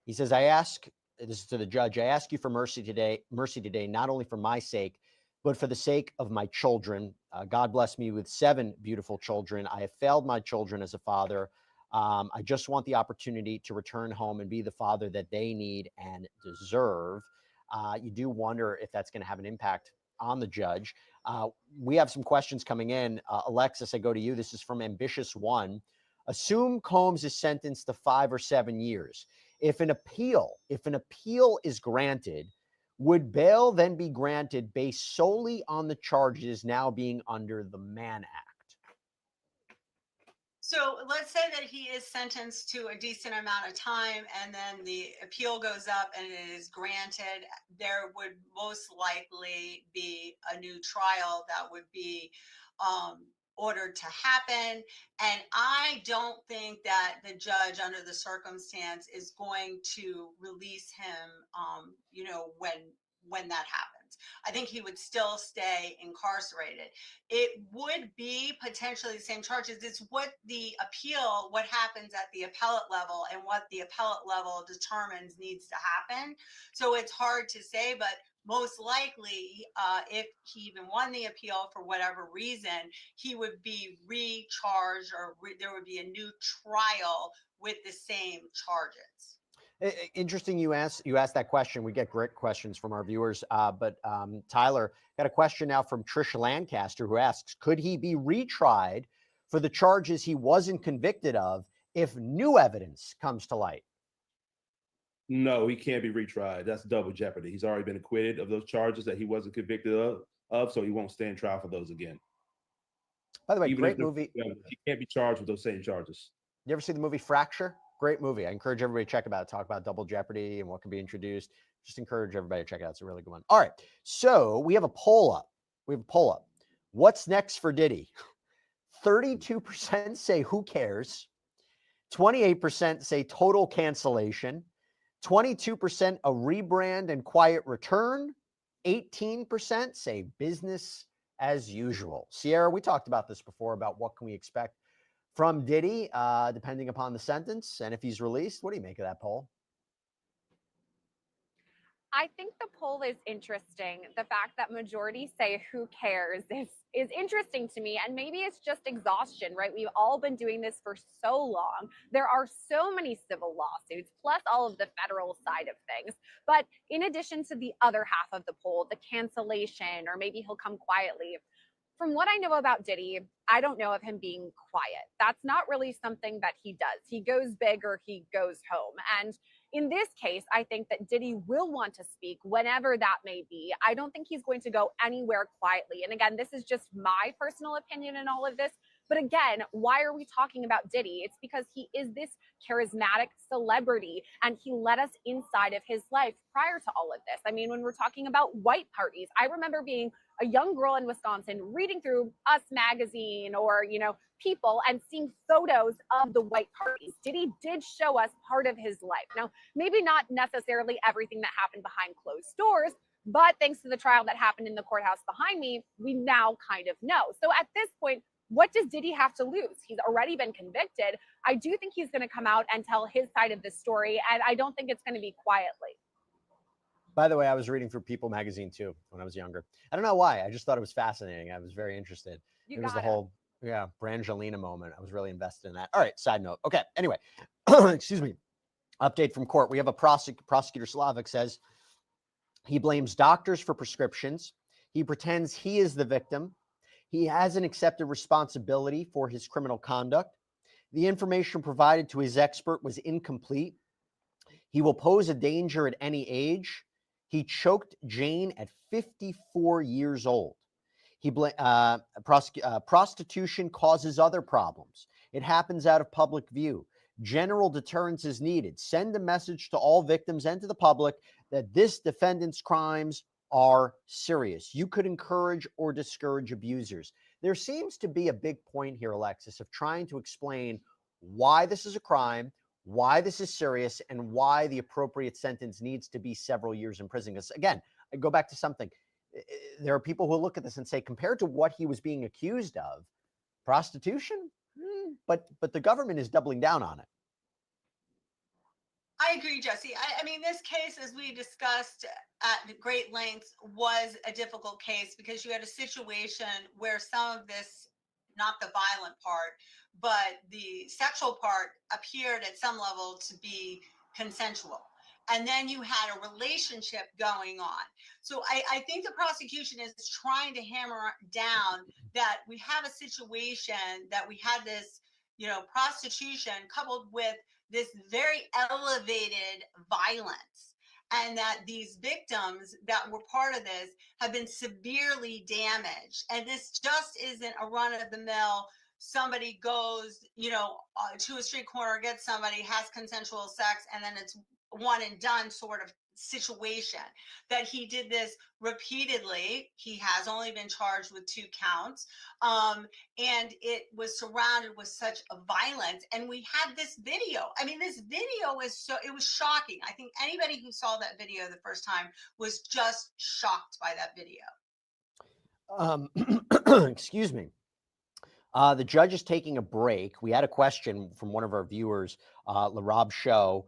He says, this is to the judge, I ask you for mercy today, not only for my sake, but for the sake of my children. God bless me with 7 beautiful children. I have failed my children as a father. I just want the opportunity to return home and be the father that they need and deserve. You do wonder if that's going to have an impact on the judge. We have some questions coming in. Alexis, I go to you. This is from Ambitious One. Assume Combs is sentenced to 5 or 7 years. If an appeal is granted, would bail then be granted based solely on the charges now being under the Mann Act? So let's say that he is sentenced to a decent amount of time and then the appeal goes up and it is granted. There would most likely be a new trial that would be ordered to happen. And I don't think that the judge, under the circumstance, is going to release him, when that happens. I think he would still stay incarcerated. It would be potentially the same charges. It's what happens at the appellate level and what the appellate level determines needs to happen. So it's hard to say, but most likely, if he even won the appeal for whatever reason, he would be recharged or there would be a new trial with the same charges. Interesting you asked that question. We get great questions from our viewers. But Tyler, got a question now from Trish Lancaster, who asks, could he be retried for the charges he wasn't convicted of if new evidence comes to light? No, he can't be retried. That's double jeopardy. He's already been acquitted of those charges that he wasn't convicted of, so he won't stand trial for those again. By the way, Even great movie. He can't be charged with those same charges. You ever see the movie Fracture? Great movie. I encourage everybody to check it out. Talk about double jeopardy and what can be introduced. Just encourage everybody to check it out. It's a really good one. All right. So we have a poll up. What's next for Diddy? 32% say who cares. 28% say total cancellation. 22% a rebrand and quiet return. 18% say business as usual. Sierra, we talked about this before about what can we expect from Diddy, depending upon the sentence and if he's released. What do you make of that poll? I think the poll is interesting. The fact that majority say who cares is interesting to me. And maybe it's just exhaustion, right? We've all been doing this for so long. There are so many civil lawsuits, plus all of the federal side of things. But in addition to the other half of the poll, the cancellation, or maybe he'll come quietly. From what I know about Diddy, I don't know of him being quiet. That's not really something that he does. He goes big or he goes home. And in this case, I think that Diddy will want to speak whenever that may be. I don't think he's going to go anywhere quietly. And again, this is just my personal opinion in all of this. But again, why are we talking about Diddy? It's because he is this charismatic celebrity and he let us inside of his life prior to all of this. I mean, when we're talking about white parties, I remember being a young girl in Wisconsin reading through Us magazine or, People and seeing photos of the white parties. Diddy did show us part of his life. Now, maybe not necessarily everything that happened behind closed doors, but thanks to the trial that happened in the courthouse behind me, we now kind of know. So at this point, what does Diddy have to lose? He's already been convicted. I do think he's going to come out and tell his side of the story, and I don't think it's going to be quietly. By the way, I was reading through People magazine too when I was younger. I don't know why. I just thought it was fascinating. I was very interested. It was the whole Brangelina moment. I was really invested in that. All right, side note. Okay, anyway, excuse me. Update from court. We have a prosecutor, Slavic, says he blames doctors for prescriptions. He pretends he is the victim. He hasn't accepted responsibility for his criminal conduct. The information provided to his expert was incomplete. He will pose a danger at any age. He choked Jane at 54 years old. Prostitution causes other problems. It happens out of public view. General deterrence is needed. Send a message to all victims and to the public that this defendant's crimes are serious. You could encourage or discourage abusers. There seems to be a big point here, Alexis, of trying to explain why this is a crime, why this is serious, and why the appropriate sentence needs to be several years in prison. Because again, I go back to something. There are people who look at this and say, compared to what he was being accused of, prostitution, but the government is doubling down on it. I agree, Jesse. I mean, this case, as we discussed at great lengths, was a difficult case because you had a situation where some of this, not the violent part, but the sexual part appeared at some level to be consensual. And then you had a relationship going on. So I think the prosecution is trying to hammer down that we have a situation that we had this, prostitution coupled with this very elevated violence, and that these victims that were part of this have been severely damaged. And this just isn't a run of the mill. Somebody goes, to a street corner, gets somebody, has consensual sex, and then it's one and done sort of situation. That he did this repeatedly. He has only been charged with 2 counts. And it was surrounded with such a violence. And we had this video. I mean, this video it was shocking. I think anybody who saw that video the first time was just shocked by that video. Excuse me. The judge is taking a break. We had a question from one of our viewers, LaRob Show.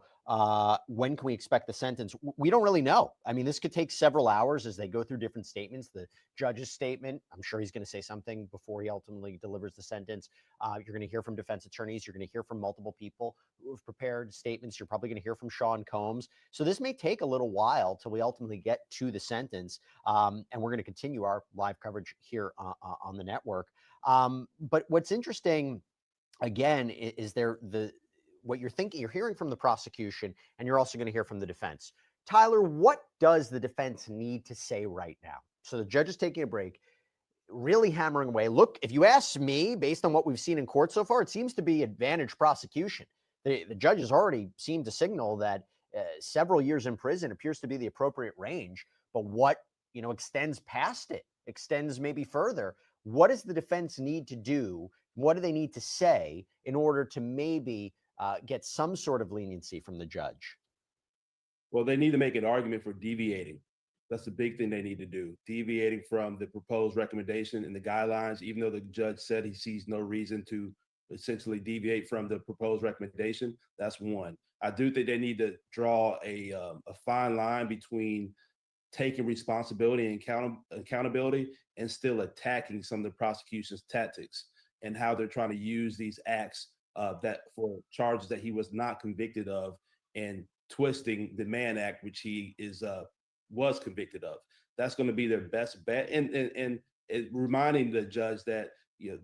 When can we expect the sentence? We don't really know. I mean, this could take several hours as they go through different statements. The judge's statement, I'm sure he's going to say something before he ultimately delivers the sentence. You're going to hear from defense attorneys. You're going to hear from multiple people who have prepared statements. You're probably going to hear from Sean Combs. So this may take a little while till we ultimately get to the sentence. And we're going to continue our live coverage here on the network. But what's interesting, again, is what you're hearing from the prosecution, and you're also going to hear from the defense. Tyler, what does the defense need to say right now? So the judge is taking a break, really hammering away. Look, if you ask me, based on what we've seen in court so far, it seems to be advantage prosecution. The judge has already seemed to signal that several years in prison appears to be the appropriate range, but what extends past it, extends maybe further. What does the defense need to do? What do they need to say in order to maybe get some sort of leniency from the judge? Well, they need to make an argument for deviating. That's the big thing they need to do. Deviating from the proposed recommendation and the guidelines, even though the judge said he sees no reason to essentially deviate from the proposed recommendation. That's one. I do think they need to draw a fine line between taking responsibility and accountability and still attacking some of the prosecution's tactics and how they're trying to use these acts that for charges that he was not convicted of, and twisting the Mann Act, which he was convicted of. That's going to be their best bet, and reminding the judge that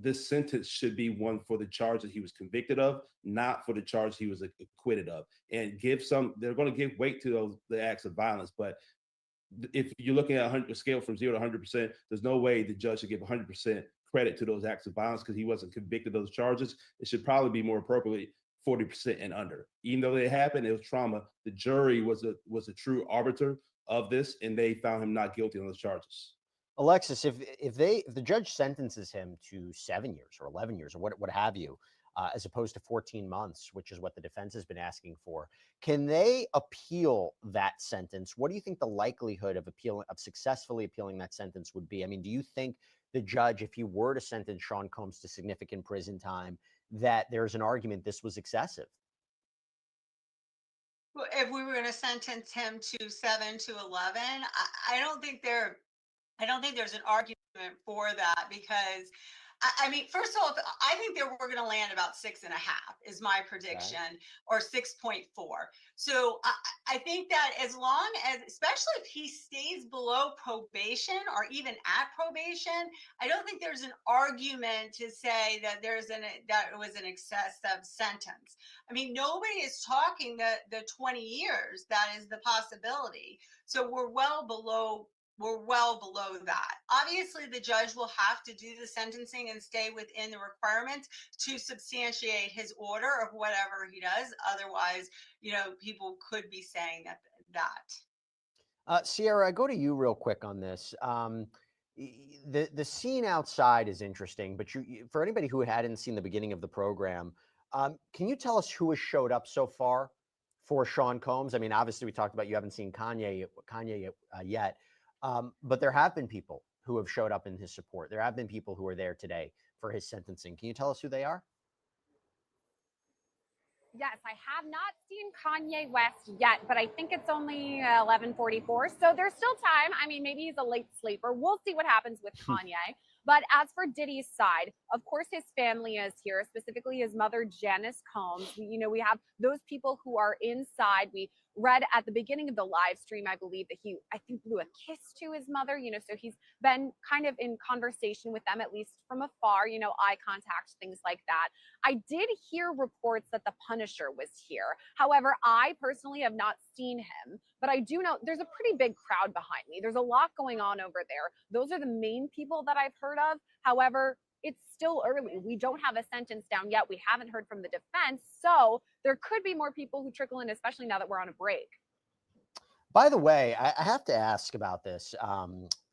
this sentence should be one for the charge that he was convicted of, not for the charge he was acquitted of. And they're going to give weight to the acts of violence, but if you're looking at a scale from 0 to 100%, there's no way the judge should give 100% credit to those acts of violence because he wasn't convicted of those charges. It should probably be more appropriately 40% and under. Even though they happened, it was trauma. The jury was a true arbiter of this, and they found him not guilty on those charges. Alexis, if the judge sentences him to 7 years or 11 years or what have you, as opposed to 14 months, which is what the defense has been asking for, can they appeal that sentence? What do you think the likelihood of successfully appealing that sentence would be? I mean, do you think the judge, if he were to sentence Sean Combs to significant prison time, that there's an argument this was excessive? Well, if we were going to sentence him to 7 to 11, I don't think there's an argument for that, because I mean, first of all, I think that we're going to land about 6.5 is my prediction, or 6.4. So I think that as long as, especially if he stays below probation or even at probation, I don't think there's an argument to say that that it was an excessive sentence. I mean, nobody is talking the 20 years. That is the possibility. So we're well below that. Obviously, the judge will have to do the sentencing and stay within the requirements to substantiate his order of whatever he does. Otherwise, people could be saying that. Sierra, I go to you real quick on this. The scene outside is interesting, but for anybody who hadn't seen the beginning of the program, can you tell us who has showed up so far for Sean Combs? I mean, obviously we talked about you haven't seen Kanye yet, but there have been people who have showed up in his support. There have been people who are there today for his sentencing. Can you tell us who they are? Yes, I have not seen Kanye West yet, but I think it's only 11:44, so there's still time. I mean, maybe he's a late sleeper. We'll see what happens with Kanye. But as for Diddy's side, of course, his family is here, specifically his mother, Janice Combs. We have those people who are inside. We read at the beginning of the live stream, I believe, that I think, blew a kiss to his mother, so he's been kind of in conversation with them, at least from afar, eye contact, things like that. I did hear reports that the Punisher was here. However, I personally have not seen him, but I do know there's a pretty big crowd behind me. There's a lot going on over there. Those are the main people that I've heard of. However, it's still early. We don't have a sentence down yet. We haven't heard from the defense. So there could be more people who trickle in, especially now that we're on a break. By the way, I have to ask about this,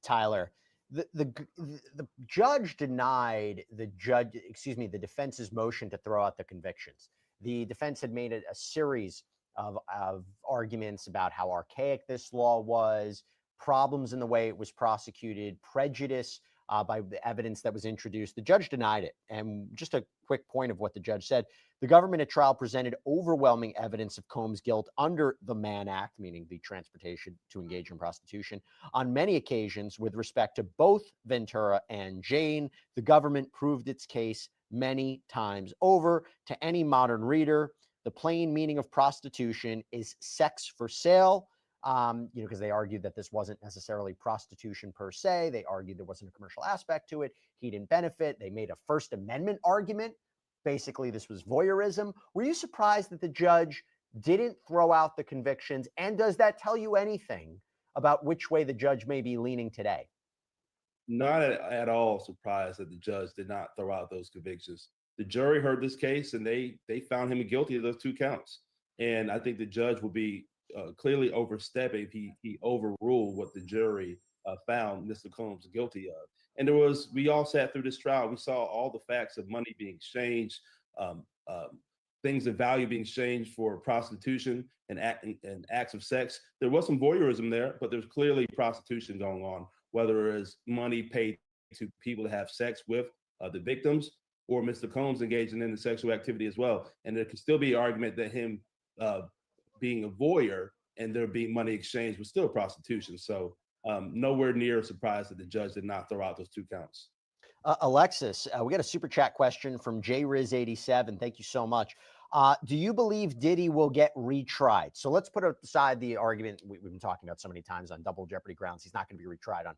Tyler. The judge denied the defense's motion to throw out the convictions. The defense had made a series of arguments about how archaic this law was, problems in the way it was prosecuted, prejudice by the evidence that was introduced. The judge denied it. And just a quick point of what the judge said: the government at trial presented overwhelming evidence of Combs' guilt under the Mann Act, meaning the transportation to engage in prostitution, on many occasions with respect to both Ventura and Jane. The government proved its case many times over. To any modern reader, the plain meaning of prostitution is sex for sale. Because they argued that this wasn't necessarily prostitution per se. They argued there wasn't a commercial aspect to it. He didn't benefit. They made a First Amendment argument. Basically, this was voyeurism. Were you surprised that the judge didn't throw out the convictions? And does that tell you anything about which way the judge may be leaning today? Not at all surprised that the judge did not throw out those convictions. The jury heard this case and they found him guilty of those 2 counts. And I think the judge will be clearly overstepping if he overruled what the jury found Mr. Combs guilty of. And we all sat through this trial. We saw all the facts of money being exchanged, things of value being exchanged for prostitution and acts of sex. There was some voyeurism there, but there's clearly prostitution going on, whether it's money paid to people to have sex with the victims or Mr. Combs engaging in the sexual activity as well. And there could still be an argument that him being a voyeur and there being money exchange was still prostitution. So nowhere near surprised that the judge did not throw out those 2 counts. Alexis, we got a super chat question from JRiz87. Thank you so much. Do you believe Diddy will get retried? So let's put aside the argument we've been talking about so many times on double jeopardy grounds. He's not going to be retried on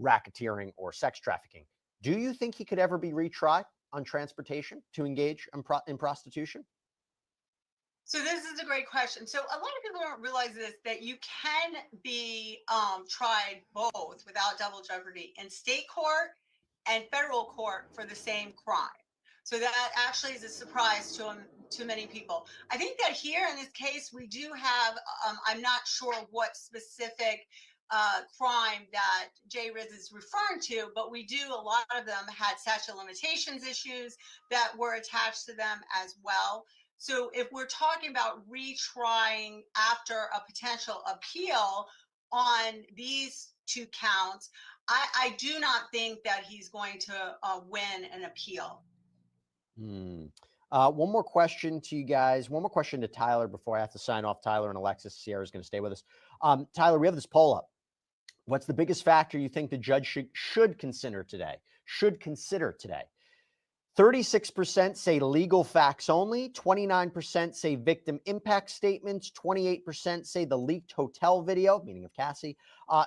racketeering or sex trafficking. Do you think he could ever be retried on transportation to engage in prostitution? So this is a great question. So a lot of people don't realize this, that you can be tried both without double jeopardy in state court and federal court for the same crime. So that actually is a surprise to many people. I think that here in this case, we do have, I'm not sure what specific crime that JRiz is referring to, but we do, a lot of them had statute of limitations issues that were attached to them as well. So if we're talking about retrying after a potential appeal on these 2 counts, I do not think that he's going to win an appeal. One more question to you guys. One more question to Tyler before I have to sign off. Tyler and Alexis, Sierra is going to stay with us. Tyler, we have this poll up. What's the biggest factor you think the judge should consider today? 36% say legal facts only, 29% say victim impact statements, 28% say the leaked hotel video, meaning of Cassie,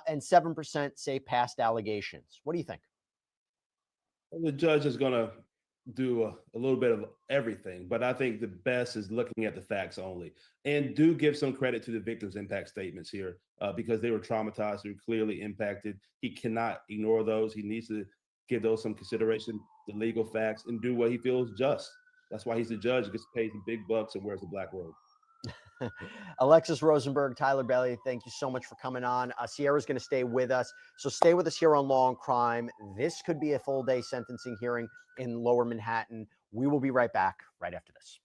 and 7% say past allegations. What do you think? Well, the judge is going to do a little bit of everything, but I think the best is looking at the facts only. And do give some credit to the victim's impact statements here because they were traumatized, they were clearly impacted. He cannot ignore those. He needs to give those some consideration, the legal facts, and do what he feels just. That's why he's the judge. He gets paid the big bucks and wears the black robe. Alexis Rosenberg, Tyler Bailey, thank you so much for coming on. Sierra's going to stay with us. So stay with us here on Law and Crime. This could be a full day sentencing hearing in Lower Manhattan. We will be right back right after this.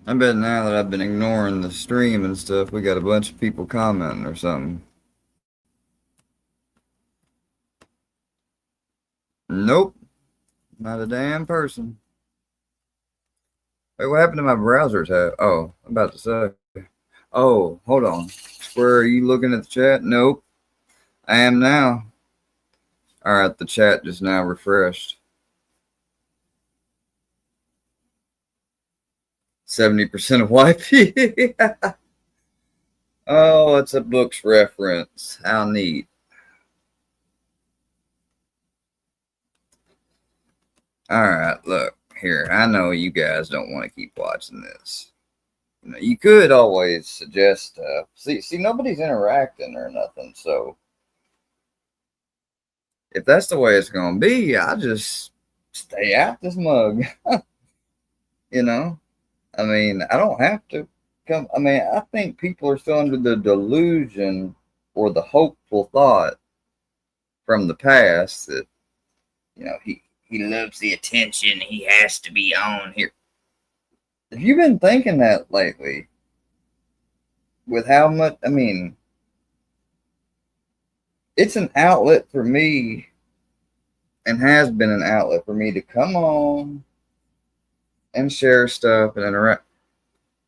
I bet now that I've been ignoring the stream and stuff, we got a bunch of people commenting or something. Nope. Not a damn person. Wait, what happened to my browser tab? Oh, I'm about to say. Oh, hold on. Square, are you looking at the chat? Nope. I am now. Alright, the chat just now refreshed. 70% of white people. Oh, it's a book's reference. How neat. Alright, look. Here, I know you guys don't want to keep watching this. You know, you could always suggest stuff. See, nobody's interacting or nothing, so if that's the way it's gonna be, I just stay out this mug. You know? I mean, I don't have to come. I mean, I think people are still under the delusion or the hopeful thought from the past that, you know, he loves the attention. He has to be on here. Have you been thinking that lately? With how much, I mean, it's an outlet for me and has been an outlet for me to come on and share stuff and interact.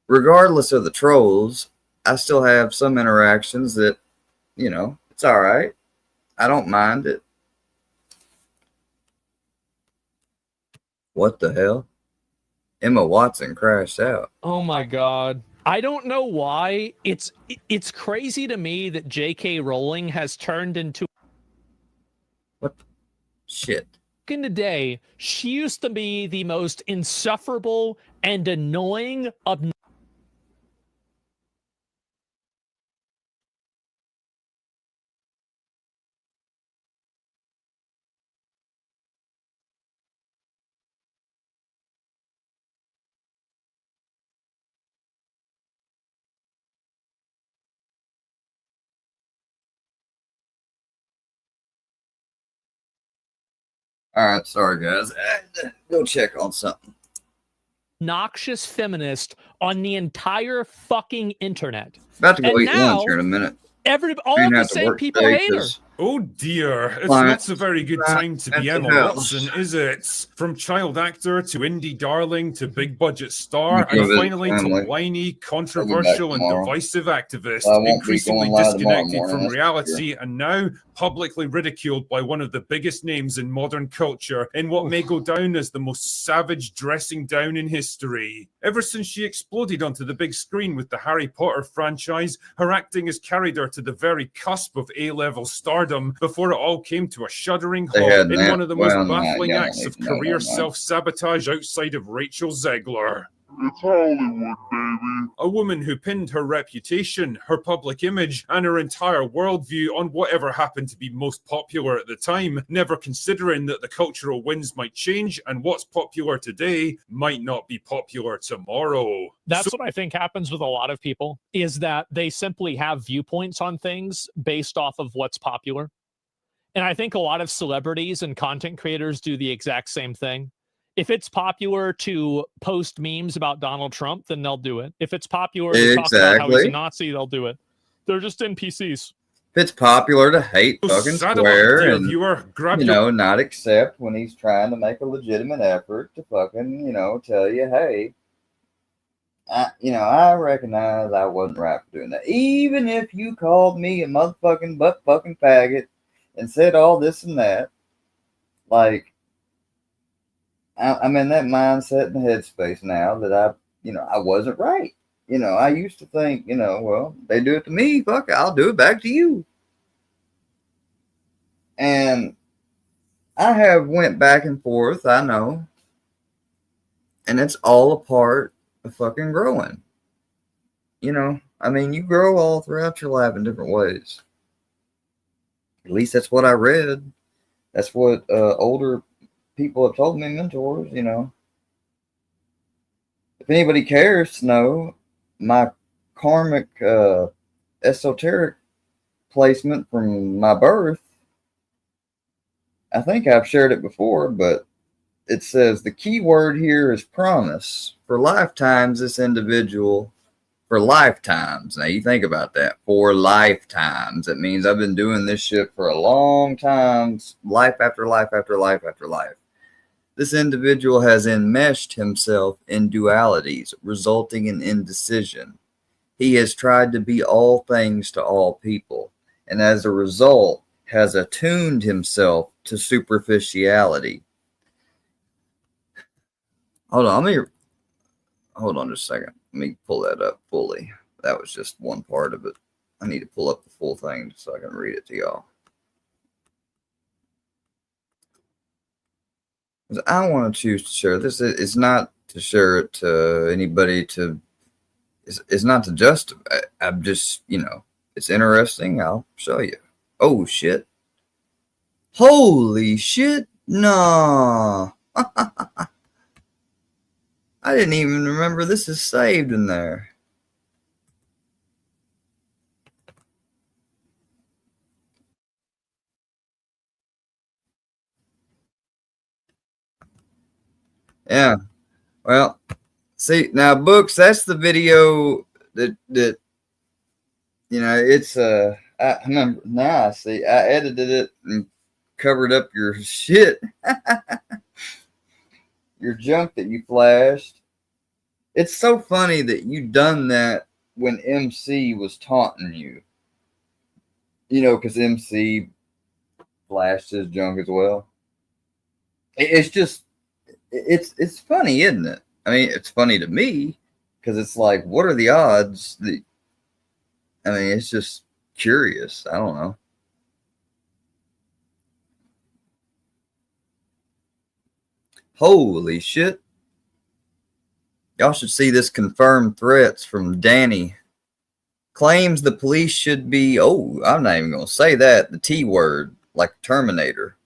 Regardless of the trolls, I still have some interactions that, you know, it's all right. I don't mind it. What the hell? Emma Watson crashed out. Oh my God. I don't know why. It's crazy to me that J.K. Rowling has turned into. What? Shit. In the day, she used to be the most insufferable and annoying of All right, sorry guys. Go check on something. Noxious feminist on the entire fucking internet. About to go And eat now, lunch here in a minute. all You're of gonna the have to same work people today hate her. 'cause Oh dear, it's Clients, not a very good time to be mental Emma health. Watson, is it? From child actor to indie darling to big budget star, I'm gonna and visit finally to family. whiny, I'll be back controversial, and tomorrow. divisive activist, I won't be increasingly going live tomorrow disconnected morning, from that's for reality, and now publicly ridiculed by one of the biggest names in modern culture in what may go down as the most savage dressing down in history. Ever since she exploded onto the big screen with the Harry Potter franchise, her acting has carried her to the very cusp of A-level stardom before it all came to a shuddering They halt had in that. one of the most Well, nah, baffling y'all don't acts of need to know career that much. self-sabotage outside of Rachel Zegler. It's Hollywood, baby. A woman who pinned her reputation, her public image, and her entire worldview on whatever happened to be most popular at the time, never considering that the cultural winds might change and what's popular today might not be popular tomorrow. That's what I think happens with a lot of people, is that they simply have viewpoints on things based off of what's popular. And I think a lot of celebrities and content creators do the exact same thing. If it's popular to post memes about Donald Trump, then they'll do it. If it's popular to talk about how he's a Exactly. Nazi, they'll do it. They're just NPCs. If it's popular to hate So fucking saddle up, Square dear and, viewer, grab you your know, not accept when he's trying to make a legitimate effort to fucking, you know, tell you, hey, I recognize I wasn't right for doing that. Even if you called me a motherfucking butt fucking faggot and said all this and that, like, I'm in that mindset and headspace now that I wasn't right. I used to think, well, they do it to me, fuck, I'll do it back to you. And I have went back and forth, I know. And it's all a part of fucking growing. You grow all throughout your life in different ways. At least that's what I read. That's what older people have told me, mentors, If anybody cares to know, my karmic esoteric placement from my birth, I think I've shared it before, but it says the key word here is promise. For lifetimes, this individual, for lifetimes. Now you think about that. For lifetimes. It means I've been doing this shit for a long time, life after life after life after life. This individual has enmeshed himself in dualities, resulting in indecision. He has tried to be all things to all people, and as a result, has attuned himself to superficiality. Hold on just a second. Let me pull that up fully. That was just one part of it. I need to pull up the full thing so I can read it to y'all. I want to choose to share this. It's not to share it to anybody it's not to justify. I'm just, it's interesting. I'll show you. Oh, shit. Holy shit. No. I didn't even remember this is saved in there. Yeah. Well, see now, books. That's the video that it's I remember now. I see. I edited it and covered up your shit, your junk that you flashed. It's so funny that you done that when MC was taunting you. Because MC flashed his junk as well. It's just, it's funny, isn't it? It's funny to me because it's like, what are the odds that? It's just curious. I don't know. Holy shit. Y'all should see this confirmed threats from Danny. Claims the police should be, I'm not even going to say that, the T word, like Terminator.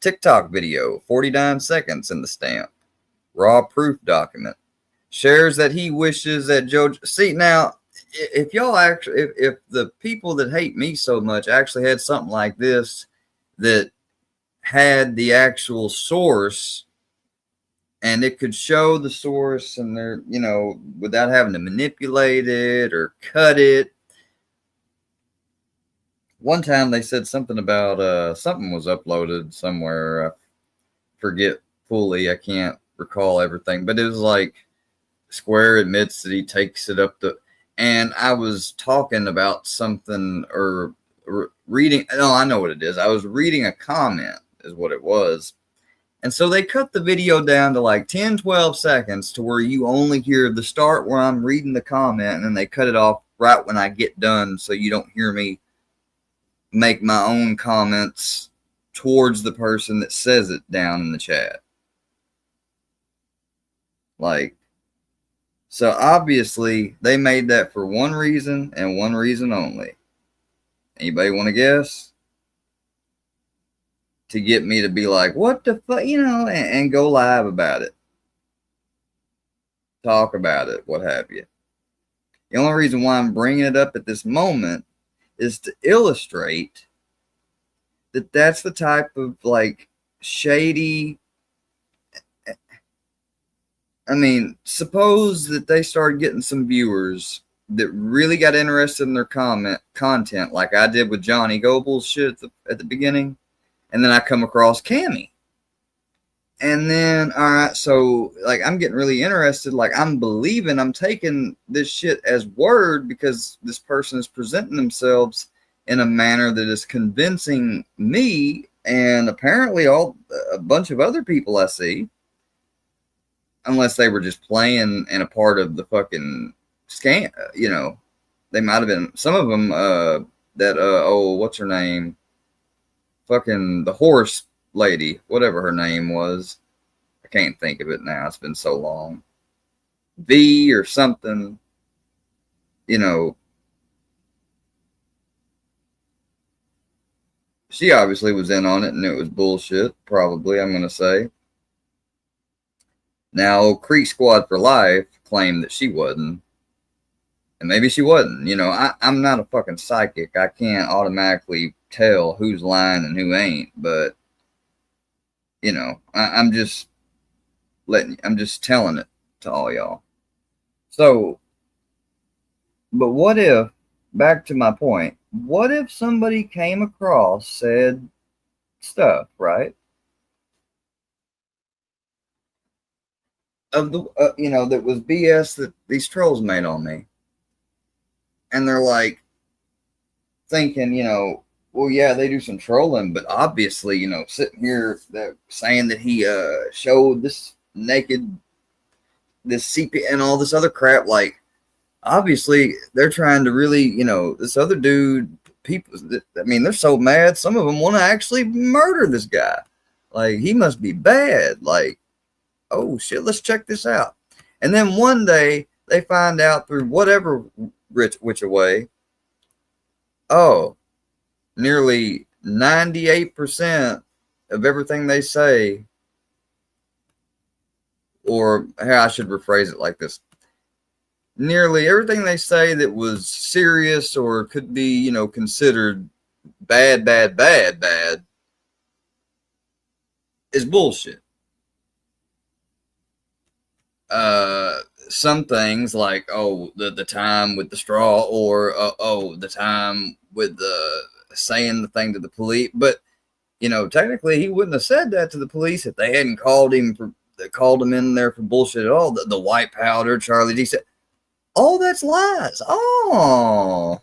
TikTok video, 49 seconds in the stamp. Raw proof document. Shares that he wishes that Joe... See, now, if y'all actually... If the people that hate me so much actually had something like this that had the actual source, and it could show the source, and they're, you know, without having to manipulate it or cut it. One time they said something about something was uploaded somewhere. I forget fully. I can't recall everything, but it was like Square admits that he takes it up the. And I was talking about something or reading. No, I know what it is. I was reading a comment, is what it was. And so they cut the video down to like 10, 12 seconds to where you only hear the start where I'm reading the comment, and then they cut it off right when I get done, so you don't hear me make my own comments towards the person that says it down in the chat. Like, so obviously they made that for one reason and one reason only. Anybody want to guess? To get me to be like, what the fuck, you know, and go live about it. Talk about it, what have you. The only reason why I'm bringing it up at this moment is to illustrate that that's the type of like shady. I mean, suppose that they started getting some viewers that really got interested in their content, like I did with Johnny Goebel's shit at the beginning, and then I come across Cammy. And then, all right, so like I'm getting really interested, like I'm believing, I'm taking this shit as word because this person is presenting themselves in a manner that is convincing me and apparently a bunch of other people I see, unless they were just playing and a part of the fucking scam, you know. They might have been, some of them, what's her name? Fucking the horse lady, whatever her name was. I can't think of it now. It's been so long. V or something, you know. She obviously was in on it and it was bullshit, probably, I'm going to say. Now, Creek Squad for Life claimed that she wasn't. And maybe she wasn't. You know, I'm not a fucking psychic. I can't automatically tell who's lying and who ain't. But, you know, I'm just telling it to all y'all. So, but what if, back to my point, what if somebody came across said stuff, right? Of the, you know, that was BS that these trolls made on me. And they're like thinking, you know, well, yeah, they do some trolling, but obviously, you know, sitting here saying that he showed this naked, this CP and all this other crap, like, obviously they're trying to really, you know, this other dude, people, I mean, they're so mad, some of them want to actually murder this guy. Like, he must be bad. Like, oh shit, let's check this out. And then one day they find out through whatever which way, oh, nearly 98% of everything they say, or how I should rephrase it like this, nearly everything they say that was serious or could be, you know, considered bad is bullshit. Some things like, oh, the time with the straw, or the time with the saying the thing to the police. But, you know, technically he wouldn't have said that to the police if they hadn't called him in there for bullshit at all. The white powder, Charlie D said, oh, that's lies. Oh.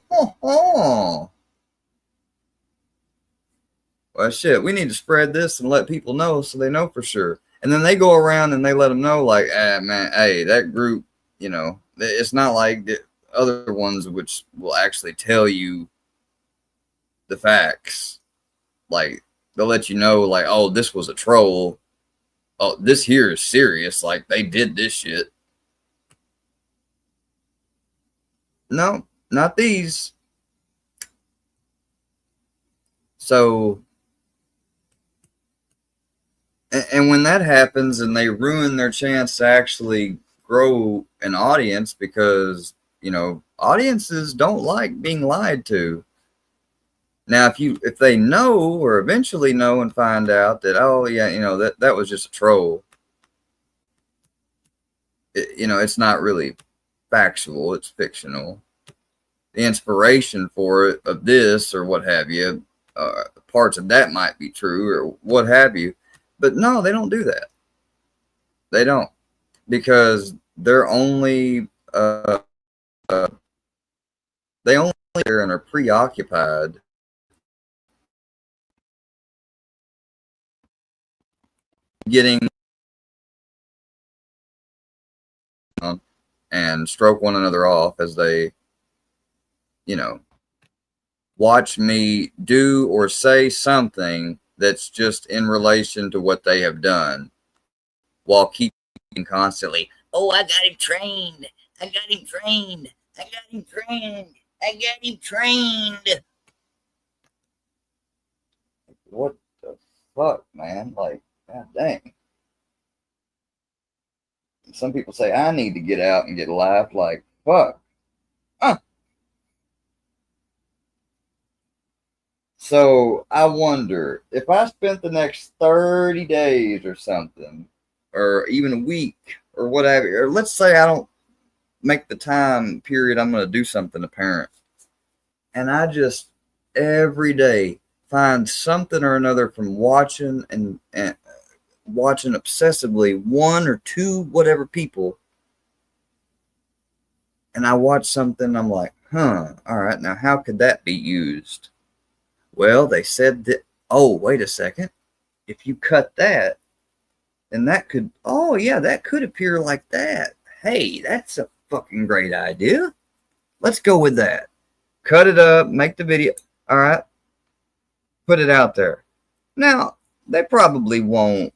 Well, shit, we need to spread this and let people know so they know for sure. And then they go around and they let them know, like, man, hey, that group, you know, it's not like the other ones which will actually tell you the facts. Like, they'll let you know, like, oh, this was a troll. Oh, this here is serious. Like, they did this shit. No, not these. So, and when that happens and they ruin their chance to actually grow an audience, because, you know, audiences don't like being lied to. Now, if they know or eventually know and find out that, oh yeah, that was just a troll, it's not really factual, it's fictional. The inspiration for it of this or what have you, parts of that might be true or what have you, but no, they don't do that. They don't, because they're only they only and are preoccupied getting and stroke one another off as they, watch me do or say something that's just in relation to what they have done, while keeping constantly, oh, I got him trained. I got him trained. I got him trained. I got him trained. What the fuck, man? Like, god dang. Some people say I need to get out and get life. Like, fuck. So I wonder if I spent the next 30 days or something, or even a week or whatever, or let's say I don't make the time period I'm going to do something apparent, and I just every day find something or another from watching and watching obsessively one or two whatever people, and I watch something, I'm like, all right, now how could that be used? Well, they said that, oh, wait a second, if you cut that, then that could, oh yeah, that could appear like that. Hey, that's a fucking great idea. Let's go with that. Cut it up, make the video. All right, put it out there. Now, they probably won't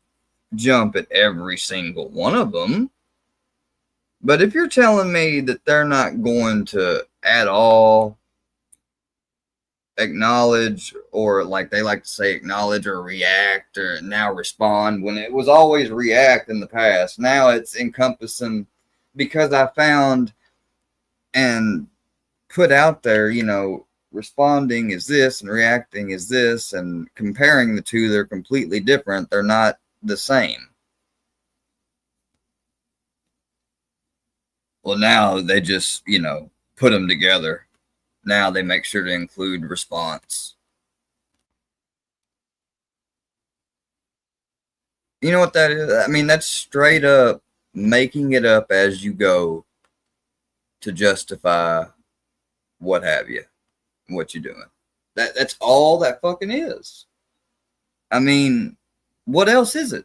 jump at every single one of them. But if you're telling me that they're not going to at all acknowledge, or like they like to say, acknowledge or react or now respond, when it was always react in the past, now it's encompassing, because I found and put out there, responding is this and reacting is this, and comparing the two, they're completely different. They're not the same. Well, now they just, put them together. Now they make sure to include response. You know what that is? I mean, that's straight up making it up as you go to justify what have you, what you're doing. That's all that fucking is. I mean, what else is it?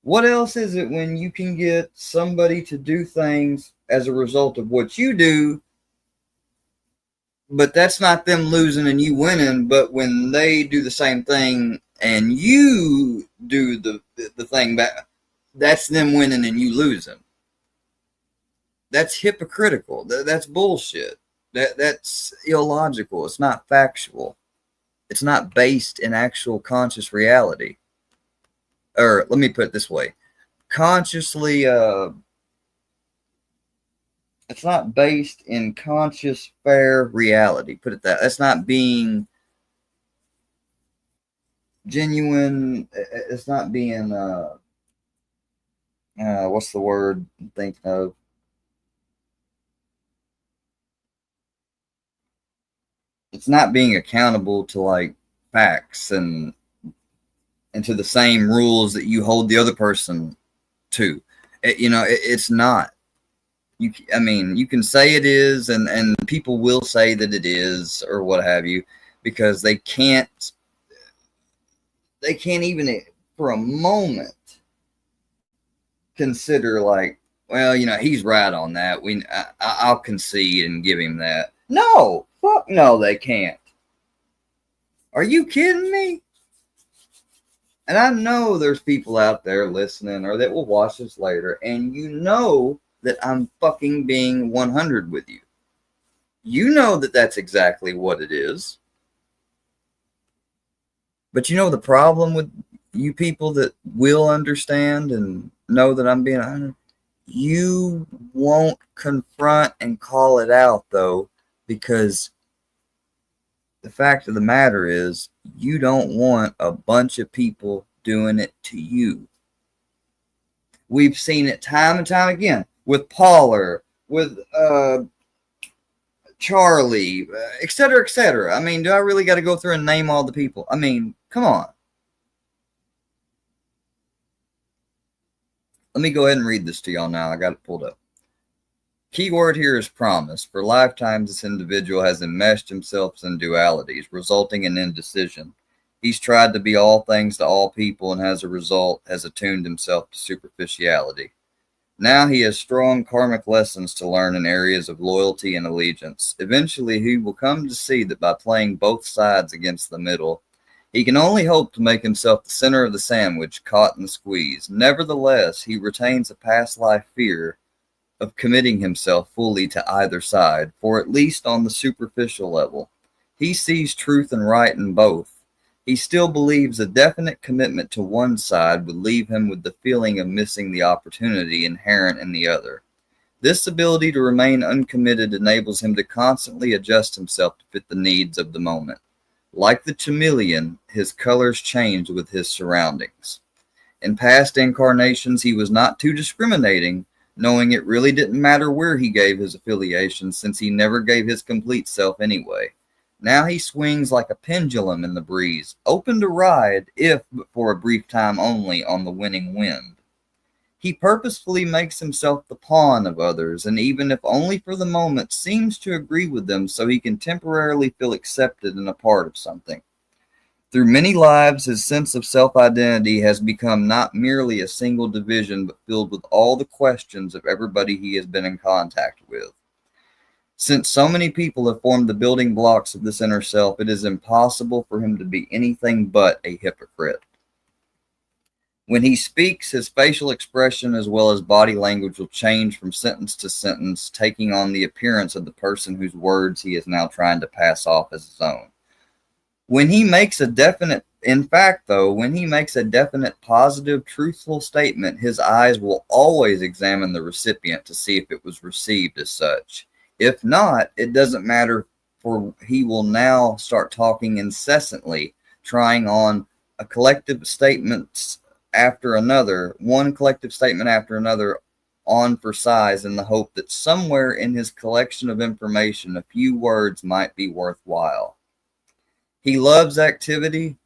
What else is it when you can get somebody to do things as a result of what you do, but that's not them losing and you winning, but when they do the same thing and you do the thing back, that's them winning and you losing. That's hypocritical. That's bullshit. That's illogical. It's not factual. It's not based in actual conscious reality. Or let me put it this way. Consciously, it's not based in conscious, fair reality. Put it that. That's not being genuine. It's not being, what's the word I'm thinking of? It's not being accountable to like facts and to the same rules that you hold the other person to. It's not. I mean, you can say it is, and people will say that it is, or what have you, because they can't even for a moment consider like, well, he's right on that. I'll concede and give him that. No, fuck no, they can't. Are you kidding me? And I know there's people out there listening or that will watch this later, and that I'm fucking being 100 with you. You know that that's exactly what it is. But the problem with you people that will understand and know that I'm being 100, you won't confront and call it out, though, because the fact of the matter is, you don't want a bunch of people doing it to you. We've seen it time and time again with Pollard, with Charlie, et cetera, et cetera. I mean, do I really got to go through and name all the people? I mean, come on. Let me go ahead and read this to y'all now. I got it pulled up. Keyword here is promise. For lifetimes, this individual has enmeshed himself in dualities, resulting in indecision. He's tried to be all things to all people and as a result has attuned himself to superficiality. Now he has strong karmic lessons to learn in areas of loyalty and allegiance. Eventually, he will come to see that by playing both sides against the middle, he can only hope to make himself the center of the sandwich, caught in the squeeze. Nevertheless, he retains a past life fear of committing himself fully to either side, for at least on the superficial level. He sees truth and right in both. He still believes a definite commitment to one side would leave him with the feeling of missing the opportunity inherent in the other. This ability to remain uncommitted enables him to constantly adjust himself to fit the needs of the moment. Like the chameleon, his colors change with his surroundings. In past incarnations, he was not too discriminating, knowing it really didn't matter where he gave his affiliation since he never gave his complete self anyway. Now he swings like a pendulum in the breeze, open to ride, if but for a brief time only, on the winning wind. He purposefully makes himself the pawn of others, and even if only for the moment, seems to agree with them so he can temporarily feel accepted and a part of something. Through many lives, his sense of self-identity has become not merely a single division, but filled with all the questions of everybody he has been in contact with. Since so many people have formed the building blocks of this inner self, it is impossible for him to be anything but a hypocrite. When he speaks, his facial expression as well as body language will change from sentence to sentence, taking on the appearance of the person whose words he is now trying to pass off as his own. When he makes a definite positive, truthful statement, his eyes will always examine the recipient to see if it was received as such. If not, it doesn't matter, for he will now start talking incessantly, trying on one collective statement after another, on for size, in the hope that somewhere in his collection of information, a few words might be worthwhile. He loves activity,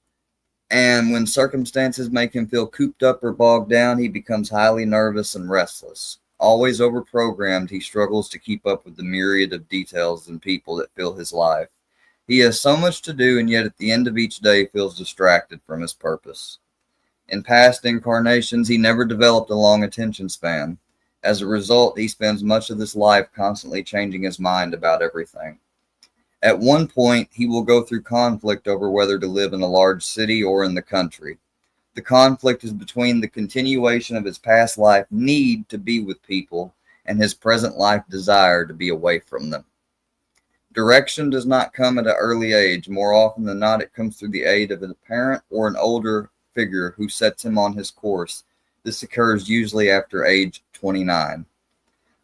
and when circumstances make him feel cooped up or bogged down, he becomes highly nervous and restless. Always overprogrammed, he struggles to keep up with the myriad of details and people that fill his life. He has so much to do, and yet at the end of each day feels distracted from his purpose. In past incarnations, he never developed a long attention span. As a result, he spends much of his life constantly changing his mind about everything. At one point, he will go through conflict over whether to live in a large city or in the country. The conflict is between the continuation of his past life need to be with people and his present life desire to be away from them. Direction does not come at an early age. More often than not, it comes through the aid of a parent or an older figure who sets him on his course. This occurs usually after age 29.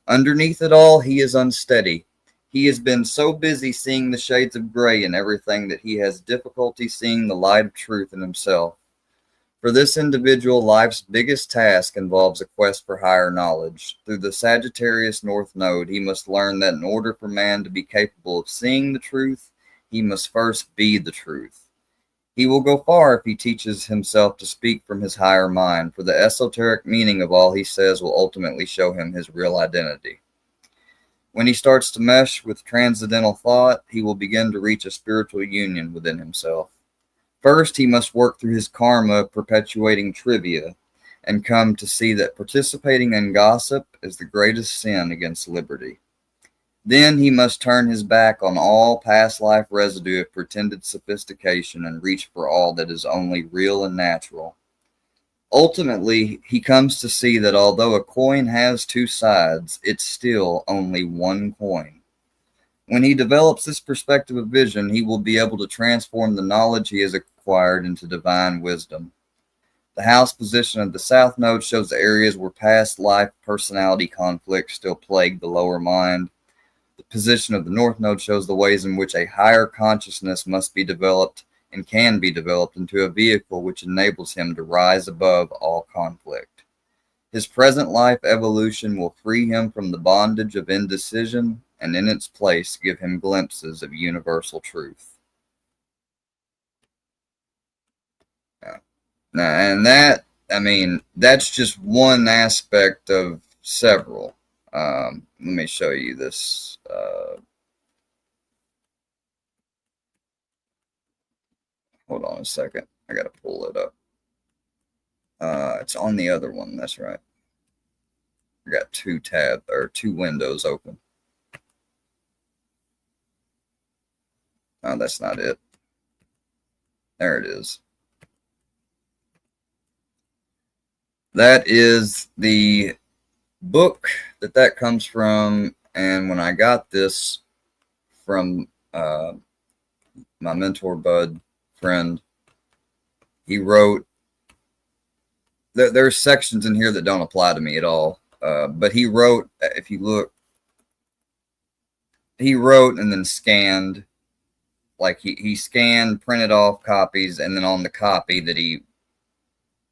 Underneath it all, he is unsteady. He has been so busy seeing the shades of gray in everything that he has difficulty seeing the light of truth in himself. For this individual, life's biggest task involves a quest for higher knowledge. Through the Sagittarius North Node, he must learn that in order for man to be capable of seeing the truth, he must first be the truth. He will go far if he teaches himself to speak from his higher mind, for the esoteric meaning of all he says will ultimately show him his real identity. When he starts to mesh with transcendental thought, he will begin to reach a spiritual union within himself. First, he must work through his karma of perpetuating trivia and come to see that participating in gossip is the greatest sin against liberty. Then he must turn his back on all past life residue of pretended sophistication and reach for all that is only real and natural. Ultimately, he comes to see that although a coin has two sides, it's still only one coin. When he develops this perspective of vision, he will be able to transform the knowledge he has acquired into divine wisdom. The house position of the South Node shows the areas where past life personality conflicts still plague the lower mind. The position of the North Node shows the ways in which a higher consciousness must be developed and can be developed into a vehicle which enables him to rise above all conflict. His present life evolution will free him from the bondage of indecision and in its place give him glimpses of universal truth. Now, and that, I mean, that's just one aspect of several. Let me show you this. Hold on a second. I got to pull it up. It's on the other one. That's right. I got two windows open. Oh, that's not it. There it is. That is the book that comes from. And when I got this from my mentor, Bud, friend, he wrote, there's sections in here that don't apply to me at all. But he wrote, if you look, he wrote and then scanned, like he scanned, printed off copies, and then on the copy that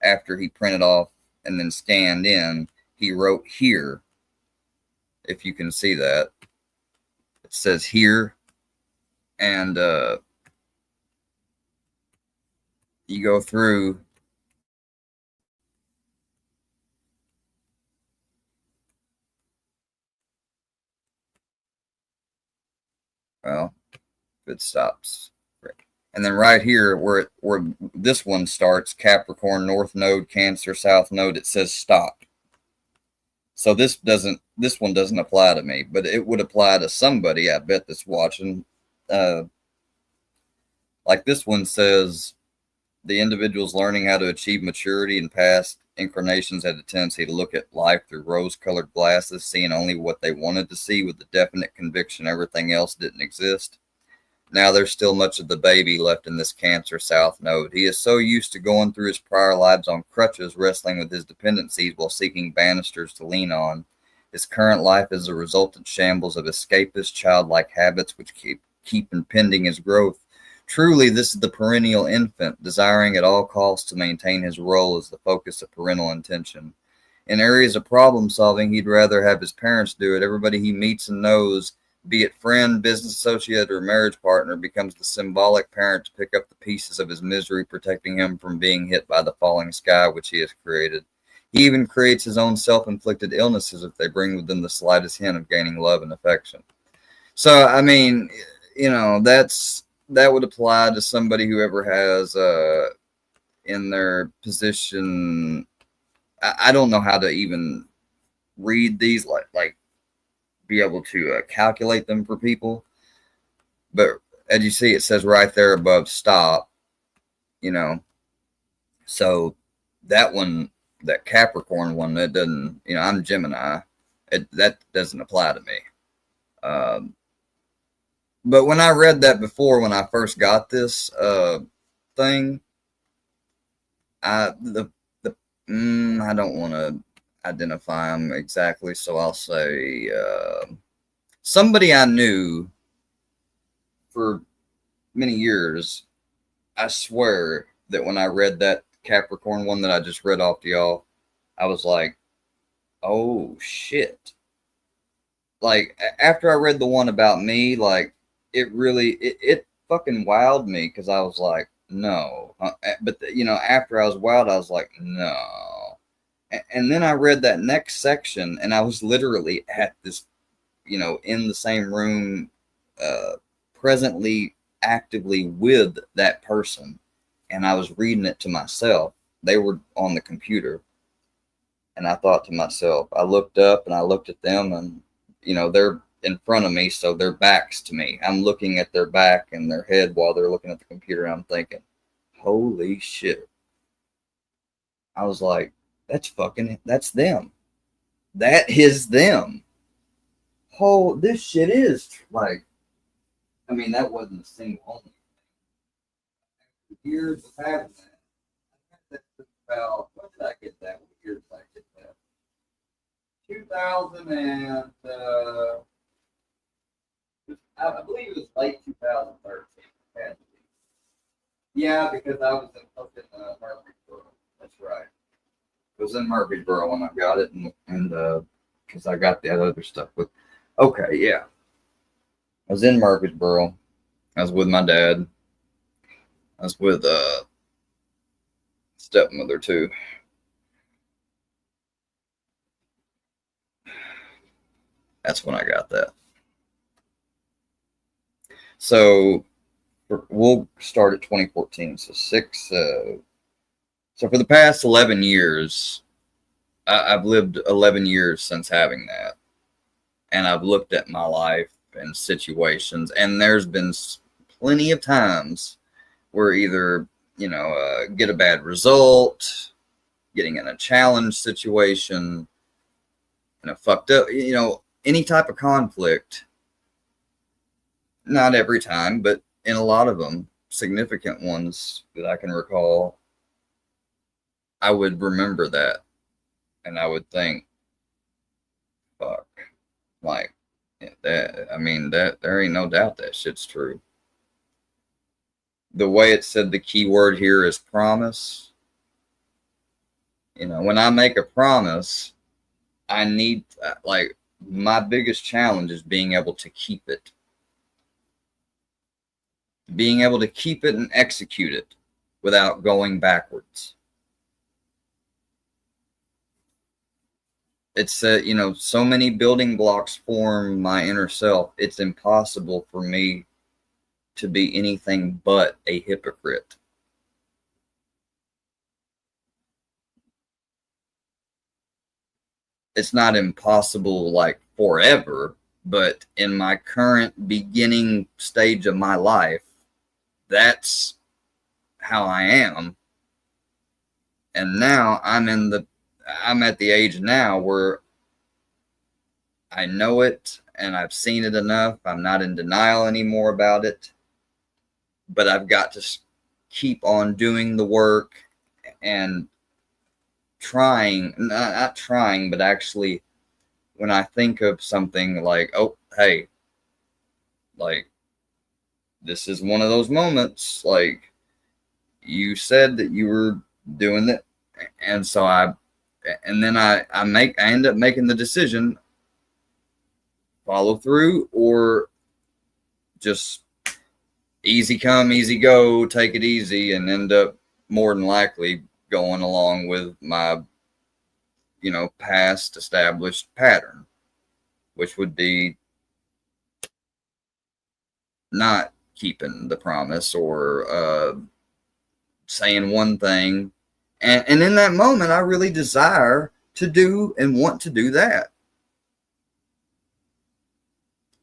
after he printed off and then scanned in, he wrote here. If you can see that, it says here, and you go through. Well, if it stops. And then right here where this one starts, Capricorn, North Node, Cancer, South Node, it says stop. So this one doesn't apply to me, but it would apply to somebody, I bet, that's watching. Like this one says, the individual's learning how to achieve maturity and past incarnations had a tendency to look at life through rose-colored glasses, seeing only what they wanted to see with the definite conviction everything else didn't exist. Now there's still much of the baby left in this Cancer South Node. He is so used to going through his prior lives on crutches, wrestling with his dependencies while seeking banisters to lean on. His current life is a resultant shambles of escapist, childlike habits which keep impeding his growth. Truly, this is the perennial infant, desiring at all costs to maintain his role as the focus of parental intention. In areas of problem solving, he'd rather have his parents do it. Everybody he meets and knows, be it friend, business associate, or marriage partner, becomes the symbolic parent to pick up the pieces of his misery, protecting him from being hit by the falling sky which he has created. He even creates his own self-inflicted illnesses if they bring with them the slightest hint of gaining love and affection. So, I mean, you know, that would apply to somebody who ever has in their position. I don't know how to even read these, like be able to calculate them for people. But as you see, it says right there above stop, you know. So that one, that Capricorn one, that doesn't, you know, I'm Gemini. That doesn't apply to me. But when I read that before, when I first got this thing, I don't want to identify them exactly, so I'll say somebody I knew for many years. I swear that when I read that Capricorn one that I just read off to y'all, I was like, oh shit. Like after I read the one about me, like it really it fucking wowed me, because I was like, no. But you know, after I was wowed, I was like, no. And then I read that next section, and I was literally at this, you know, in the same room, presently, actively with that person. And I was reading it to myself. They were on the computer. And I thought to myself, I looked up and I looked at them, and, you know, they're in front of me, so their back's to me. I'm looking at their back and their head while they're looking at the computer. And I'm thinking, holy shit. I was like, that's them. That is them. Oh, this shit is like, I mean, that wasn't a single only. Years of having that. About, when did I get that? What year did I get that? 2000 and, believe it was late 2013. Had to be. Yeah, because I was up in Murfreesboro. That's right. It was in Murfreesboro when I got it, and because I got that other stuff with. Okay, yeah. I was in Murfreesboro. I was with my dad. I was with stepmother too. That's when I got that. So we'll start at 2014. So so for the past 11 years, I've lived 11 years since having that. And I've looked at my life and situations, and there's been plenty of times where either, get a bad result, getting in a challenge situation, fucked up, any type of conflict. Not every time, but in a lot of them, significant ones that I can recall, I would remember that. And I would think, fuck, like that. I mean, that there ain't no doubt that shit's true. The way it said the key word here is promise. When I make a promise, I need, like, my biggest challenge is being able to keep it. Being able to keep it and execute it without going backwards. It's so many building blocks form my inner self. It's impossible for me to be anything but a hypocrite. It's not impossible like forever, but in my current beginning stage of my life, that's how I am. And now I'm at the age now where I know it and I've seen it enough. I'm not in denial anymore about it, but I've got to keep on doing the work and trying, not trying, but actually when I think of something like, oh, hey, like, this is one of those moments, like, you said that you were doing that. And so I end up making the decision, follow through, or just easy come, easy go, take it easy, and end up more than likely going along with my, past established pattern, which would be not keeping the promise or saying one thing. And in that moment, I really desire to do and want to do that.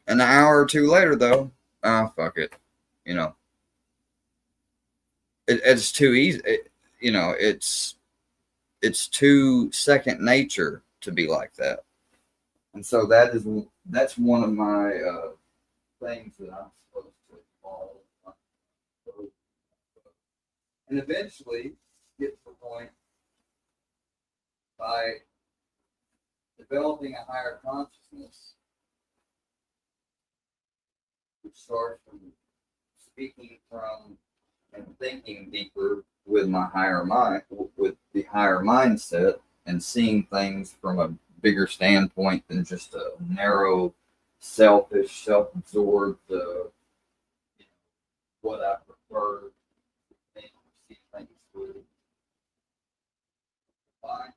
An hour or two later, though, fuck it. It's too easy. It's too second nature to be like that. And so that's one of my things that I'm supposed to follow. And eventually get to the point by developing a higher consciousness, which starts from speaking from and thinking deeper with my higher mind, with the higher mindset, and seeing things from a bigger standpoint than just a narrow, selfish, self-absorbed, what I prefer to see things through. Fine.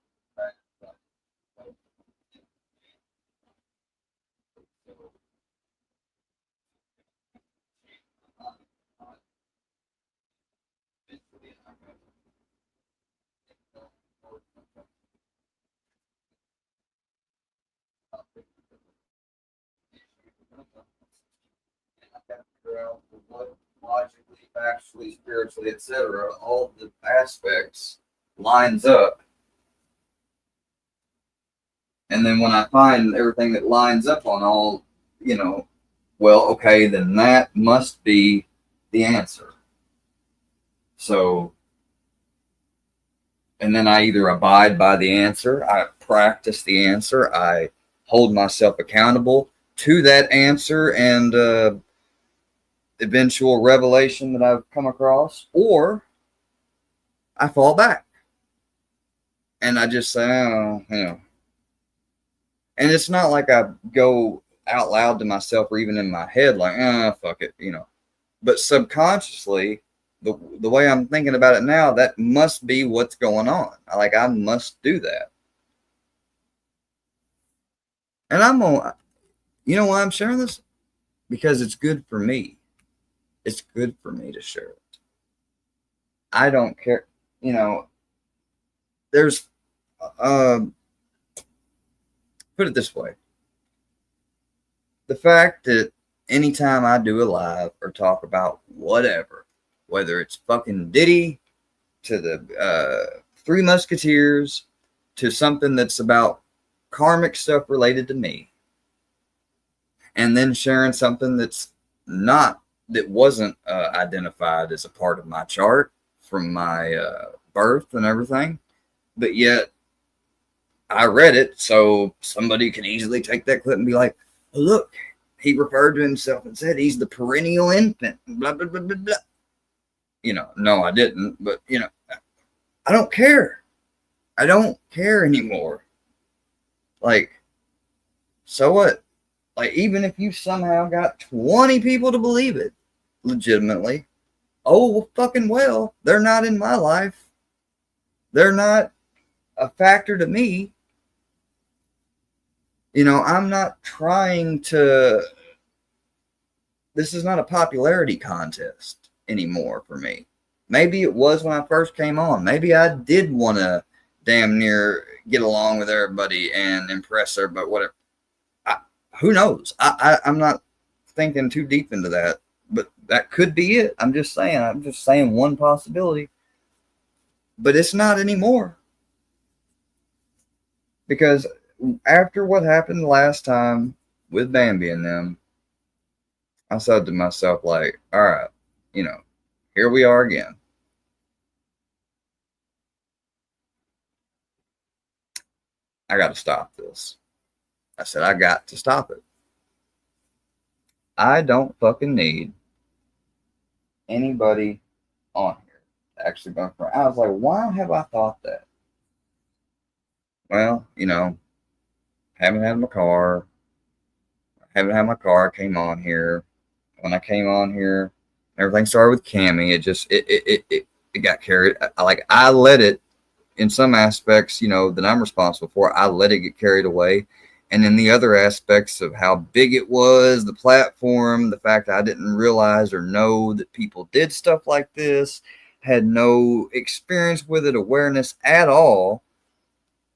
What logically, factually, spiritually, etc., all the aspects lines up. And then when I find everything that lines up on all, well, okay, then that must be the answer. So, and then I either abide by the answer, I practice the answer, I hold myself accountable to that answer, and eventual revelation that I've come across, or I fall back and I just say, oh, you know. And it's not like I go out loud to myself or even in my head like, fuck it, you know. But subconsciously, the way I'm thinking about it now, that must be what's going on. Like, I must do that. And I'm gonna, you know why I'm sharing this? Because it's good for me. It's good for me to share it. I don't care, you know, there's, put it this way. The fact that anytime I do a live or talk about whatever, whether it's fucking Diddy to the Three Musketeers to something that's about karmic stuff related to me, and then sharing something that wasn't identified as a part of my chart from my birth and everything, but yet I read it, so somebody can easily take that clip and be like, oh, look, he referred to himself and said he's the perennial infant, blah, blah, blah, blah, blah. You know, no, I didn't, but, you know, I don't care. I don't care anymore. Like, so what? Like, even if you somehow got 20 people to believe it, legitimately, oh, well, fucking well, they're not in my life. They're not a factor to me. You know, I'm not trying to, this is not a popularity contest anymore for me. Maybe it was when I first came on. Maybe I did want to damn near get along with everybody and impress everybody, whatever. Who knows? I'm not thinking too deep into that, but that could be it. I'm just saying one possibility. But it's not anymore. Because after what happened last time with Bambi and them, I said to myself, like, all right, you know, here we are again. I got to stop this. I said, I got to stop it. I don't fucking need anybody on here to actually go for it. I was like, why have I thought that? Well, you know, haven't had my car. Haven't had my car. I came on here. When I came on here, everything started with Cammy. It got carried. I let it, in some aspects, you know, that I'm responsible for. I let it get carried away. And then the other aspects of how big it was, the platform, the fact that I didn't realize or know that people did stuff like this, had no experience with it, awareness at all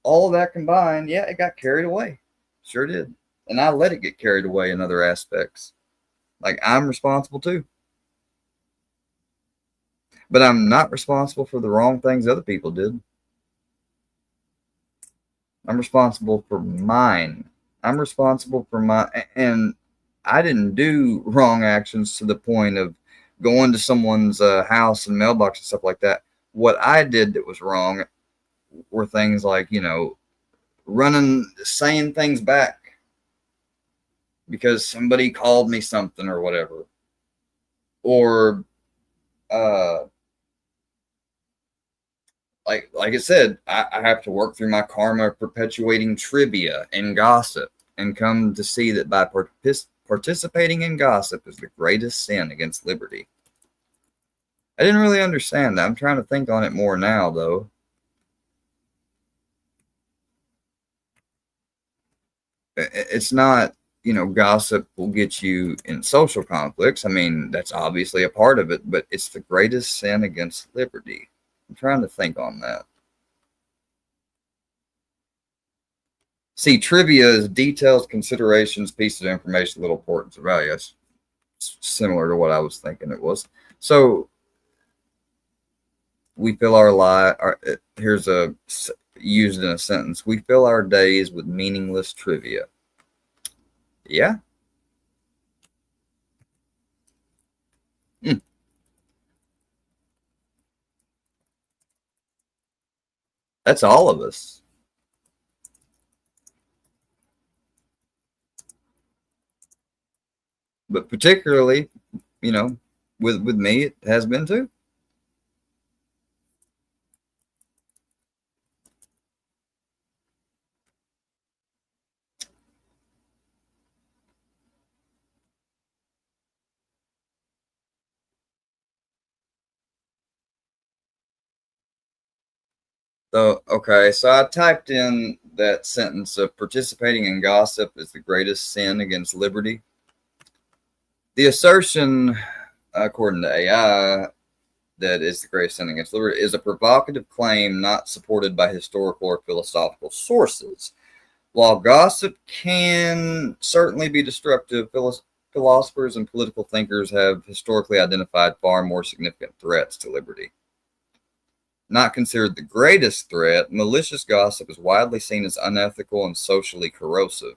of that combined, yeah, it got carried away. Sure did. And I let it get carried away in other aspects. Like, I'm responsible too. But I'm not responsible for the wrong things other people did. I'm responsible for mine. I'm responsible for my, and I didn't do wrong actions to the point of going to someone's house and mailbox and stuff like that. What I did that was wrong were things like, you know, saying things back because somebody called me something or whatever. Or, like I said, I have to work through my karma of perpetuating trivia and gossip and come to see that by participating in gossip is the greatest sin against liberty. I didn't really understand that. I'm trying to think on it more now, though. It's not, you know, gossip will get you in social conflicts. I mean, that's obviously a part of it, but it's the greatest sin against liberty. I'm trying to think on that. See, trivia is details, considerations, pieces of information, little importance, or value. That's similar to what I was thinking it was. So we fill our life. Here's a used in a sentence. We fill our days with meaningless trivia. Yeah. That's all of us. But particularly, you know, with me, it has been too. So, okay, so I typed in that sentence of participating in gossip is the greatest sin against liberty. The assertion, according to AI, that is the greatest sin against liberty is a provocative claim not supported by historical or philosophical sources. While gossip can certainly be destructive, philosophers and political thinkers have historically identified far more significant threats to liberty. Not considered the greatest threat, malicious gossip is widely seen as unethical and socially corrosive.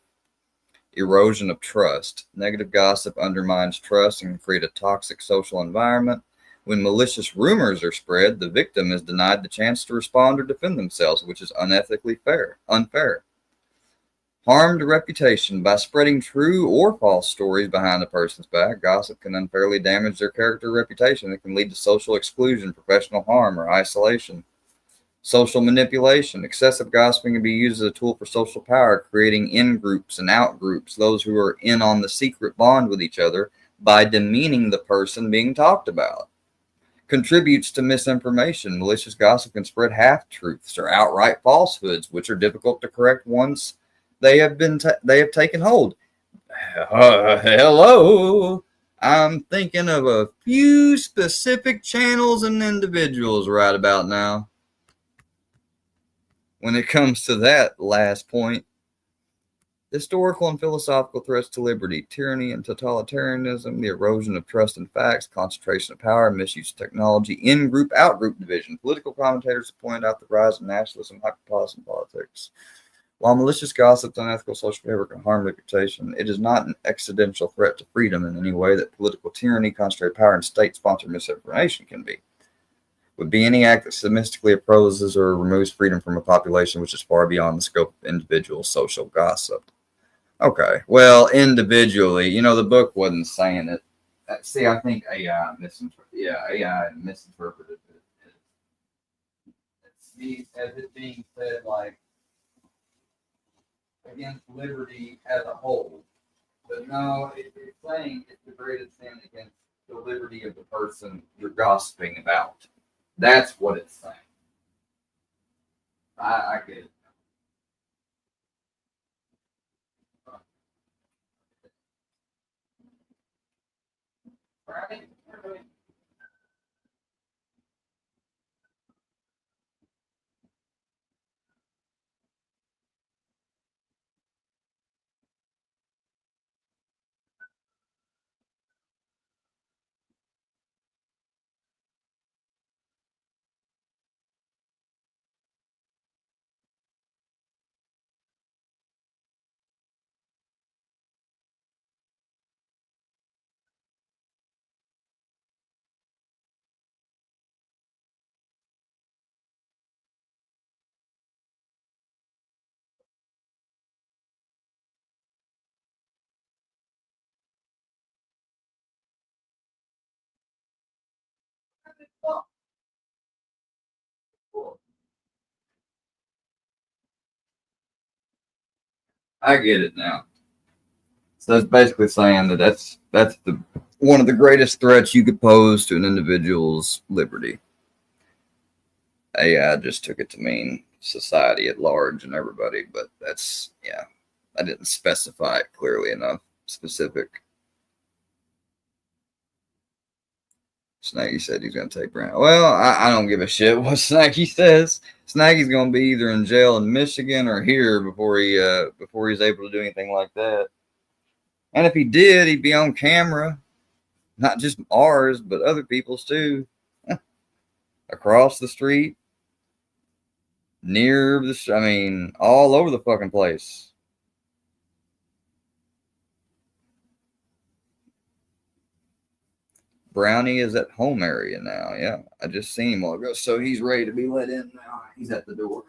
Erosion of trust. Negative gossip undermines trust and can create a toxic social environment. When malicious rumors are spread, the victim is denied the chance to respond or defend themselves, which is unethically unfair. Harmed reputation. By spreading true or false stories behind a person's back, gossip can unfairly damage their character or reputation. It can lead to social exclusion, professional harm, or isolation. Social manipulation. Excessive gossiping can be used as a tool for social power, creating in-groups and out-groups, those who are in on the secret bond with each other, by demeaning the person being talked about. Contributes to misinformation. Malicious gossip can spread half-truths or outright falsehoods, which are difficult to correct once they have taken hold. Hello. I'm thinking of a few specific channels and individuals right about now. When it comes to that last point, historical and philosophical threats to liberty, tyranny and totalitarianism, the erosion of trust and facts, concentration of power, misuse of technology, in-group, out-group division. Political commentators have pointed out the rise of nationalism, hyperpolitics, politics. While malicious gossip and unethical social behavior can harm reputation, it is not an existential threat to freedom in any way that political tyranny, concentrated power, and state-sponsored misinformation can be. Would be any act that submistically opposes or removes freedom from a population which is far beyond the scope of individual social gossip. Okay, well, individually, the book wasn't saying it. See, I think AI misinterpreted it. As it being said, like, against liberty as a whole. But no, it's saying it's the greatest sin against the liberty of the person you're gossiping about. That's what it's saying. I get it. Right? I get it now. So it's basically saying that that's the one of the greatest threats you could pose to an individual's liberty. AI just took it to mean society at large and everybody, but that's, yeah, I didn't specify it clearly enough, specific. Snaggy said he's going to take Brown. Well, I don't give a shit what Snaggy says. Snaggy's going to be either in jail in Michigan or here before he's able to do anything like that. And if he did, he'd be on camera, not just ours, but other people's too. Across the street, near the, all over the fucking place. Brownie is at home area now. Yeah, I just seen him a while ago. So he's ready to be let in now. He's at the door.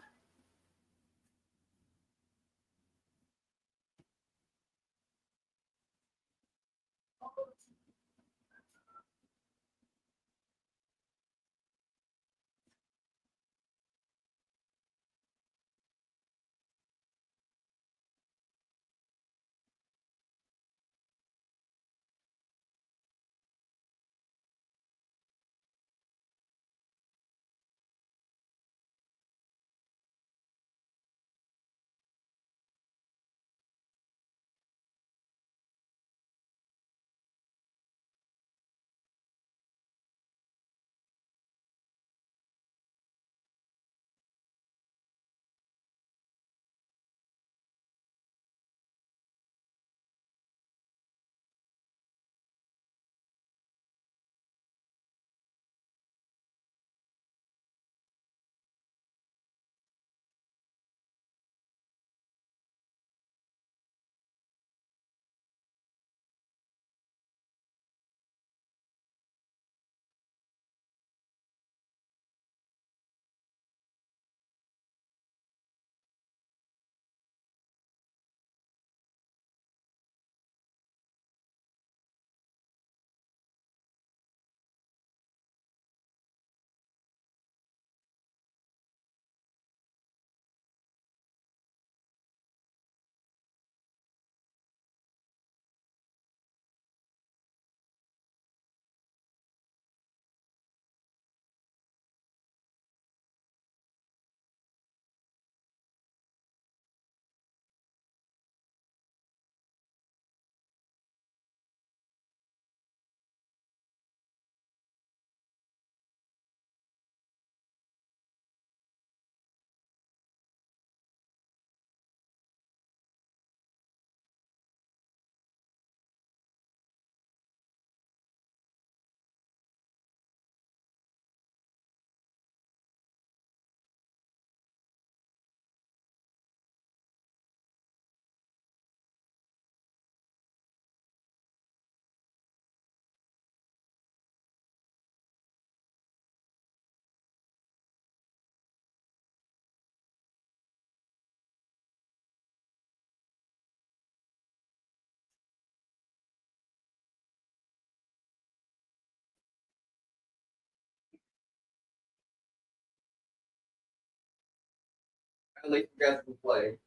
At least we got to play.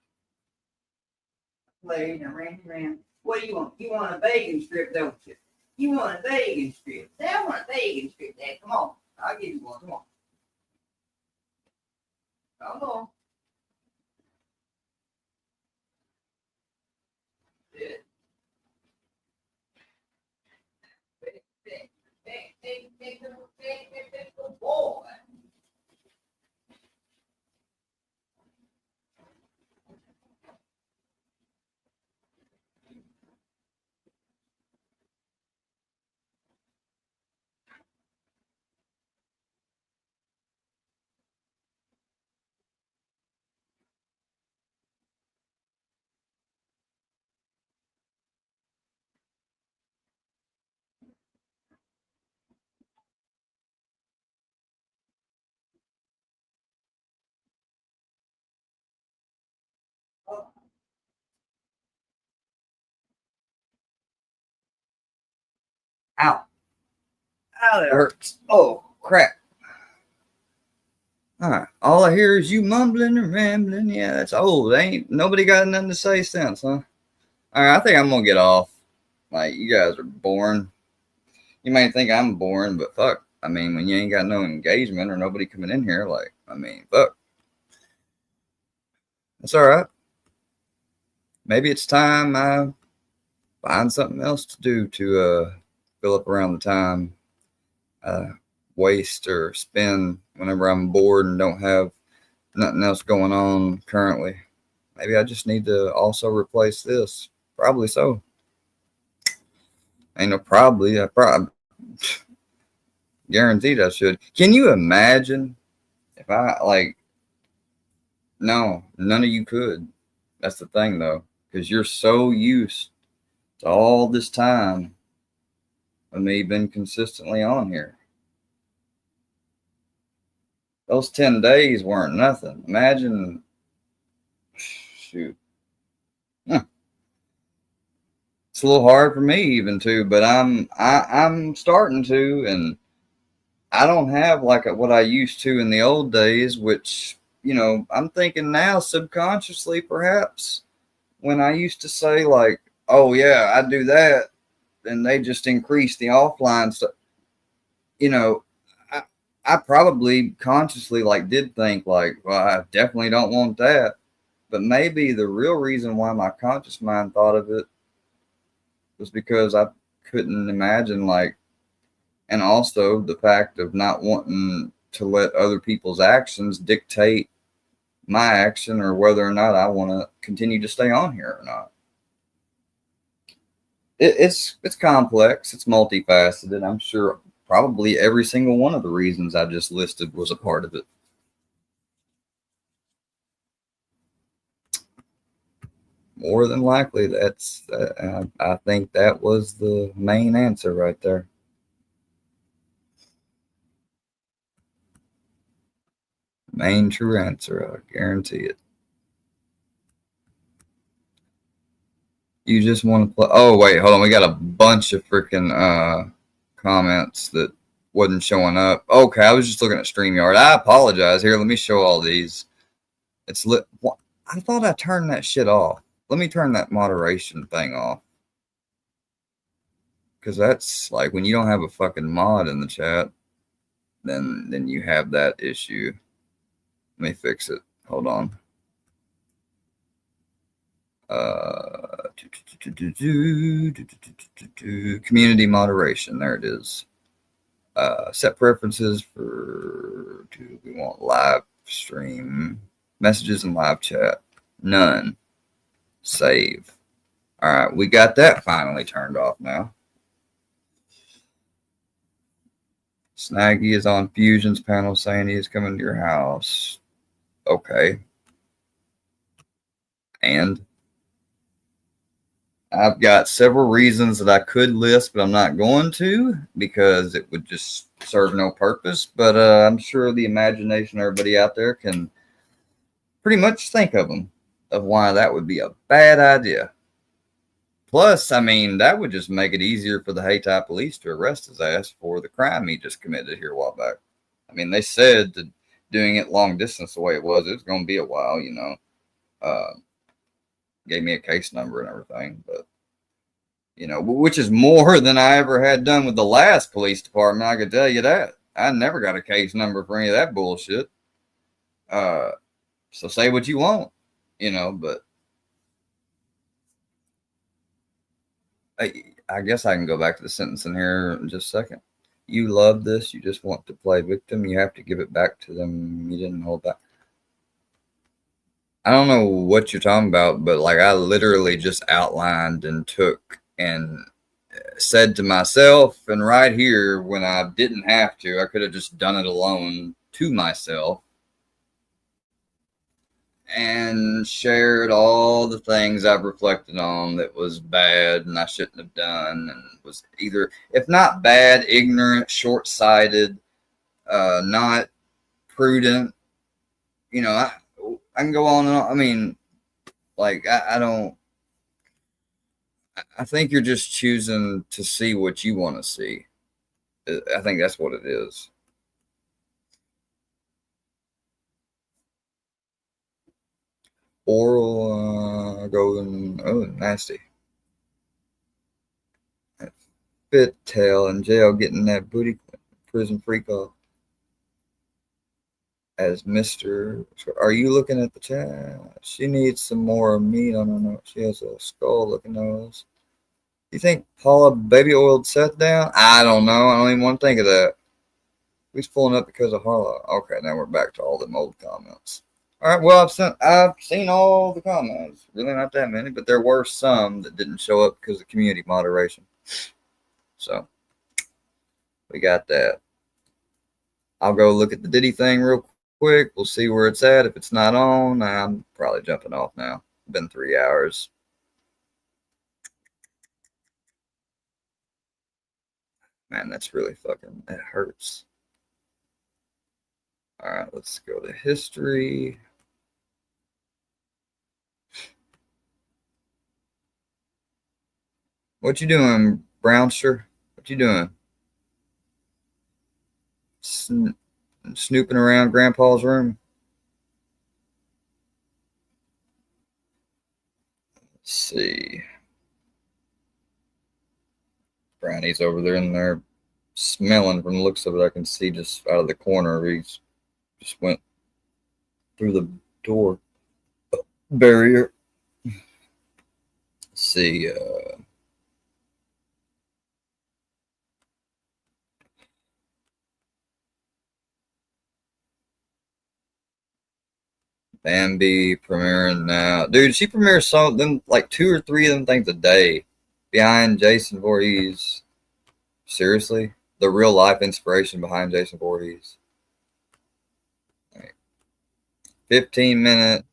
Play and ran. What do you want? You want a bacon strip, don't you? You want a bacon strip. Dad, I want a bacon strip, Dad. Come on. I'll give you one. Come on. Come on. Yeah. Big boy. Ow. Ow, that hurts. Oh, crap. All right. All I hear is you mumbling and rambling. Yeah, that's old. Ain't nobody got nothing to say since, huh? All right, I think I'm going to get off. Like, you guys are boring. You might think I'm boring, but fuck. I mean, when you ain't got no engagement or nobody coming in here, like, I mean, fuck. That's all right. Maybe it's time I find something else to do to fill up around the time waste or spend whenever I'm bored and don't have nothing else going on currently. Maybe I just need to also replace this. Probably so. Ain't no probably. I probably guaranteed I should. Can you imagine if I like? No, none of you could. That's the thing though, because you're so used to all this time of me being consistently on here. Those 10 days weren't nothing. Imagine, shoot. It's a little hard for me even too, but I'm starting to, and I don't have like what I used to in the old days, which, you know, I'm thinking now subconsciously perhaps when I used to say like, oh yeah, I do that, and they just increase the offline stuff. You know, I probably consciously like did think like, well, I definitely don't want that. But maybe the real reason why my conscious mind thought of it was because I couldn't imagine like, and also the fact of not wanting to let other people's actions dictate my action or whether or not I want to continue to stay on here or not. It's complex. It's multifaceted. I'm sure probably every single one of the reasons I just listed was a part of it. More than likely, that's I think that was the main answer right there. Main true answer, I guarantee it. You just want to play. Oh, wait, hold on. We got a bunch of freaking comments that wasn't showing up. Okay, I was just looking at StreamYard. I apologize. Here, let me show all these. It's lit. I thought I turned that shit off. Let me turn that moderation thing off. Because that's like when you don't have a fucking mod in the chat, then you have that issue. Let me fix it. Hold on. Community moderation. There it is. Set preferences for, we want live stream, messages and live chat. None. Save. All right, we got that finally turned off now. Snaggy is on Fusion's panel saying he is coming to your house. Okay. And I've got several reasons that I could list, but I'm not going to because it would just serve no purpose. But I'm sure the imagination of everybody out there can pretty much think of them, of why that would be a bad idea. Plus, I mean, that would just make it easier for the Hayti police to arrest his ass for the crime he just committed here a while back. I mean, they said that doing it long distance the way it was, it's going to be a while, you know. Gave me a case number and everything, but you know, which is more than I ever had done with the last police department. I could tell you that. I never got a case number for any of that bullshit. So say what you want, you know, but I guess I can go back to the sentencing here in just a second. You love this. You just want to play victim. You have to give it back to them. You didn't hold back. I don't know what you're talking about, but like I literally just outlined and took and said to myself, and right here when I didn't have to, I could have just done it alone to myself and shared all the things I've reflected on that was bad and I shouldn't have done, and was either, if not bad, ignorant, short-sighted, not prudent. You know, I can go on and on. I mean, like, I don't, I think you're just choosing to see what you want to see. I think that's what it is. Oral golden, oh, nasty. Fit tail in jail getting that booty prison freak off. As Mr. Are you looking at the chat? She needs some more meat on her nose. She has a skull looking nose. You think Paula baby oiled Seth down? I don't know. I don't even want to think of that. He's pulling up because of Harlow. Okay, now we're back to all them old comments. All right, well, I've seen all the comments. Really not that many, but there were some that didn't show up because of community moderation. So we got that. I'll go look at the Diddy thing real quick. We'll see where it's at. If it's not on, I'm probably jumping off now. It's been 3 hours. Man, that's really fucking, that hurts. All right, let's go to history. What you doing, Brownster? What you doing? Snooping around Grandpa's room? Let's see. Brownie's over there in there smelling. From the looks of it, I can see just out of the corner. He's just went through the door barrier. Let's see. Bambi premiering now. Dude, she premieres some of them, like 2 or 3 of them things a day. Behind Jason Voorhees. Seriously? The real life inspiration behind Jason Voorhees. Right. 15-minute.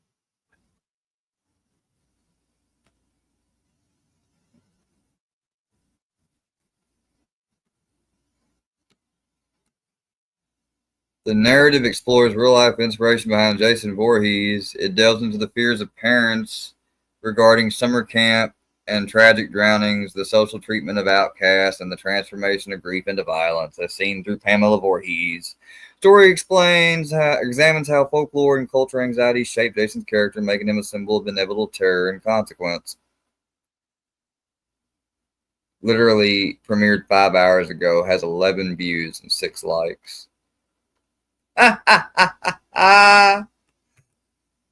The narrative explores real-life inspiration behind Jason Voorhees. It delves into the fears of parents regarding summer camp and tragic drownings, the social treatment of outcasts, and the transformation of grief into violence, as seen through Pamela Voorhees. Story examines how folklore and cultural anxiety shape Jason's character, making him a symbol of inevitable terror and consequence. Literally premiered 5 hours ago, has 11 views and 6 likes.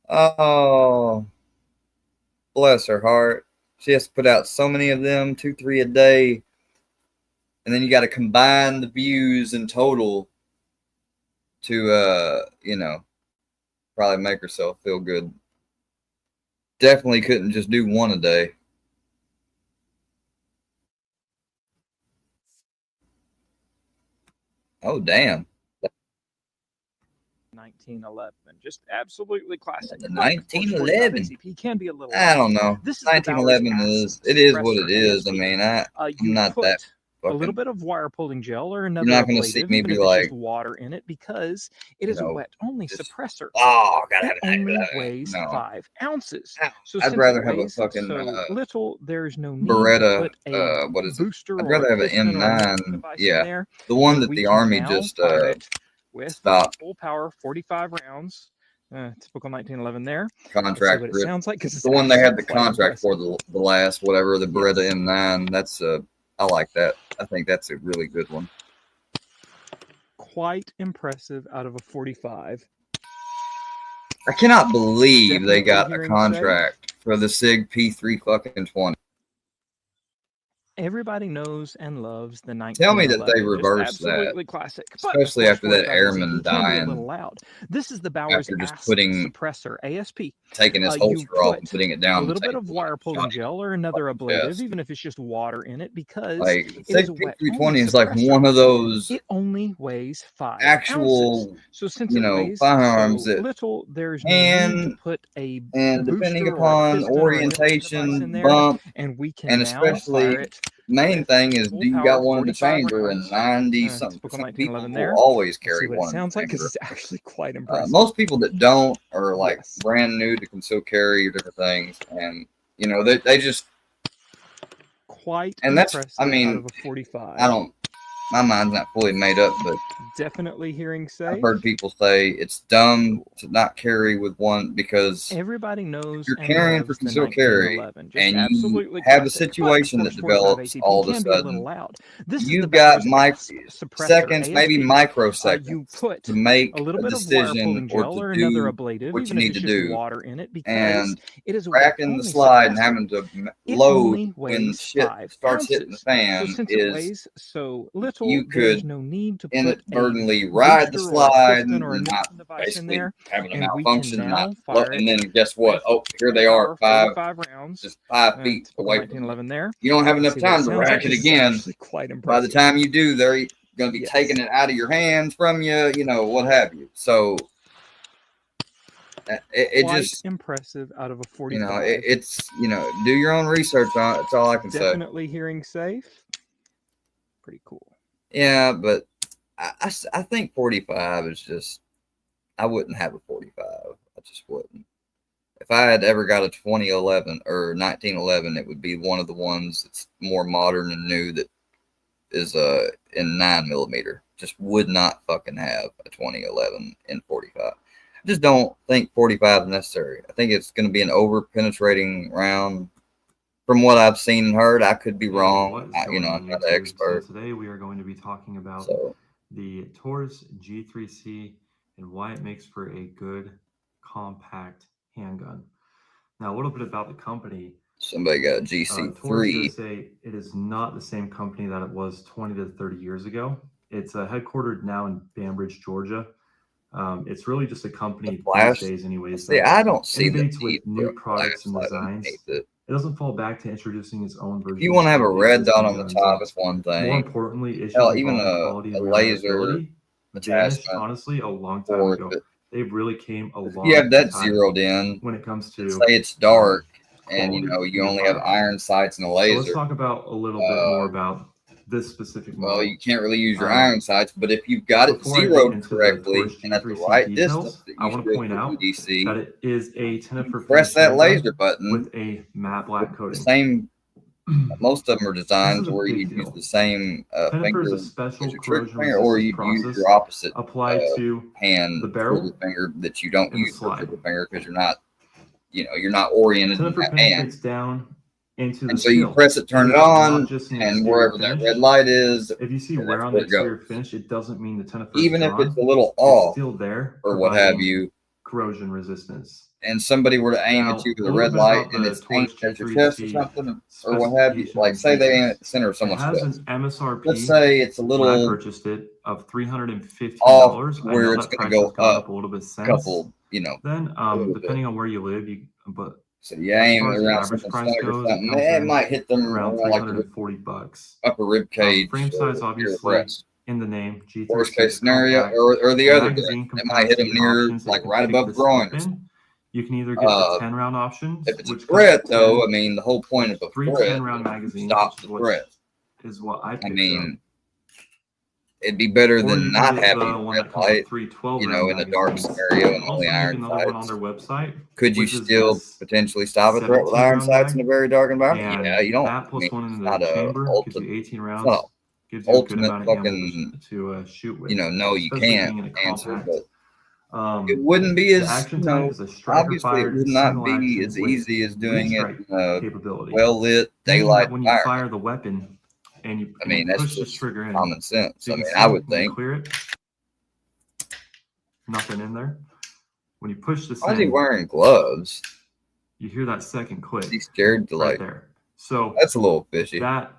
Oh, bless her heart. She has to put out so many of them, 2, 3 a day. And then you got to combine the views in total to, you know, probably make herself feel good. Definitely couldn't just do 1 a day. Oh, damn. 1911, just absolutely classic. 1911. He can be a little. I don't know. This is 1911 is what it is. I mean, I'm not that. A little bit of wire pulling gel or another. You're not going to see me even be if it's like just water in it, because it is a wet only suppressor. Oh, gotta have it. Only that. weighs No. 5 ounces. So I'd rather have a fucking little. There's no need Beretta. to put a what is it? booster. I'd rather have an M9. Yeah, the one that the Army just with Stop. full power 45 rounds. Typical 1911 there. Contract. What it sounds like, 'cause it's the one they had the actually quite contract for the last whatever, the Beretta M9. That's I like that. I think that's a really good one. Quite impressive out of a 45. I cannot believe they Definitely got a hearing contract for the SIG P3 fucking 20. Everybody knows and loves the 1911. Tell me that they Just reversed that, absolutely classic. But, of especially course, after that 45 airman can be a dying. little loud. This is the Bowers After just ASP putting suppressor ASP. taking his You holster off and put putting it a down. little bit of wire pulling gel or another ablative, chest. even if it's just water in it, because Like it SIG is a wet P320 only is like suppressor. one of those It only weighs 5 actual, ounces. So since you it know, weighs firearms so that little, there's no need to put a and depending booster or a upon piston or a nipple device in orientation, there, bump, and we can and now fire especially it main thing is, full do you power, got one in the 45 chamber? And rounds. 90 something Typical percent people 1911 will there. always Let's see carry what one it in the sounds like, because chamber. it's actually quite impressive. Most people that don't are like brand new to concealed carry or different things, and you know they just Quite and that's impressive I mean out of a 45. I don't my mind's not fully made up, but Definitely hearing I've safe. heard people say it's dumb to not carry with one because Everybody knows you're and carrying for loves the concealed carry 1911. Just and you absolutely have a classic. But, situation of that course, 45 develops ATP all of a can be a little sudden. loud. This is the You've got Bowers suppressor seconds, maybe ASP. You microseconds put to make a little a bit of wire decision pulling or gel to or another do ablative, what you even if need it's to just do. water in it, because And it is a wet cracking the only slide and suppressor. having to It load only when weighs shit 5 starts hitting the ounces. fan So since it is weighs so little, you there's could no need to put a inadvertently ride the booster or a slide piston or a and nipple not device in basically there, having a and we can malfunction, now not fire and it then guess what? with Oh, here they full are, power 45 rounds. just 5 feet Typical away from you. 1911 there. You don't have Let's enough see what it time to sounds like, rack it 'cause it's again. actually quite By the impressive. time you do, they're going to be Yes. taking it out of your hands from you, you know, what have you. So it Quite just, impressive out of a you 45. know, it's, you know, do your own research on it. That's all I can say. Definitely hearing safe. Pretty cool. Yeah, but I think 45 is just, I wouldn't have a 45. I just wouldn't. If I had ever got a 2011 or 1911, it would be one of the ones that's more modern and new that is in 9mm. Just would not fucking have a 2011 in 45. I just don't think 45 is necessary. I think it's going to be an over penetrating round. From what I've seen and heard, I could be wrong. You know, I'm not an expert. So today we are going to be talking about the Taurus G3C and why it makes for a good compact handgun. Now, a little bit about the company. Somebody got a Taurus GC3. USA, it is not the same company that it was 20 to 30 years ago. It's headquartered now in Bainbridge, Georgia. It's really just a company these days anyways. See, I don't see the innovates need with new for a products and flashlight designs. underneath it. It doesn't fall back to introducing its own version. If you want to have a of red dot existing on the guns. top, it's one More thing. importantly, issues Hell, even involving quality a and laser reliability vanished, attachment honestly, a long time for ago. it. They've really came a long You have that time zeroed in. when it comes to Say it's dark, and you quality know you of only have firearms. iron sights and a So laser. let's talk about a little bit more about this specific model. Well, you can't really use your iron sights, but if you've got it Before I get zeroed into the correctly Taurus and at the G3C right details, distance that I you want should to point out EDC, that it is a Tennifer press that handgun laser button. with a matte black coating. Same. Most of them are designed This is a where you big use deal. the same Tennifer finger is a as special your trigger corrosion finger, or resistance you use process your opposite applied to hand the barrel trigger finger that you don't and the use for slide. trigger finger because you're not, you know, you're not oriented in Tennifer that hand. penetrates down into the And so you steel. press it, turn And it this is not on, just an and exterior wherever that finish. red light is, If you see and wear that's on the where it goes. exterior finish, it doesn't mean the Tennifer Even is if gone. it's a little It's off still there, or what have providing you, corrosion resistance. and somebody were to aim Now, at you with a a little red bit light about and the it's Taurus aimed at your chest or G3C something, or what have you, specifications like and say they aim features. at the center of It someone's has chest. an MSRP. Let's say it's a When I little purchased it of $315. off I where know it's that going price to has go gone up up a little bit a since. couple, you know, Then, a little bit. depending on where you live, but So you as aim far it as the around average something's price stomach or goes, it something, comes it in might hit them around around like the $340. upper rib cage Frame size, or your obviously, breast. in the name, G3C Worst case is scenario, compact. or the The other magazine direction. It might hit them capacity near, options that like you right can pick above the this groin up or something. in. You can either get the 10-round option, If it's a which threat, comes with though, 10 I mean, the whole point of a three threat 10-round magazines, stops which the threat. is what I picked I up. mean, it'd be better Or you than can not get having the a one red that comes with light, 3 you 12-round know, in a dark magazines. scenario You and can only also get iron another one on sights. their website, Could you which is still this potentially stop a threat with iron 17-round sights in a mag, very dark environment? and Yeah, you don't. that I plus mean, one it's in not the a chamber gives ultimate. you 18 It's rounds. not gives you a good ultimate amount of fucking, ammo to shoot with. you know, no, you especially being in can't a answer, compact. but it wouldn't be The as, action you type know, is a striker obviously it fired would not single be action as with easy as doing it restrike in a capability. well-lit Meaning daylight that when you environment. fire the weapon and you, I mean, that's push this just trigger in, common sense. so I you mean, can I see would when you think. clear it, nothing in there. When you push this Why is he in, wearing gloves? you hear that second click. He's scared to right like. there. So that's a little fishy. That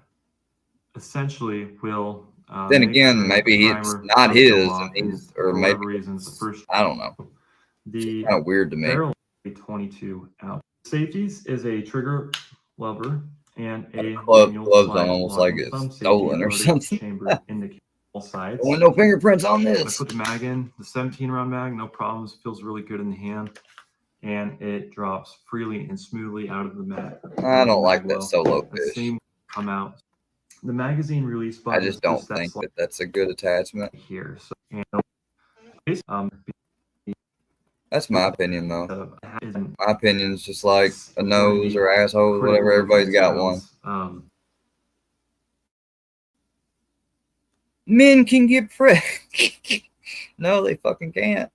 essentially will. Then make again, the maybe it's timer not go his, off, and and he's, or for maybe whatever reasons, the first. I don't know. The kind of weird to me. barrel 22 out. Safeties is a trigger lever and a gloves manual on slide almost lock like and it's thumb safety stolen or loading something. chamber indicate all sides. There were no fingerprints on When I this. put the mag in, the 17 round mag, no problems, feels really good in the hand, and it drops freely and smoothly out of the mag. I don't like that solo The fish. same come out. The magazine release I button just is don't just that think slide that that's a good attachment. here. So, and, That's my opinion, though. is My opinion's just like a nose or asshole, whatever. Everybody's got one. Men can get pregnant. No, they fucking can't.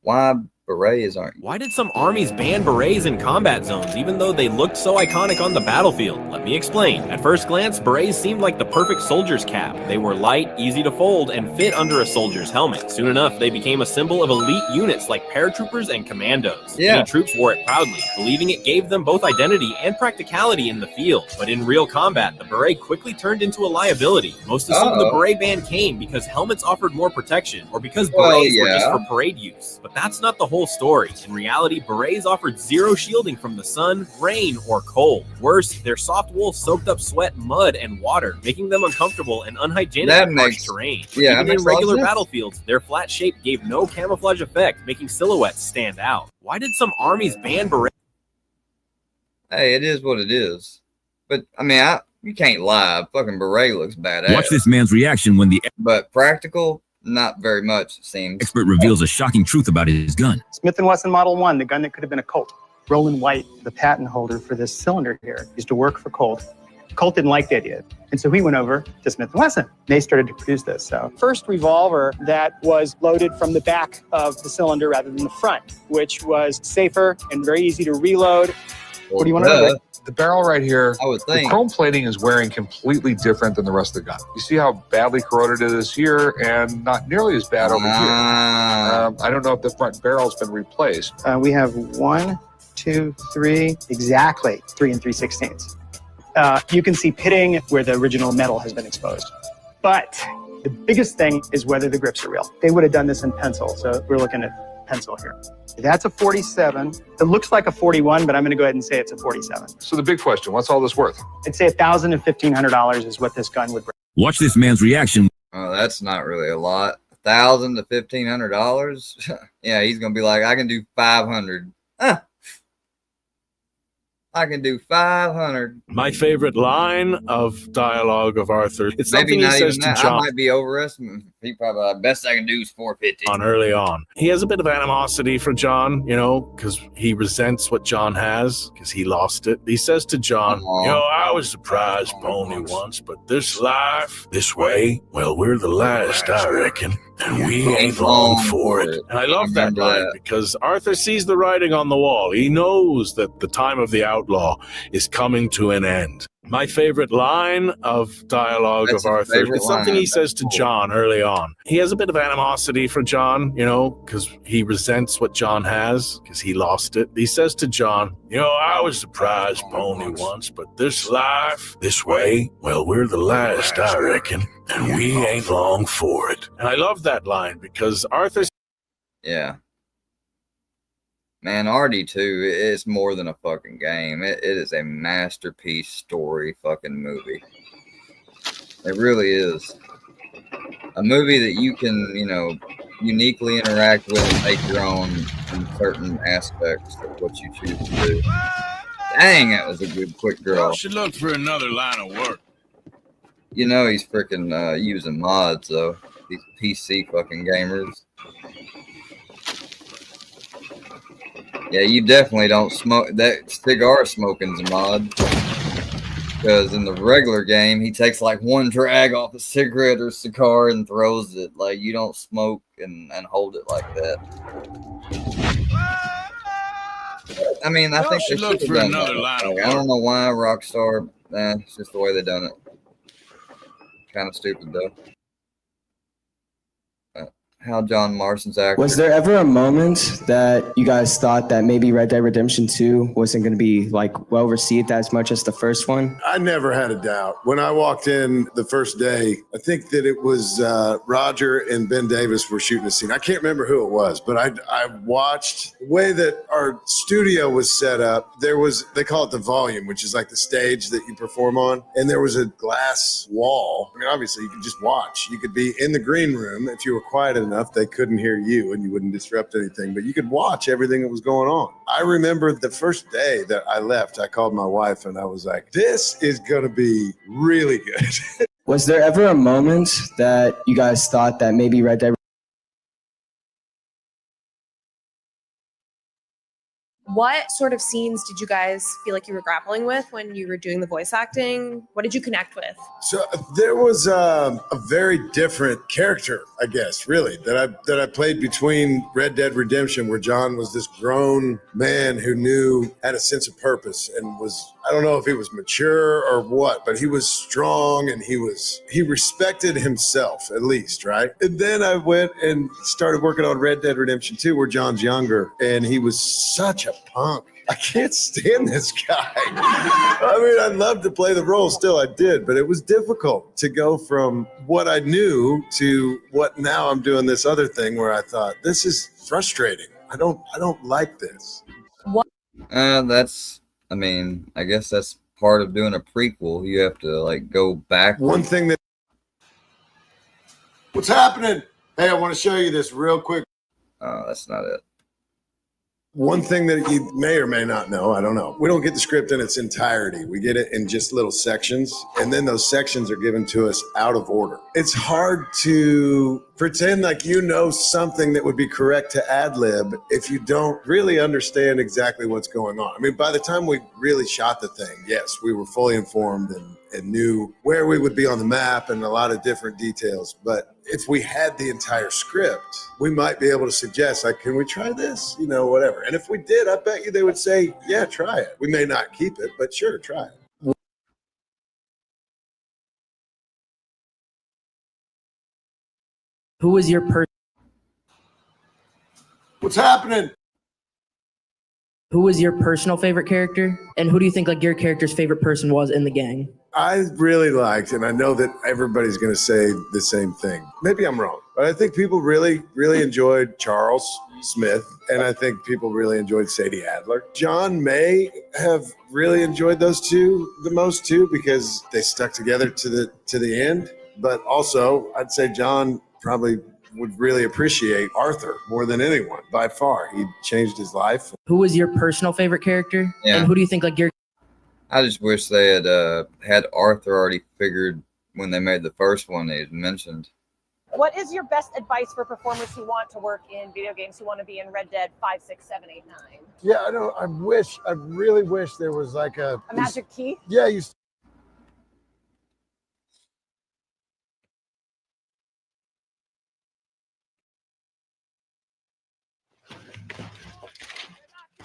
Why berets aren't? Why did some armies ban berets in combat zones, even though they looked so iconic on the battlefield? Let me explain. At first glance, berets seemed like the perfect soldier's cap. They were light, easy to fold, and fit under a soldier's helmet. Soon enough, they became a symbol of elite units like paratroopers and commandos. Yeah. Many troops wore it proudly, believing it gave them both identity and practicality in the field. But in real combat, the beret quickly turned into a liability. Most assumed the beret ban came because helmets offered more protection, or because berets were just for parade use. But that's not the whole story. In reality, berets offered zero shielding from the sun, rain, or cold. Worse, their soft wool soaked up sweat, mud, and water, making them uncomfortable and unhygienic That in harsh makes- terrain. yeah, that Even makes in a lot of regular sense. battlefields, their flat shape gave no camouflage effect, making silhouettes stand out. Why did some armies ban berets? Hey, it is what it is. But I mean, you can't lie. Fucking beret looks badass. Watch this man's reaction when the But practical, not very much, it seems. expert reveals a shocking truth about his gun. Smith & Wesson Model 1, the gun that could have been a Colt. Roland White, the patent holder for this cylinder here, used to work for Colt. Colt didn't like the idea, and so he went over to Smith & Wesson. They started to produce this. So first revolver that was loaded from the back of the cylinder rather than the front, which was safer and very easy to reload. What do you want to know, Rick? The barrel right here, I would the think. chrome plating is wearing completely different than the rest of the gun. You see how badly corroded it is here and not nearly as bad over here. I don't know if the front barrel's been replaced. We have 1, 2, 3, exactly 3 3/16. You can see pitting where the original metal has been exposed. But the biggest thing is whether the grips are real. They would have done this in pencil, so we're looking at pencil here. That's a 47. It looks like a 41, but I'm going to go ahead and say it's a 47. So the big question, what's all this worth? I'd say $1,000 to $1,500 is what this gun would bring. Watch this man's reaction. Oh, that's not really a lot. $1,000 to $1,500. Yeah, he's gonna be like, I can do 500. I can do 500. My favorite line of dialogue of Arthur, it's Maybe something he not says even to that. I John might be overestimating. He probably like, best I can do is 450. early on. He has a bit of animosity for John, you know, because he resents what John has, because he lost it. He says to John, you know, I was a prize pony once, but this life, this way, well, we're the last, I reckon. And we ain't long for it. And I love that line because Arthur sees the writing on the wall. He knows that the time of the outlaw is coming to an end. My favorite line of dialogue of Arthur, it's something he says to John early on. He has a bit of animosity for John, you know, because he resents what John has, because he lost it. He says to John, you know, I was a prize pony once, but this life, this way, well, we're the last, I reckon. And we ain't long for it. And I love that line because Arthur. Yeah. Man, RD2 is more than a fucking game. It is a masterpiece story fucking movie. It really is. A movie that you can, you know, uniquely interact with and make your own in certain aspects of what you choose to do. Dang, that was a good quick draw. I should look for another line of work. You know he's freaking using mods, though. These PC fucking gamers. Yeah, you definitely don't smoke. That cigar smoking's a mod. Because in the regular game, he takes like one drag off a cigarette or cigar and throws it. Like, you don't smoke and hold it like that. I mean, I think they should have done that. Like, I don't know why Rockstar. It's just the way they done it. Kind of stupid though. How John Marston's actor. Was there ever a moment that you guys thought that maybe Red Dead Redemption 2 wasn't going to be like well received as much as the first one? I never had a doubt. When I walked in the first day, I think that it was Roger and Ben Davis were shooting a scene. I can't remember who it was, but I watched the way that our studio was set up. They call it the volume, which is like the stage that you perform on. And there was a glass wall. I mean, obviously you could just watch. You could be in the green room if you were quiet enough. They couldn't hear you and you wouldn't disrupt anything, but you could watch everything that was going on. I remember the first day that I left, I called my wife and I was like, this is going to be really good. Was there ever a moment that you guys thought that maybe Red Dead? What sort of scenes did you guys feel like you were grappling with when you were doing the voice acting? What did you connect with? So there was a very different character, I guess, really, that I played between Red Dead Redemption, where John was this grown man who had a sense of purpose and was, I don't know if he was mature or what, but he was strong and he respected himself at least, right? And then I went and started working on Red Dead Redemption 2, where John's younger, and he was such a punk. I can't stand this guy. I mean, I'd love to play the role still, I did, but it was difficult to go from what I knew to what now I'm doing this other thing where I thought, this is frustrating. I don't like this. What? I mean, I guess that's part of doing a prequel. You have to like go back. One thing that what's happening? Hey, I want to show you this real quick. Oh, that's not it. One thing that you may or may not know, I don't know. We don't get the script in its entirety. We get it in just little sections, and then those sections are given to us out of order. It's hard to pretend like you know something that would be correct to ad-lib if you don't really understand exactly what's going on. I mean, by the time we really shot the thing, yes, we were fully informed and knew where we would be on the map and a lot of different details. But if we had the entire script, we might be able to suggest, like, can we try this? You know, whatever. And if we did, I bet you they would say, yeah, try it. We may not keep it, but sure, try it. Who was your What's happening? Who was your personal favorite character? And who do you think like your character's favorite person was in the gang? I really liked, and I know that everybody's going to say the same thing. Maybe I'm wrong, but I think people really, really enjoyed Charles Smith, and I think people really enjoyed Sadie Adler. John may have really enjoyed those two the most too, because they stuck together to the end. But also, I'd say John probably would really appreciate Arthur more than anyone by far. He changed his life. Who was your personal favorite character? Yeah. And who do you think like your I just wish they had Arthur already figured when they made the first one they had mentioned. What is your best advice for performers who want to work in video games, who want to be in Red Dead 5, 6, 7, 8, 9? Yeah, I really wish there was like A magic key? Yeah,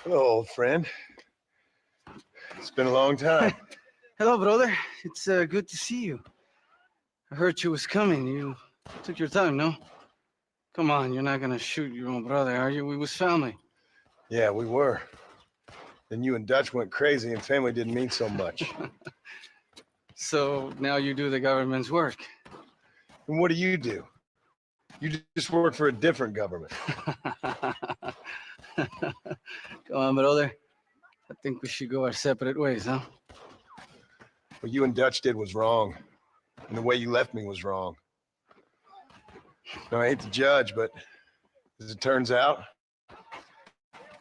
hello, old friend. It's been a long time. Hello, brother. It's good to see you. I heard you was coming. You took your time, no? Come on, you're not gonna shoot your own brother, are you? We was family. Yeah, we were. Then you and Dutch went crazy and family didn't mean so much. So now you do the government's work. And what do? You just work for a different government. Come on, brother. I think we should go our separate ways, huh? What you and Dutch did was wrong. And the way you left me was wrong. No, I ain't the judge, but as it turns out,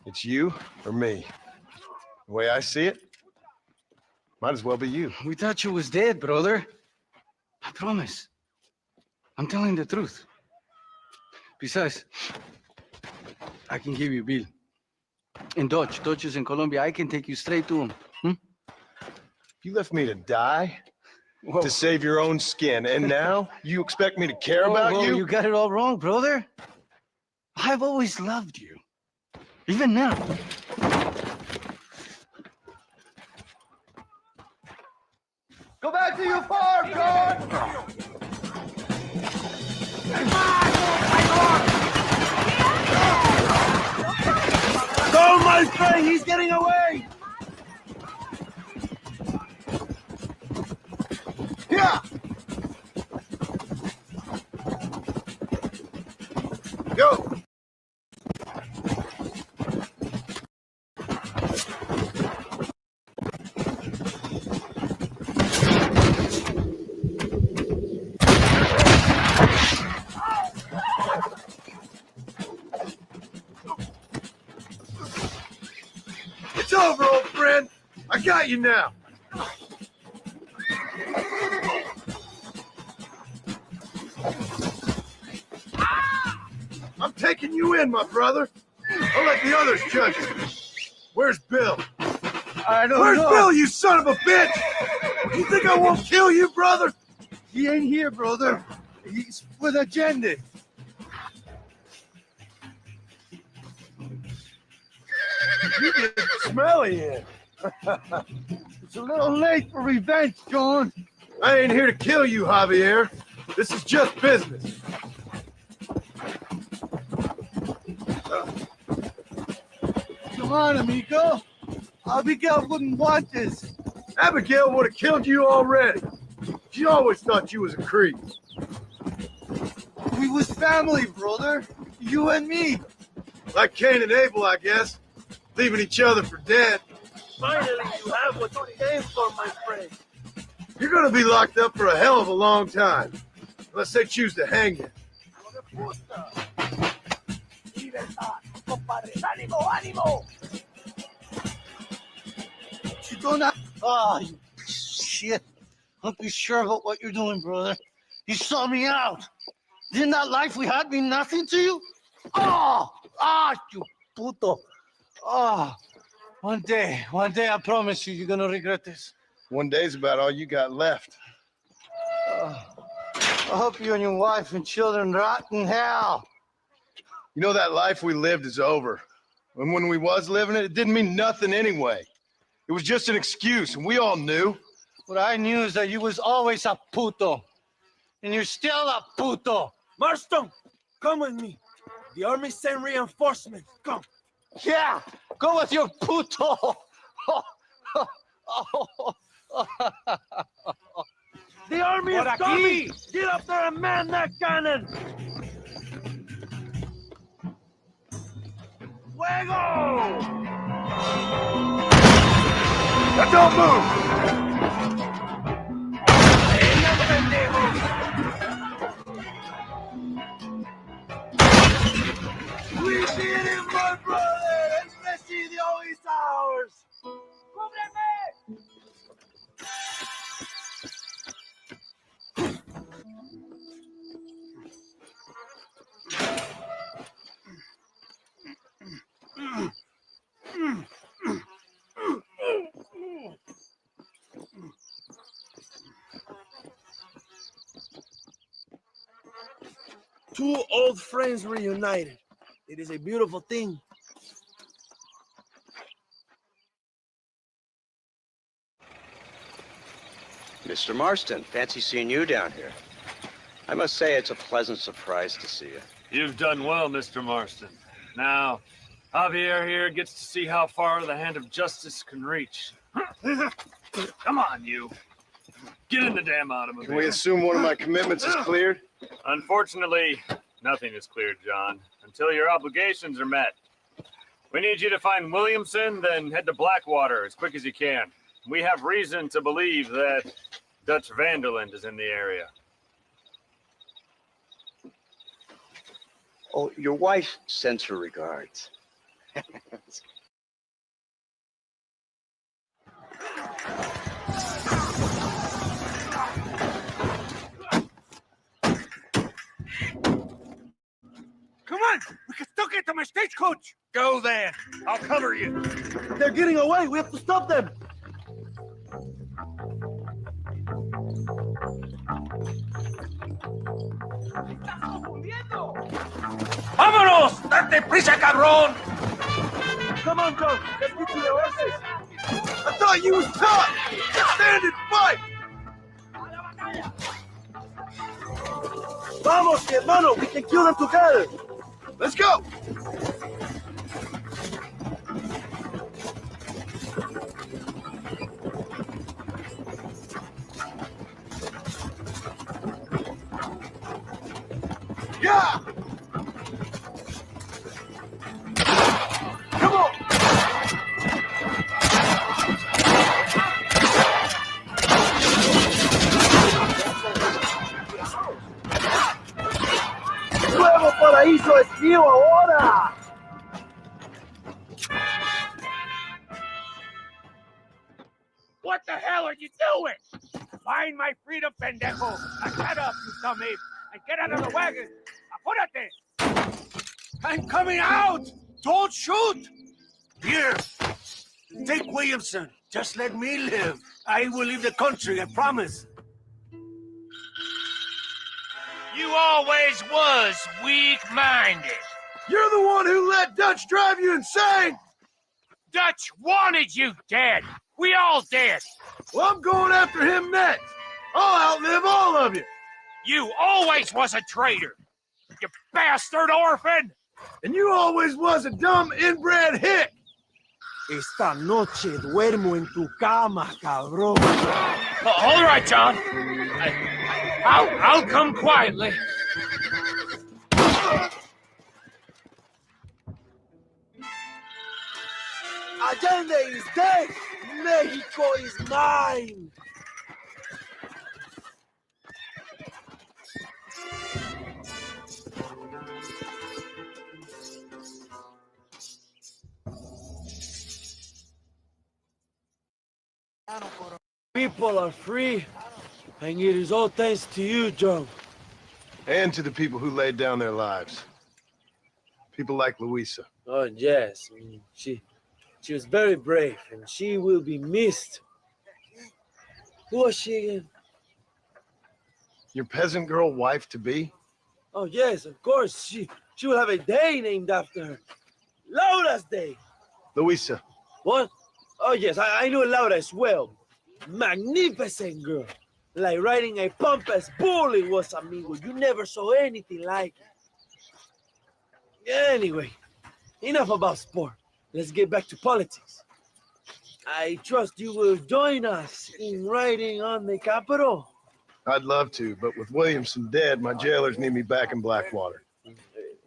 it's you or me. The way I see it, might as well be you. We thought you was dead, brother. I promise. I'm telling the truth. Besides, I can give you Bill. In Dutch is in Colombia. I can take you straight to him. You left me to die to save your own skin, and now you expect me to care about you? You got it all wrong, brother. I've always loved you, even now. Go back to your farm, John! Go, my friend! He's getting away! Yeah! Go! It's over, old friend. I got you now. I'm taking you in, my brother. I'll let the others judge you. Where's Bill? I don't Where's know. Bill, you son of a bitch? You think I won't kill you, brother? He ain't here, brother. He's with Agenda. You get smelly in. It's a little late for revenge, John. I ain't here to kill you, Javier. This is just business. Come on, amigo. Abigail wouldn't want this. Abigail would have killed you already. She always thought you was a creep. We was family, brother. You and me. Like Cain and Abel, I guess. Leaving each other for dead. Finally, you have what you came for, my friend. You're gonna be locked up for a hell of a long time. Unless they choose to hang you. You don't have... Oh, you shit. Don't be sure about what you're doing, brother. You saw me out. Didn't that life we had mean nothing to you? Oh, you puto. Oh, one day, I promise you, you're gonna regret this. One day's about all you got left. I hope you and your wife and children rot in hell. You know, that life we lived is over. And when we was living it, it didn't mean nothing anyway. It was just an excuse, and we all knew. What I knew is that you was always a puto. And you're still a puto. Marston, come with me. The army sent reinforcements. Come. Yeah, go with your puto. The army is Por aquí. coming. Get up there and man that cannon. Fuego! Now don't move! We did it, my brother! Especially is ours! ¡Cúbreme! Two old friends reunited. It is a beautiful thing. Mr. Marston, fancy seeing you down here. I must say it's a pleasant surprise to see you. You've done well, Mr. Marston. Now, Javier here gets to see how far the hand of justice can reach. Come on, you. Get in the damn automobile. Can we assume one of my commitments is cleared? Unfortunately, nothing is cleared, John, until your obligations are met. We need you to find Williamson, then head to Blackwater as quick as you can. We have reason to believe that Dutch Vanderland is in the area. Oh, your wife sends her regards. Come on! We can still get to my stagecoach! Go then! I'll cover you! They're getting away. We have to stop them. ¡Vámonos! ¡Date prisa, cabrón! Come on, John. Let's get to the horses. I thought you was tough. Stand and fight. Vamos, mi hermano. We can kill them together. Let's go. Yeah. Come on. ¡Nuevo paraíso es mío ahora! What the hell are you doing? Find my freedom, pendejo! Now shut up, you dummy! And get out of the wagon! Apúrate! I'm coming out! Don't shoot! Here, take Williamson. Just let me live. I will leave the country, I promise. You always was weak-minded. You're the one who let Dutch drive you insane! Dutch wanted you dead. We all did. Well, I'm going after him next. I'll outlive all of you. You always was a traitor. You bastard orphan. And you always was a dumb inbred hick. Esta noche duermo en tu cama, cabrón. All right, John. I'll come quietly. Allende is dead. Mexico is mine. People are free, and it is all thanks to you, John. And to the people who laid down their lives. People like Luisa. Oh, yes. She was very brave, and she will be missed. Who was she again? Your peasant girl wife-to-be? Oh, yes, of course. She will have a day named after her. Laura's Day. Luisa. What? Oh, yes, I know Laura as well. Magnificent girl. Like riding a pompous bull it was, amigo. You never saw anything like it. Anyway, enough about sport. Let's get back to politics. I trust you will join us in riding on the Capitol. I'd love to, but with Williamson dead, my jailers need me back in Blackwater.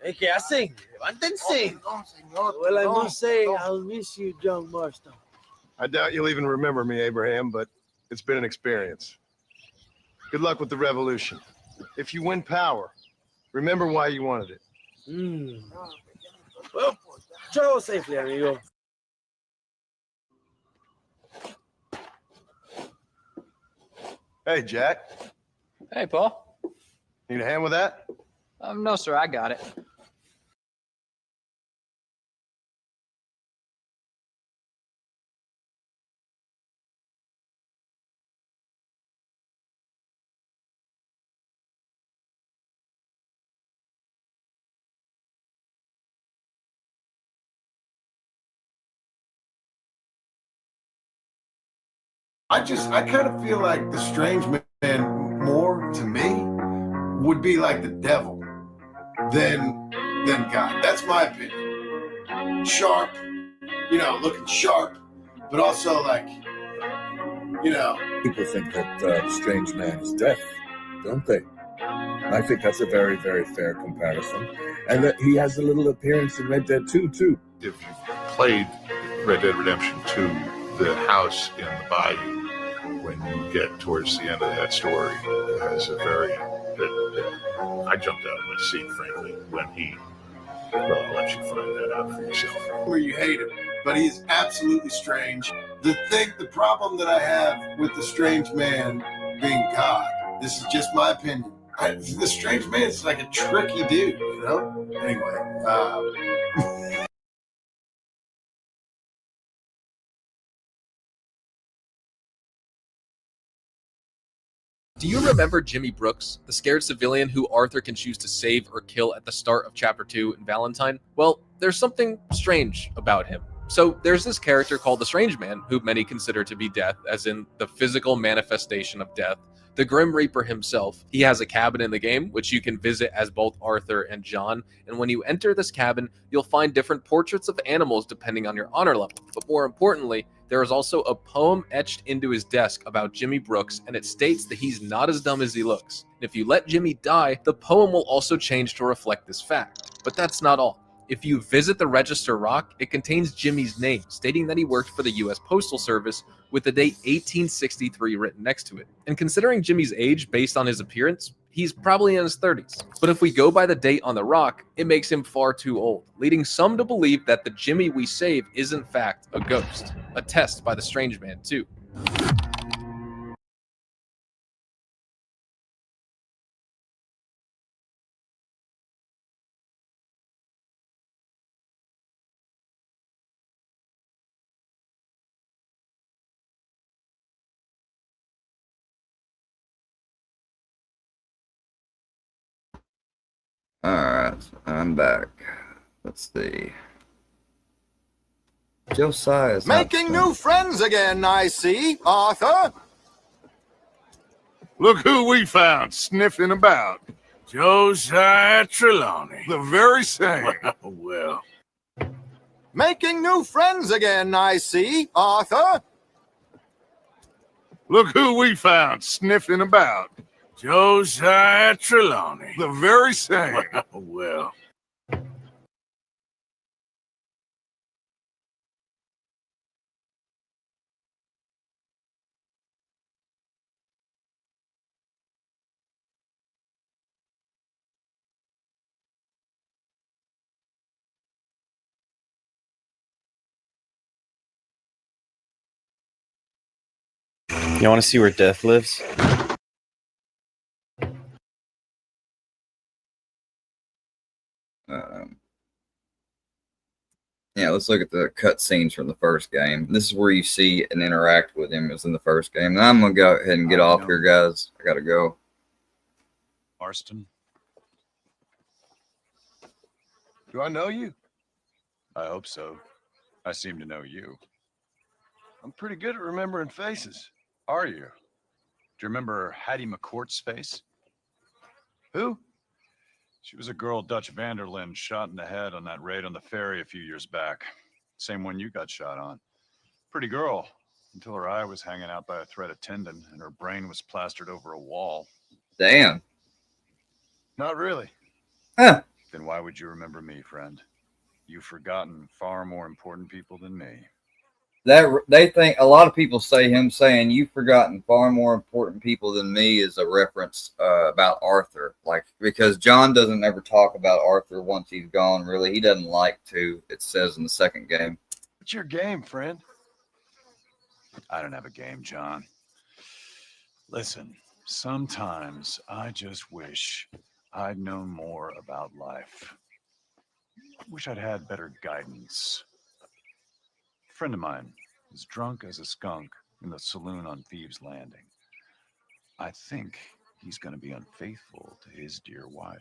Hey, ¿qué hacen? Levántense. Well, I must say, I'll miss you, John Marston. I doubt you'll even remember me, Abraham, but it's been an experience. Good luck with the revolution. If you win power, remember why you wanted it. Well, travel safely, amigo. Hey, Jack. Hey, Paul. Need a hand with that? No, sir, I got it. I kind of feel like the strange man more to me would be like the devil than God. That's my opinion. Sharp, looking sharp, but also like, People think that the strange man is death, don't they? I think that's a very, very fair comparison. And that he has a little appearance in Red Dead 2, too. If you've played Red Dead Redemption 2, the house in the bayou, when you get towards the end of that story, has a very... I jumped out of my seat, frankly, when he... Well, I'll let you find that out for yourself. where you hate him, but he is absolutely strange. The problem that I have with the strange man being God, this is just my opinion. The strange man is like a tricky dude, Anyway, Do you remember Jimmy Brooks, the scared civilian who Arthur can choose to save or kill at the start of Chapter 2 in Valentine? Well, there's something strange about him. So there's this character called the Strange Man, who many consider to be Death, as in the physical manifestation of death. The Grim Reaper himself. He has a cabin in the game, which you can visit as both Arthur and John, and when you enter this cabin, you'll find different portraits of animals depending on your honor level. But more importantly, there is also a poem etched into his desk about Jimmy Brooks, and it states that he's not as dumb as he looks. And if you let Jimmy die, the poem will also change to reflect this fact. But that's not all. If you visit the Register Rock, it contains Jimmy's name, stating that he worked for the U.S. Postal Service with the date 1863 written next to it. And considering Jimmy's age based on his appearance, he's probably in his 30s. But if we go by the date on the rock, it makes him far too old, leading some to believe that the Jimmy we save is in fact a ghost. A test by the Strange Man too. Alright, I'm back. Let's see. Josiah's Making new friends again, I see, Arthur. Look who we found sniffing about. Josiah Trelawney. The very same. Well. Making new friends again, I see, Arthur. Look who we found sniffing about. Josiah Trelawney. The very same. Well. You want to see where Death lives? Yeah, let's look at the cutscenes from the first game. This is where you see and interact with him as in the first game. And I'm going to go ahead and get off here, guys. I got to go. Marston, Do I know you? I hope so. I seem to know you. I'm pretty good at remembering faces. Are you? Do you remember Hattie McCourt's face? Who? She was a girl Dutch Vanderlyn shot in the head on that raid on the ferry a few years back. Same one you got shot on. Pretty girl, until her eye was hanging out by a thread of tendon and her brain was plastered over a wall. Damn. Not really. Huh. Then why would you remember me, friend? You've forgotten far more important people than me. That they think a lot of people say him saying you've forgotten far more important people than me is a reference about Arthur, like because John doesn't ever talk about Arthur once he's gone. Really, he doesn't like to. It says in the second game. What's your game, friend? I don't have a game, John. Listen, sometimes I just wish I'd known more about life. Wish I'd had better guidance. A friend of mine is drunk as a skunk in the saloon on Thieves' Landing. I think he's going to be unfaithful to his dear wife.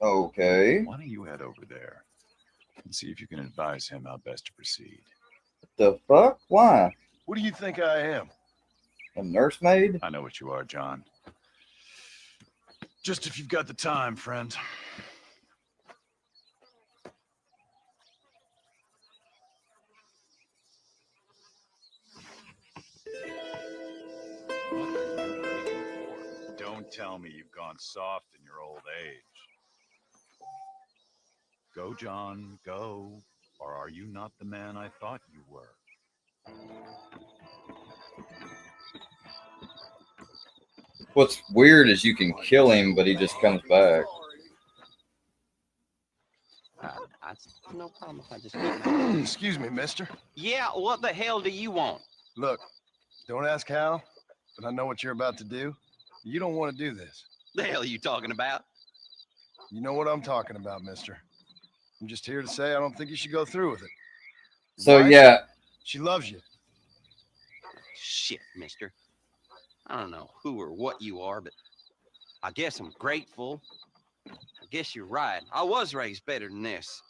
Okay. Why don't you head over there and see if you can advise him how best to proceed? The fuck? Why? What do you think I am? A nursemaid? I know what you are, John. Just if you've got the time, friend. Don't tell me you've gone soft in your old age. Go, John, go. Or are you not the man I thought you were? What's weird is you can kill him, but he just comes back. No problem if I just Excuse me, mister. Yeah, what the hell do you want? Look, don't ask how, but I know what you're about to do. You don't want to do this. The hell are you talking about? You know what I'm talking about, mister. I'm just here to say I don't think you should go through with it. So, Why? yeah. She loves you. Shit, mister. I don't know who or what you are, but I guess I'm grateful. I guess you're right. I was raised better than this.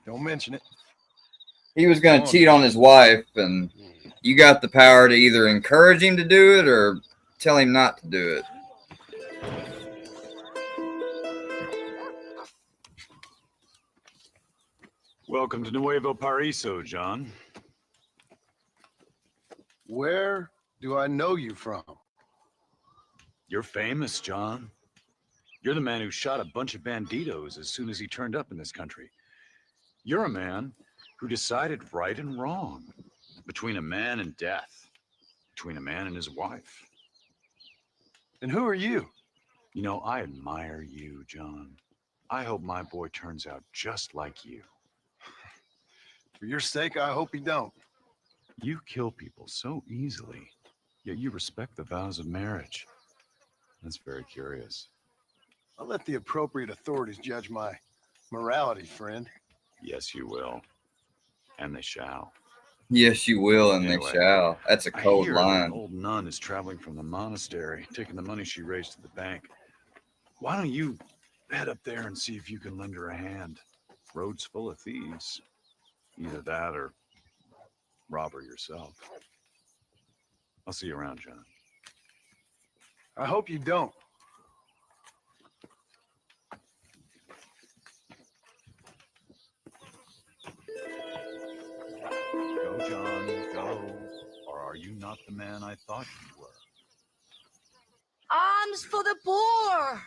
Don't mention it. He was going to cheat on his wife, and you got the power to either encourage him to do it or tell him not to do it. Welcome to Nuevo Paraiso, John. Where do I know you from? You're famous, John. You're the man who shot a bunch of banditos as soon as he turned up in this country. You're a man who decided right and wrong between a man and death, between a man and his wife. And who are you? You know, I admire you, John. I hope my boy turns out just like you. For your sake, I hope you don't. You kill people so easily, yet you respect the vows of marriage. That's very curious. I'll let the appropriate authorities judge my morality, friend. Yes, you will. And they shall. Yes, you will, and Anyway, they shall. That's a I cold hear that line. An old nun is traveling from the monastery, taking the money she raised to the bank. Why don't you head up there and see if you can lend her a hand? Road's full of thieves. Either that or rob her yourself. I'll see you around, John. I hope you don't. Go, John, go. Or are you not the man I thought you were? Arms for the poor!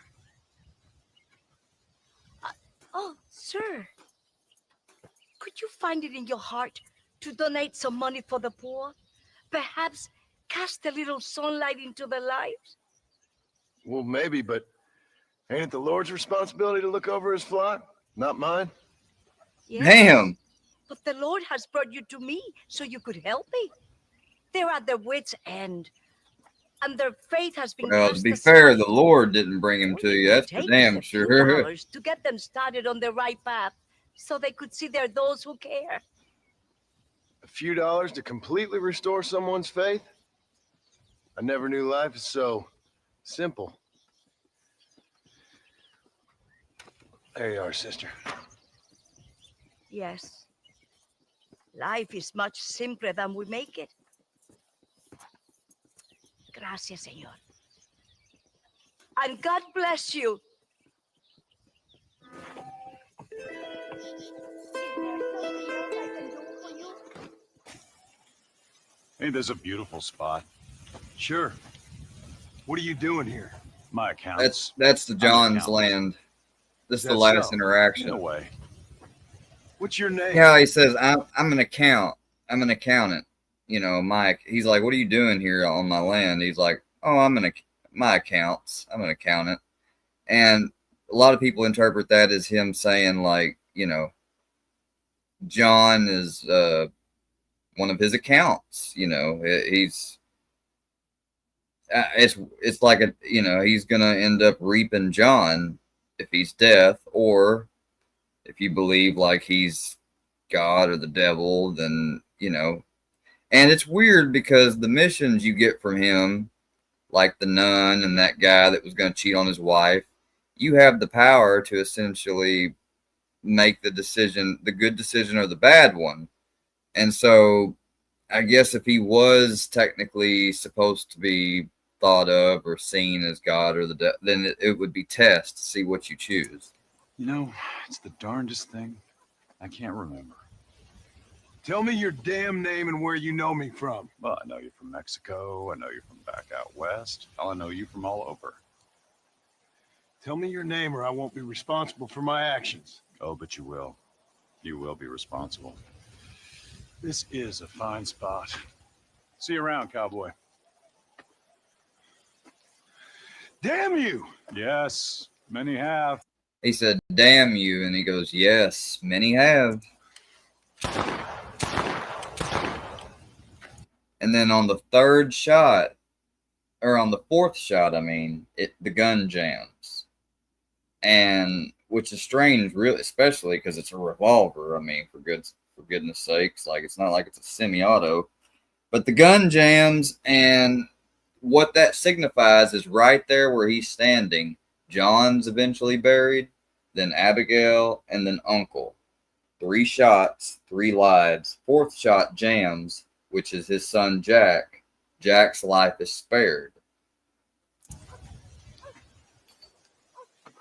Oh, sir. Could you find it in your heart to donate some money for the poor? Perhaps cast a little sunlight into their lives? Well, maybe, but ain't it the Lord's responsibility to look over his flock? Not mine? Yes. Damn. But the Lord has brought you to me so you could help me. They're at their wits' end, and their faith has been Well, to cast be aside. fair, the Lord didn't bring him to you. That's for Take damn a few sure. dollars to get them started on the right path, so they could see they're those who care. A few dollars to completely restore someone's faith? I never knew life is so simple. There you are, sister. Yes. Life is much simpler than we make it. Gracias, Señor. And God bless you. Hey, there's a beautiful spot. Sure. What are you doing here? My accounts. That's the I'm an John's accountant. land. This is the That's last so. interaction. In a way. What's your name? Yeah, he says, I'm an accountant. You know, Mike. He's like, what are you doing here on my land? He's like, oh, I'm an accountant. And a lot of people interpret that as him saying, like, you know, John is one of his accounts. You know, he's it's like a, you know, he's gonna end up reaping John if he's death, or if you believe like he's God or the devil, then, you know. And it's weird because the missions you get from him, like the nun and that guy that was going to cheat on his wife, you have the power to essentially make the decision, the good decision or the bad one. And so I guess if he was technically supposed to be thought of or seen as God or the devil, then it would be test to see what you choose. You know, it's the darndest thing. I can't remember. Tell me your damn name and where you know me from. Well, I know you from Mexico. I know you from back out west. I know you from all over. Tell me your name or I won't be responsible for my actions. Oh, but you will. You will be responsible. This is a fine spot. See you around, cowboy. Damn you! Yes, many have. He said, damn you. And he goes, yes, many have. And then on the third shot, or on the fourth shot, I mean, the gun jams. And which is strange, really, especially because it's a revolver. I mean, for goodness sakes, like, it's not like it's a semi-auto. But the gun jams, and what that signifies is right there where he's standing. John's eventually buried, then Abigail, and then Uncle. 3 shots, 3 lives. 4th shot jams, which is his son Jack. Jack's life is spared.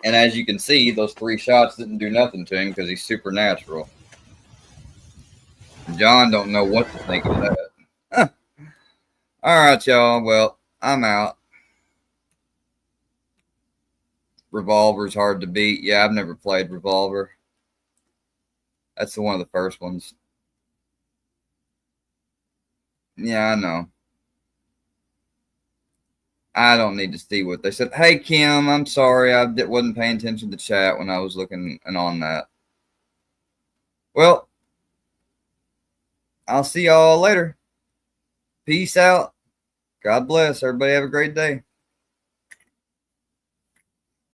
And as you can see, those 3 shots didn't do nothing to him because he's supernatural. John don't know what to think of that. Huh. All right, y'all. Well, I'm out. Revolver's hard to beat. Yeah, I've never played Revolver. That's one of the first ones. Yeah, I know. I don't need to see what they said. Hey, Kim, I'm sorry. I wasn't paying attention to chat when I was looking and on that. Well, I'll see y'all later. Peace out. God bless. Everybody have a great day.